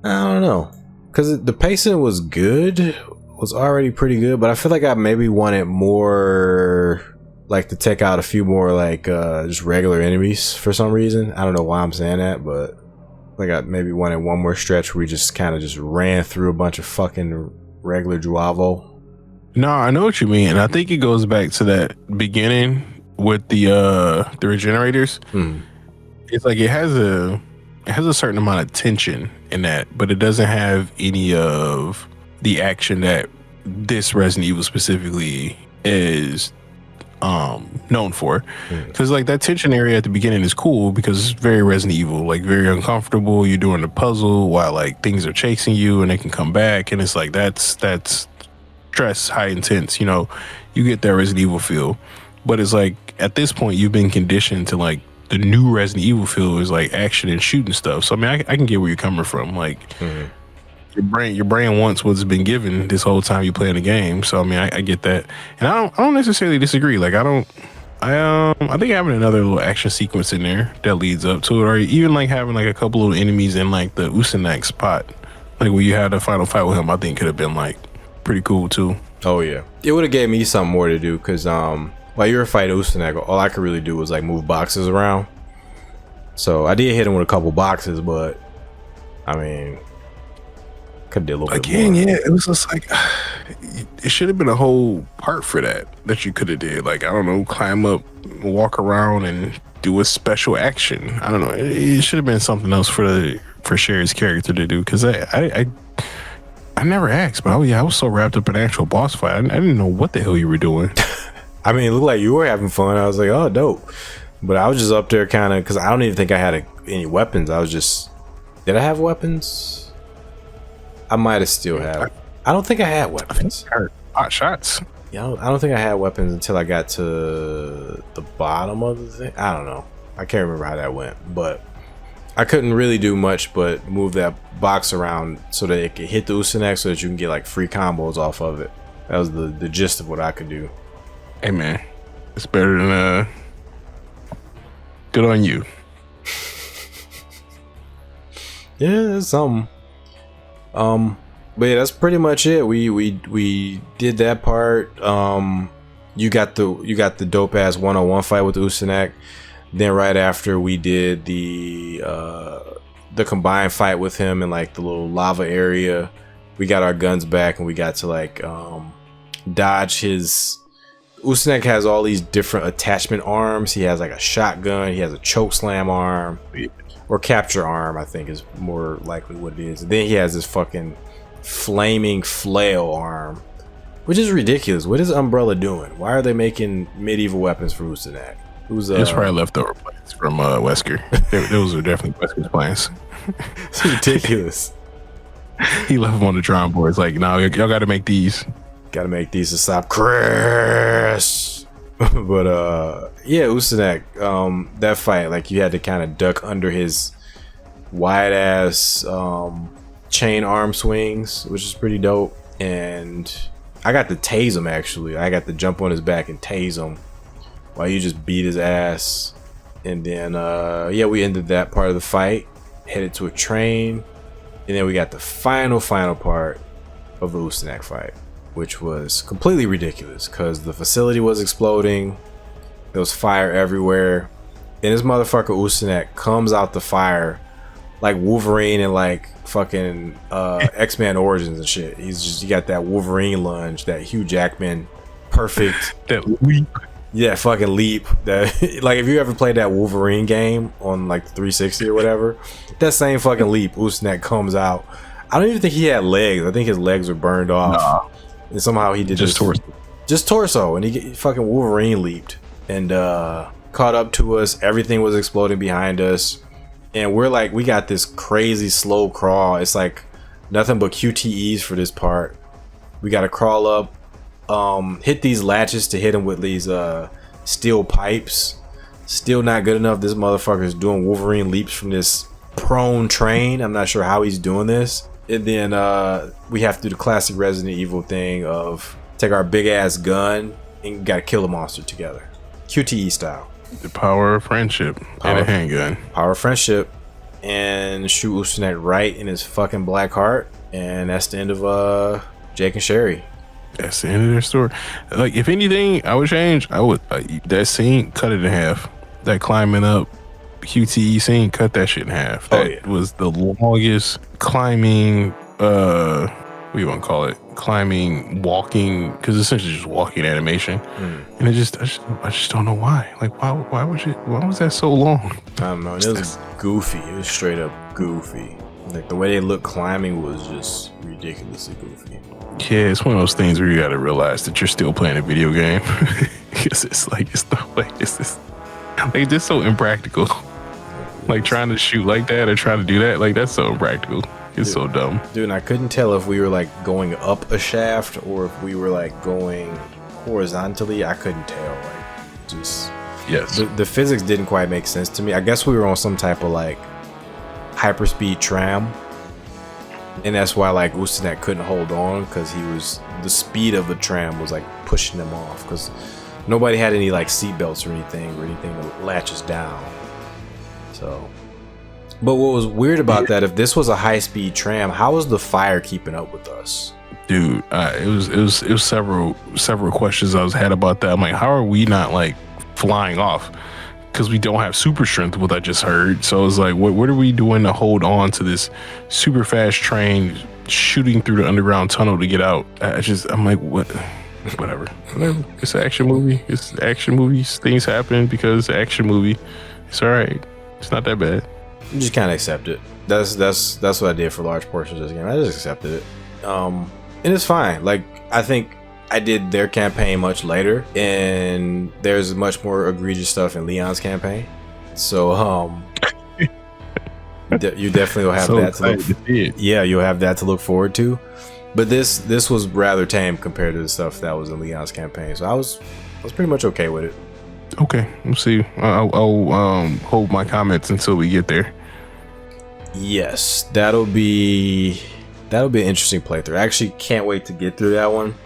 I don't know. Because the pacing was good. Was already pretty good, but I feel like I maybe wanted more, like, to take out a few more, like, just regular enemies for some reason. I don't know why I'm saying that, but like I maybe wanted one more stretch where we just kind of just ran through a bunch of fucking regular Juavo. No, I know what you mean, and I think it goes back to that beginning with the regenerators. It's like it has a certain amount of tension in that, but it doesn't have any of the action that this Resident Evil specifically is known for. Because like that tension area at the beginning is cool because it's very Resident Evil, like very uncomfortable. You're doing the puzzle while like things are chasing you and they can come back, and it's like that's stress, high intense, you know, you get that Resident Evil feel. But it's like at this point you've been conditioned to like the new Resident Evil feel is like action and shooting stuff. So I mean I can get where you're coming from. Like your brain wants what's been given this whole time you playing the game. So I mean, I get that, and I don't necessarily disagree. Like I think having another little action sequence in there that leads up to it, or even like having like a couple little enemies in like the Ustanak spot, like where you had the final fight with him, I think could have been like pretty cool too. Oh yeah, it would have gave me something more to do because while you were fighting Ustanak, all I could really do was like move boxes around. So I did hit him with a couple boxes, but I mean. Could do a little bit more. Yeah, it was just like it should have been a whole part for that you could have did. Like I don't know, climb up, walk around, and do a special action. I don't know. It should have been something else for Sherry's character to do. Because I never asked, but I was so wrapped up in an actual boss fight. I didn't know what the hell you were doing. I mean, it looked like you were having fun. I was like, oh, dope. But I was just up there kind of because I don't even think I had any weapons. I was just, did I have weapons? I might have still had. I don't think I had weapons. I heard hot shots. Yeah, I don't think I had weapons until I got to the bottom of the thing. I don't know. I can't remember how that went, but I couldn't really do much but move that box around so that it could hit the Ustanak so that you can get like free combos off of it. That was the gist of what I could do. Hey man, it's better than good on you. Yeah, that's something. But yeah, that's pretty much it. We did that part. You got the dope ass 1-on-1 fight with the Ustanak. Then right after we did the combined fight with him in like the little lava area. We got our guns back and we got to like dodge his. Ustanak has all these different attachment arms. He has like a shotgun. He has a choke slam arm. Or capture arm, I think is more likely what it is. And then he has this fucking flaming flail arm, which is ridiculous. What is Umbrella doing? Why are they making medieval weapons for Ustanak? It's probably leftover plans from Wesker. Those are definitely Wesker's plans. It's ridiculous. He left them on the drawing board. It's like, no, y'all got to make these. Got to make these to stop Chris. But yeah, Ustanak, that fight, like you had to kind of duck under his wide ass chain arm swings, which is pretty dope. And I got to tase him actually. I got to jump on his back and tase him while you just beat his ass. And then yeah, we ended that part of the fight, headed to a train, and then we got the final part of the Ustanak fight, which was completely ridiculous because the facility was exploding. There was fire everywhere. And this motherfucker Ustanak comes out the fire like Wolverine and like fucking X-Men Origins and shit. He got that Wolverine lunge, that Hugh Jackman perfect. That leap. Yeah, fucking leap. That like if you ever played that Wolverine game on like the 360 or whatever, that same fucking leap Ustanak comes out. I don't even think he had legs. I think his legs were burned off. Nah. And somehow he did just torso. Just torso, and he fucking Wolverine leaped and caught up to us. Everything was exploding behind us, and we're like, we got this crazy slow crawl. It's like nothing but QTEs for this part. We got to crawl up, hit these latches to hit him with these steel pipes. Still not good enough. This motherfucker is doing Wolverine leaps from this prone train. I'm not sure how he's doing this. And then we have to do the classic Resident Evil thing of take our big ass gun and gotta kill the monster together, QTE style. The power of friendship and a handgun. Power of friendship, and shoot Ustanak right in his fucking black heart, and that's the end of Jake and Sherry. That's the end of their story. Like, if anything, I would change. I would that scene, cut it in half. That climbing up QTE scene, cut that shit in half. That was the longest climbing. What do you want to call it? Climbing, walking, because essentially just walking animation. And I just don't know why. Like, why was that so long? I don't know. It was goofy. It was straight up goofy. Like the way they looked climbing was just ridiculously goofy. Yeah, it's one of those things where you got to realize that you're still playing a video game. Because it's like, it's no way. It's just like, it's just so impractical. Like trying to shoot like that or trying to do that, like that's so impractical. It's so dumb. Dude, and I couldn't tell if we were like going up a shaft or if we were like going horizontally. I couldn't tell. Like, just yes, the physics didn't quite make sense to me. I guess we were on some type of like hyperspeed tram, and that's why like Ustanak couldn't hold on, because the speed of the tram was like pushing him off, because nobody had any like seatbelts or anything that latches down. So, but what was weird about that, if this was a high-speed tram, how was the fire keeping up with us? Dude, it was several questions I had about that. I'm like, how are we not like flying off? Because we don't have super strength, what I just heard. So I was like, what are we doing to hold on to this super fast train shooting through the underground tunnel to get out? I'm like, what? Whatever. It's an action movie. It's action movies. Things happen because it's an action movie. It's all right. It's not that bad. You just kind of accept it. That's what I did for large portions of this game. I just accepted it. And it's fine. Like, I think I did their campaign much later, and there's much more egregious stuff in Leon's campaign. So, you definitely will have that to look. Yeah, you'll have that to look forward to. But this was rather tame compared to the stuff that was in Leon's campaign. So I was pretty much okay with it. Okay, we'll see. I'll hold my comments until we get there. Yes, that'll be an interesting playthrough. I actually can't wait to get through that one.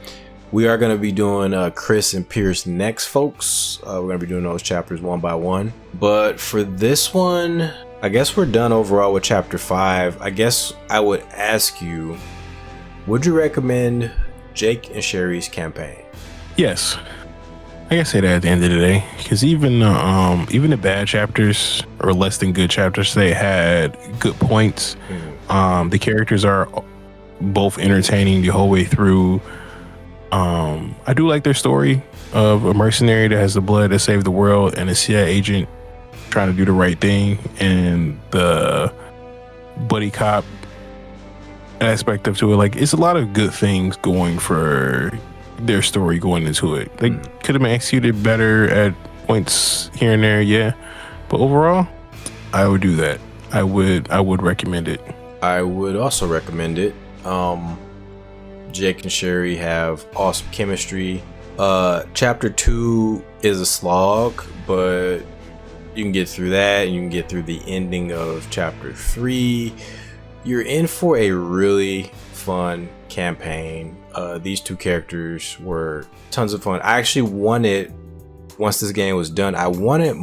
We are going to be doing Chris and Pierce next, folks. We're going to be doing those chapters one by one. But for this one, I guess we're done overall with chapter 5. I guess I would ask you, would you recommend Jake and Sherry's campaign? Yes. I can say that at the end of the day, because even the bad chapters or less than good chapters, they had good points. The characters are both entertaining the whole way through. I do like their story of a mercenary that has the blood to save the world and a CIA agent trying to do the right thing, and the buddy cop aspect of it. Like, it's a lot of good things going for their story going into it. They could have been executed better at points here and there, yeah. But overall, I would do that. I would recommend it. I would also recommend it. Jake and Sherry have awesome chemistry. Chapter 2 is a slog, but you can get through that, and you can get through the ending of chapter 3. You're in for a really fun campaign. These two characters were tons of fun. I actually wanted, once this game was done, I wanted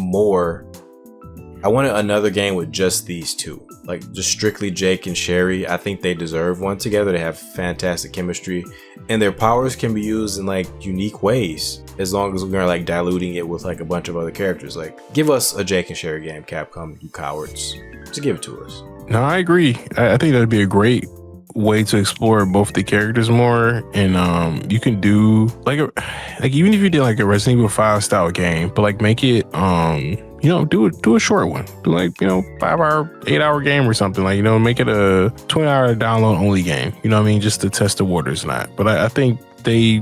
another game with just these two, like just strictly Jake and Sherry. I think they deserve one together. They have fantastic chemistry, and their powers can be used in like unique ways, as long as we're like diluting it with like a bunch of other characters. Like, give us a Jake and Sherry game, Capcom, you cowards. Just give it to us. No, I agree. I think that'd be a great way to explore both the characters more, and you can do like even if you did like a Resident Evil 5 style game, but like make it do a short one, do like 5-hour 8-hour game or something, like make it a 20-hour download only game, what I mean, just to test the waters. Not, but I think they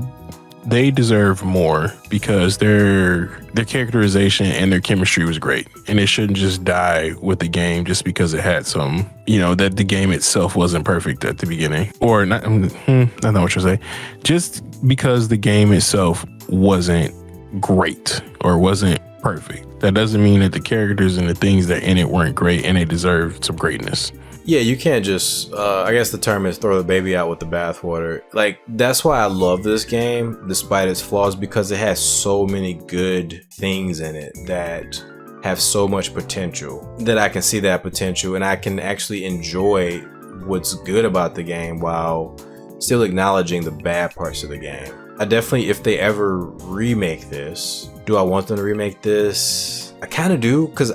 deserve more, because their characterization and their chemistry was great, and it shouldn't just die with the game just because it had some, that the game itself wasn't perfect at the beginning, or not. I know what you're saying. Just because the game itself wasn't great or wasn't perfect, that doesn't mean that the characters and the things that in it weren't great, and they deserve some greatness. Yeah, you can't just, I guess the term is throw the baby out with the bathwater. Like, that's why I love this game, despite its flaws, because it has so many good things in it that have so much potential, that I can see that potential, and I can actually enjoy what's good about the game while still acknowledging the bad parts of the game. I definitely, if they ever remake this, do I want them to remake this? I kind of do, because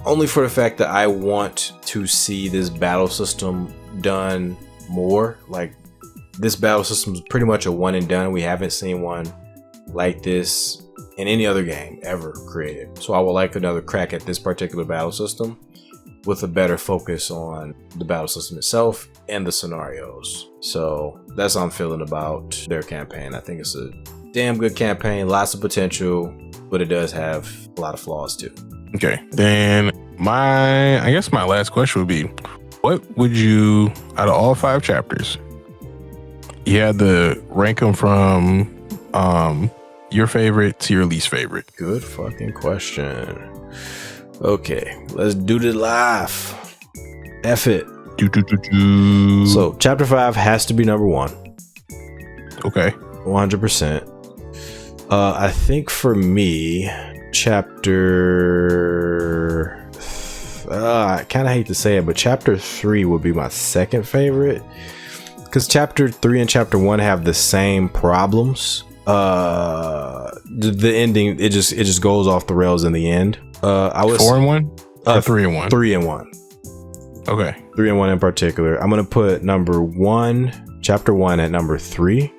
only for the fact that I want to see this battle system done more. Like, this battle system is pretty much a one and done. We haven't seen one like this in any other game ever created. So I would like another crack at this particular battle system with a better focus on the battle system itself and the scenarios. So that's how I'm feeling about their campaign. I think it's a damn good campaign, lots of potential, but it does have a lot of flaws too. Okay, then I guess my last question would be, what would you, out of all 5 chapters, you had to rank them from your favorite to your least favorite? Good fucking question. Okay, let's do the live. F it. So chapter 5 has to be number 1. Okay. 100%. I think for me, I kind of hate to say it, but chapter 3 would be my second favorite, because chapter 3 and chapter 1 have the same problems. The ending, it just goes off the rails in the end. I was 4 and 1 or 3 and 1? 3 and 1. Okay. 3 and 1 in particular. I'm gonna put chapter 1 at number 3.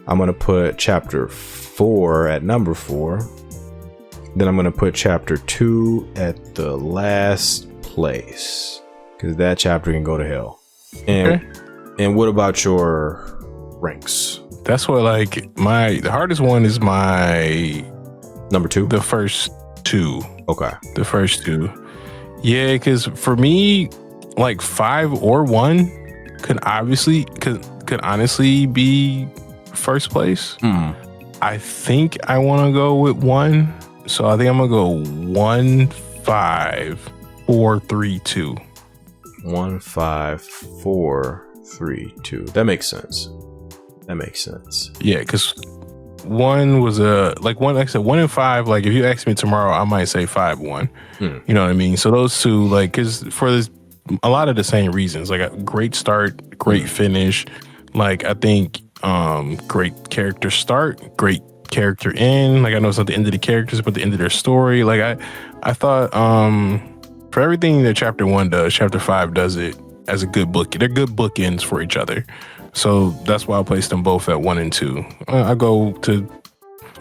I'm gonna put chapter 4 at number 4. Then I'm going to put chapter 2 at the last place, because that chapter can go to hell. And what about your ranks? That's what, like, the hardest one is my number 2. The first 2. Okay. The first 2. Yeah, because for me, like 5 or 1 could obviously, because could honestly be first place. I think I want to go with 1. So I think I'm going to go 1, 5, 4, 3, 2. 1, 5, 4, 3, 2. That makes sense. Yeah, because 1 was like I said, 1 and 5. Like if you ask me tomorrow, I might say 5, 1. You know what I mean? So those two, like, because for this, a lot of the same reasons, like a great start, great finish. Like I think great character start, great character end. Like I know it's not the end of the characters, but the end of their story. Like I thought for everything that chapter 1 does, chapter 5 does it as a good book. They're good bookends for each other. So that's why I placed them both at 1 and 2. I go to,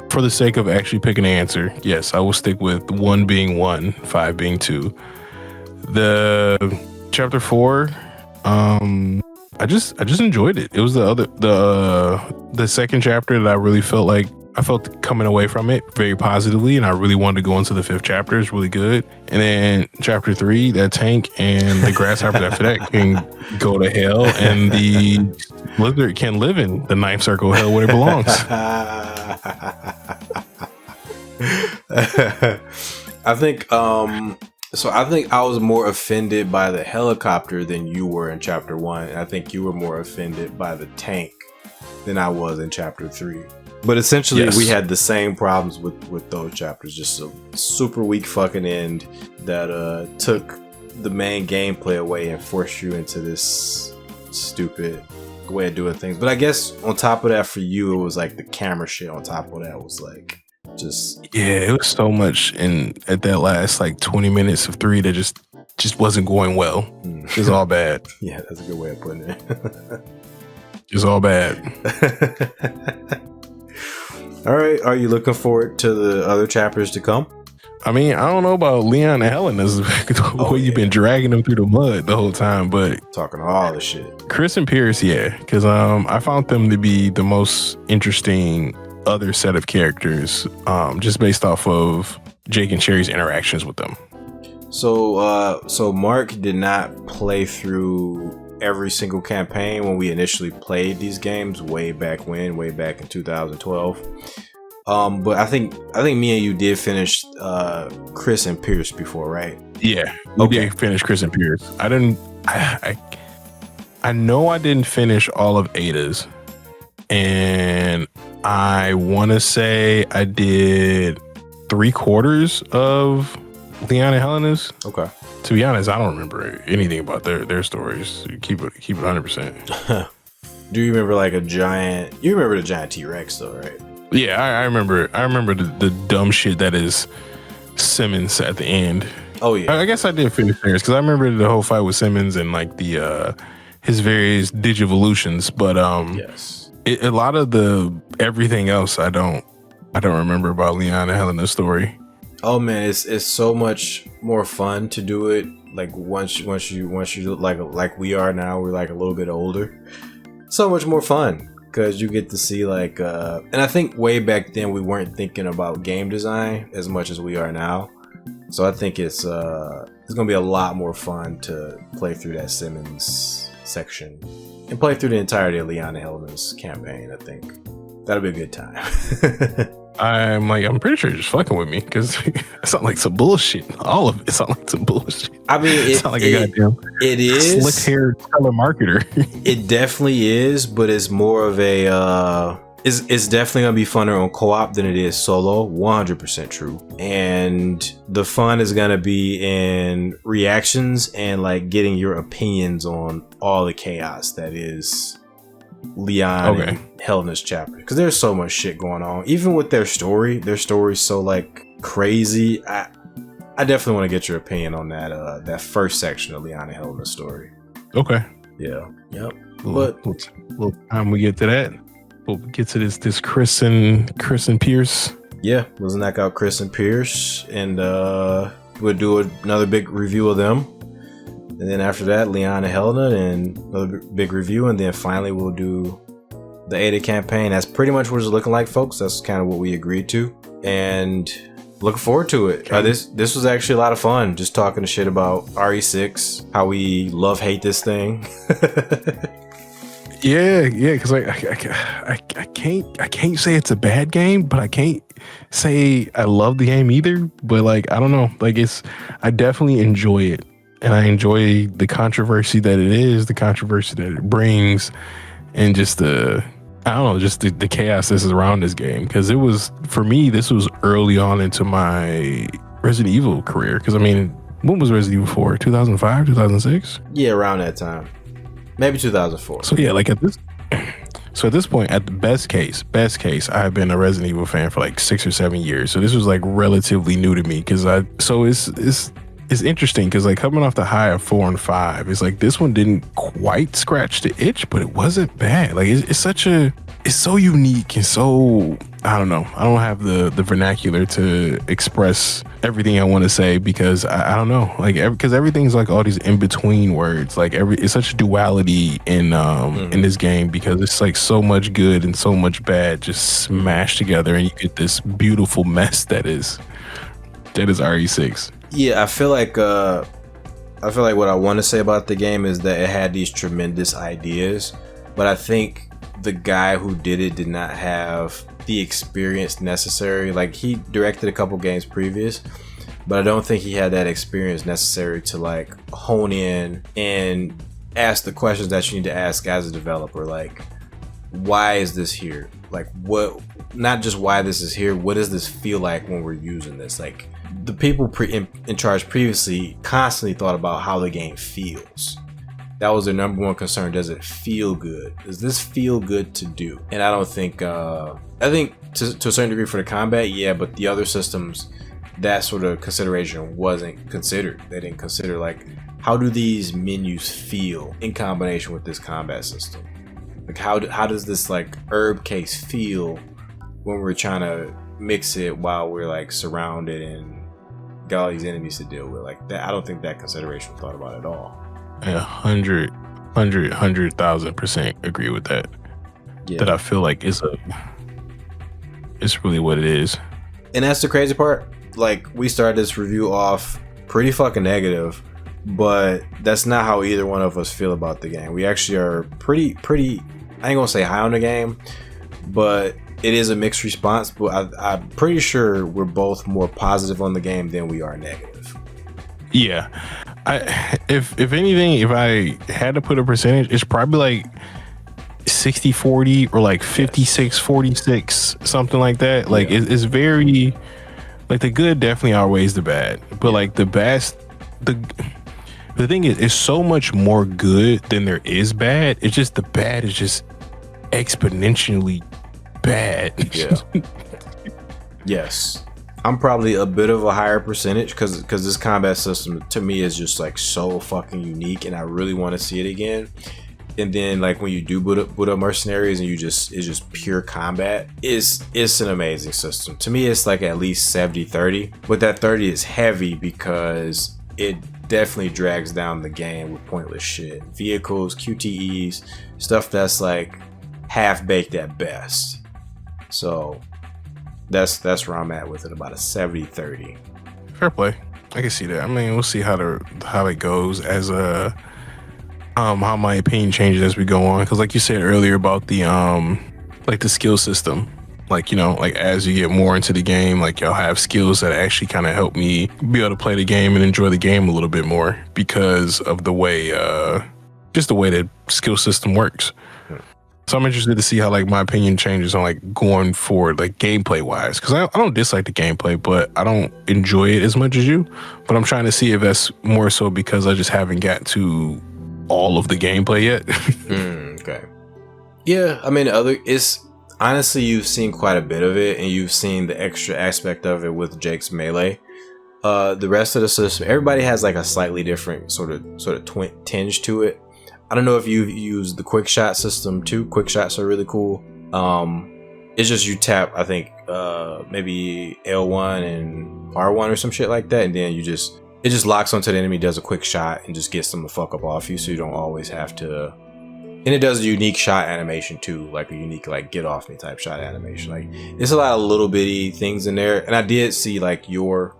for the sake of actually picking an answer, yes, I will stick with 1 being 1, 5 being 2. The chapter 4, I just enjoyed it. It was the second chapter that I really felt like I felt coming away from it very positively, and I really wanted to go into the 5th chapter. It's really good. And then chapter 3, that tank and the grasshopper after that can go to hell, and the lizard can live in the 9th circle of hell where it belongs. I think I think I was more offended by the helicopter than you were in chapter 1. I think you were more offended by the tank than I was in chapter 3. But essentially, we had the same problems with those chapters. Just a super weak fucking end that took the main gameplay away and forced you into this stupid way of doing things. But I guess on top of that, for you, it was like the camera shit on top of that was like just... Yeah, it was so much at that last like 20 minutes of 3 that just wasn't going well. It was all bad. Yeah, that's a good way of putting it. It's all bad. All right, are you looking forward to the other chapters to come? I mean, I don't know about Leon and Helena's the way you've been dragging them through the mud the whole time, but talking all the shit. Chris and Pierce, yeah, because I found them to be the most interesting other set of characters, just based off of Jake and Sherry's interactions with them. So Mark did not play through every single campaign when we initially played these games way back in 2012. But I think me and you did finish Chris and Pierce before, right? Yeah, we did finish Chris and Pierce. I know I didn't finish all of Ada's, and I want to say I did 3/4 of Leon and Helena's. Okay. To be honest, I don't remember anything about their stories. Keep it 100%. Do you remember like you remember the giant T-Rex though, right? Yeah, I remember the dumb shit that is Simmons at the end. Oh yeah. I guess I did finish theirs because I remember the whole fight with Simmons and like the his various digivolutions, but yes. A lot of the everything else I don't remember about Leon and Helena's story. Oh man, it's so much more fun to do it like once you like we are now. We're like a little bit older. So much more fun because you get to see like and I think way back then we weren't thinking about game design as much as we are now. So I think it's gonna be a lot more fun to play through that Simmons section and play through the entirety of Leon and Helena's campaign. I think that'll be a good time. I'm pretty sure you're just fucking with me because it sounds like some bullshit. All of it sounds like some bullshit. I mean, it's not like a goddamn it is slick-haired telemarketer. It definitely is, but it's more of a it's definitely gonna be funner on co-op than it is solo. 100% true. And the fun is gonna be in reactions and like getting your opinions on all the chaos that is Leon and Helena's chapter, because there's so much shit going on. Even with their story's so like crazy. I definitely want to get your opinion on that first section of Leon and Helena's story. Okay. Yeah. Yep. But time we get to that, we'll get to this Chris and Pierce. Yeah, let's knock out Chris and Pierce, and we'll do another big review of them. And then after that, Leon and Helena, and another big review. And then finally, we'll do the Ada campaign. That's pretty much what it's looking like, folks. That's kind of what we agreed to. And looking forward to it. This was actually a lot of fun. Just talking shit about RE6, how we love-hate this thing. Yeah, because I can't say it's a bad game, but I can't say I love the game either. But like I don't know, like I definitely enjoy it, and I enjoy the controversy that it is, the controversy that it brings, and just I don't know, just the chaos that's around this game. Because it was, for me, this was early on into my Resident Evil career. Because I mean, when was Resident Evil 4? 2005, 2006? Yeah, around that time. Maybe 2004. So yeah, like at this point, at the best case, I've been a Resident Evil fan for like 6 or 7 years. So this was like relatively new to me it's interesting because like coming off the high of 4 and 5, it's like this one didn't quite scratch the itch, but it wasn't bad. Like it's so unique and so, I don't know. I don't have the vernacular to express everything I want to say because I don't know. Like because everything's like all these in between words. Like it's such duality in this game because it's like so much good and so much bad just smashed together, and you get this beautiful mess that is RE6. Yeah, I feel like what I want to say about the game is that it had these tremendous ideas, but I think the guy who did it did not have the experience necessary. Like he directed a couple games previous, but I don't think he had that experience necessary to like hone in and ask the questions that you need to ask as a developer. Like, why is this here? Like, what? Not just why this is here. What does this feel like when we're using this? Like, the people in charge previously constantly thought about how the game feels. That was their number one concern. Does it feel good? Does this feel good to do? And I don't think, I think to a certain degree for the combat, yeah, but the other systems, that sort of consideration wasn't considered. They didn't consider like, how do these menus feel in combination with this combat system? Like how does this like herb case feel when we're trying to mix it while we're like surrounded and got all these enemies to deal with? Like that, I don't think that consideration was thought about at all. 100,000% agree with that. Yeah. That I feel like it's really what it is. And that's the crazy part. Like we started this review off pretty fucking negative, but that's not how either one of us feel about the game. We actually are pretty, I ain't gonna say high on the game, but it is a mixed response. But I'm pretty sure we're both more positive on the game than we are negative. Yeah. If anything, if I had to put a percentage, it's probably like 60-40 or like 56-46, something like that. Like it's very, like the good definitely outweighs the bad, but like the best, the thing is, it's so much more good than there is bad. It's just the bad is just exponentially bad. Yeah. Yes. I'm probably a bit of a higher percentage because this combat system to me is just like so fucking unique, and I really want to see it again. And then like when you do boot up Mercenaries and it's just pure combat, it's an amazing system. To me, it's like at least 70-30, but that 30 is heavy because it definitely drags down the game with pointless shit. Vehicles, QTEs, stuff that's like half baked at best. So that's where I'm at with it, about a 70-30. Fair play. I can see that. I mean, we'll see how it goes as how my opinion changes as we go on. Because like you said earlier about the like the skill system, like, you know, like as you get more into the game, like you'll have skills that actually kind of help me be able to play the game and enjoy the game a little bit more because of the way just the way that skill system works. So I'm interested to see how like my opinion changes on like going forward, like gameplay wise, because I don't dislike the gameplay, but I don't enjoy it as much as you. But I'm trying to see if that's more so because I just haven't got to all of the gameplay yet. Okay. Yeah, I mean, it's honestly, you've seen quite a bit of it, and you've seen the extra aspect of it with Jake's melee. The rest of the system, everybody has like a slightly different sort of tinge to it. I don't know if you've used the quick shot system too. Quick shots are really cool. It's just you tap, I think, maybe L1 and R1 or some shit like that, and then it just locks onto the enemy, does a quick shot, and just gets them the fuck up off you, so you don't always have to. And it does a unique shot animation too, like a unique like get off me type shot animation. Like it's a lot of little bitty things in there, and I did see like your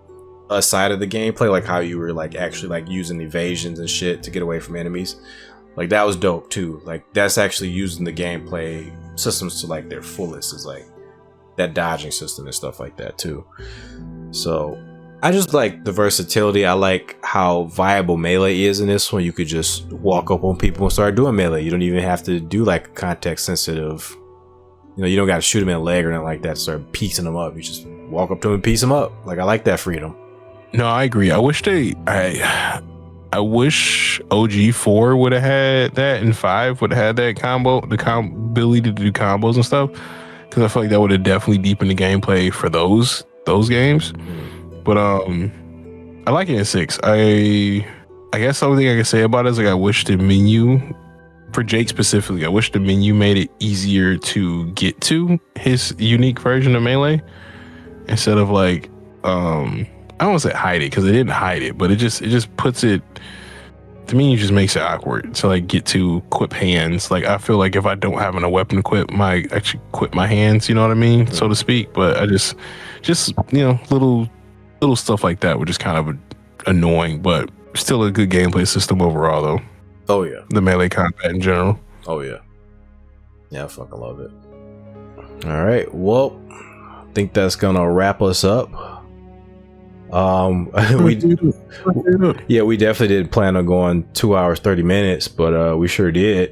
side of the gameplay, like how you were like actually like using evasions and shit to get away from enemies. Like that was dope too. Like that's actually using the gameplay systems to like their fullest, is like that dodging system and stuff like that too. So I just like the versatility. I like how viable melee is in this one. You could just walk up on people and start doing melee. You don't even have to do like a context sensitive, you don't got to shoot them in the leg or nothing like that to start piecing them up. You just walk up to them and piece them up. Like I like that freedom. No, I agree. I wish I wish OG 4 would have had that, and 5 would have had that ability to do combos and stuff, because I feel like that would have definitely deepened the gameplay for those games. But I like it in 6. I guess the only thing I can say about it is like I wish the menu, for Jake specifically, I wish the menu made it easier to get to his unique version of melee, instead of like I don't want to say hide it, because it didn't hide it, but it just puts it, to me, it just makes it awkward to like get to equip hands. Like I feel like if I don't have a weapon equip, actually equip my hands, you know what I mean, so to speak. But I just little stuff like that, which is kind of annoying, but still a good gameplay system overall, though. Oh yeah, the melee combat in general. Oh yeah, I fucking love it. All right, well, I think that's gonna wrap us up. We definitely didn't plan on going 2 hours 30 minutes, but we sure did.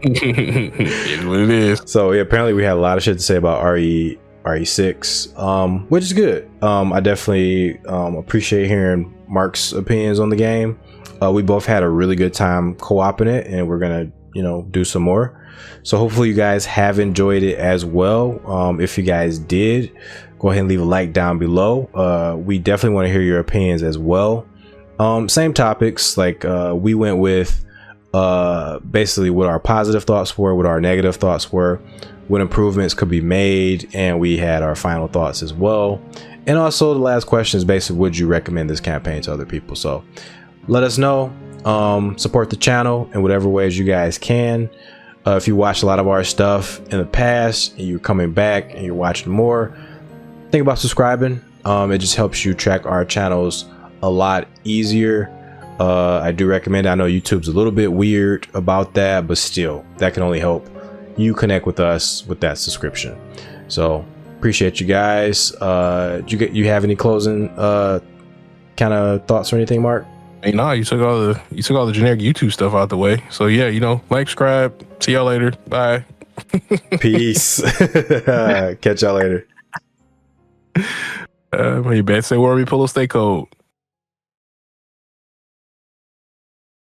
It's what it is. So yeah, apparently we had a lot of shit to say about RE6, which is good. I definitely appreciate hearing Mark's opinions on the game. We both had a really good time co-oping it, and we're gonna do some more. So hopefully you guys have enjoyed it as well. If you guys did, go ahead and leave a like down below. We definitely want to hear your opinions as well. Same topics, like we went with basically what our positive thoughts were, what our negative thoughts were, what improvements could be made, and we had our final thoughts as well. And also the last question is basically, would you recommend this campaign to other people? So let us know. Support the channel in whatever ways you guys can. If you watched a lot of our stuff in the past and you're coming back and you're watching more, think about subscribing. It just helps you track our channels a lot easier. I do recommend it. I know YouTube's a little bit weird about that, but still, that can only help you connect with us with that subscription. So appreciate you guys. Do you have any closing kind of thoughts or anything, Mark? Hey, nah, you took all the generic YouTube stuff out the way. So yeah, like, subscribe. See y'all later. Bye. Peace. Catch y'all later. My bad say, Warby Polo, stay cold.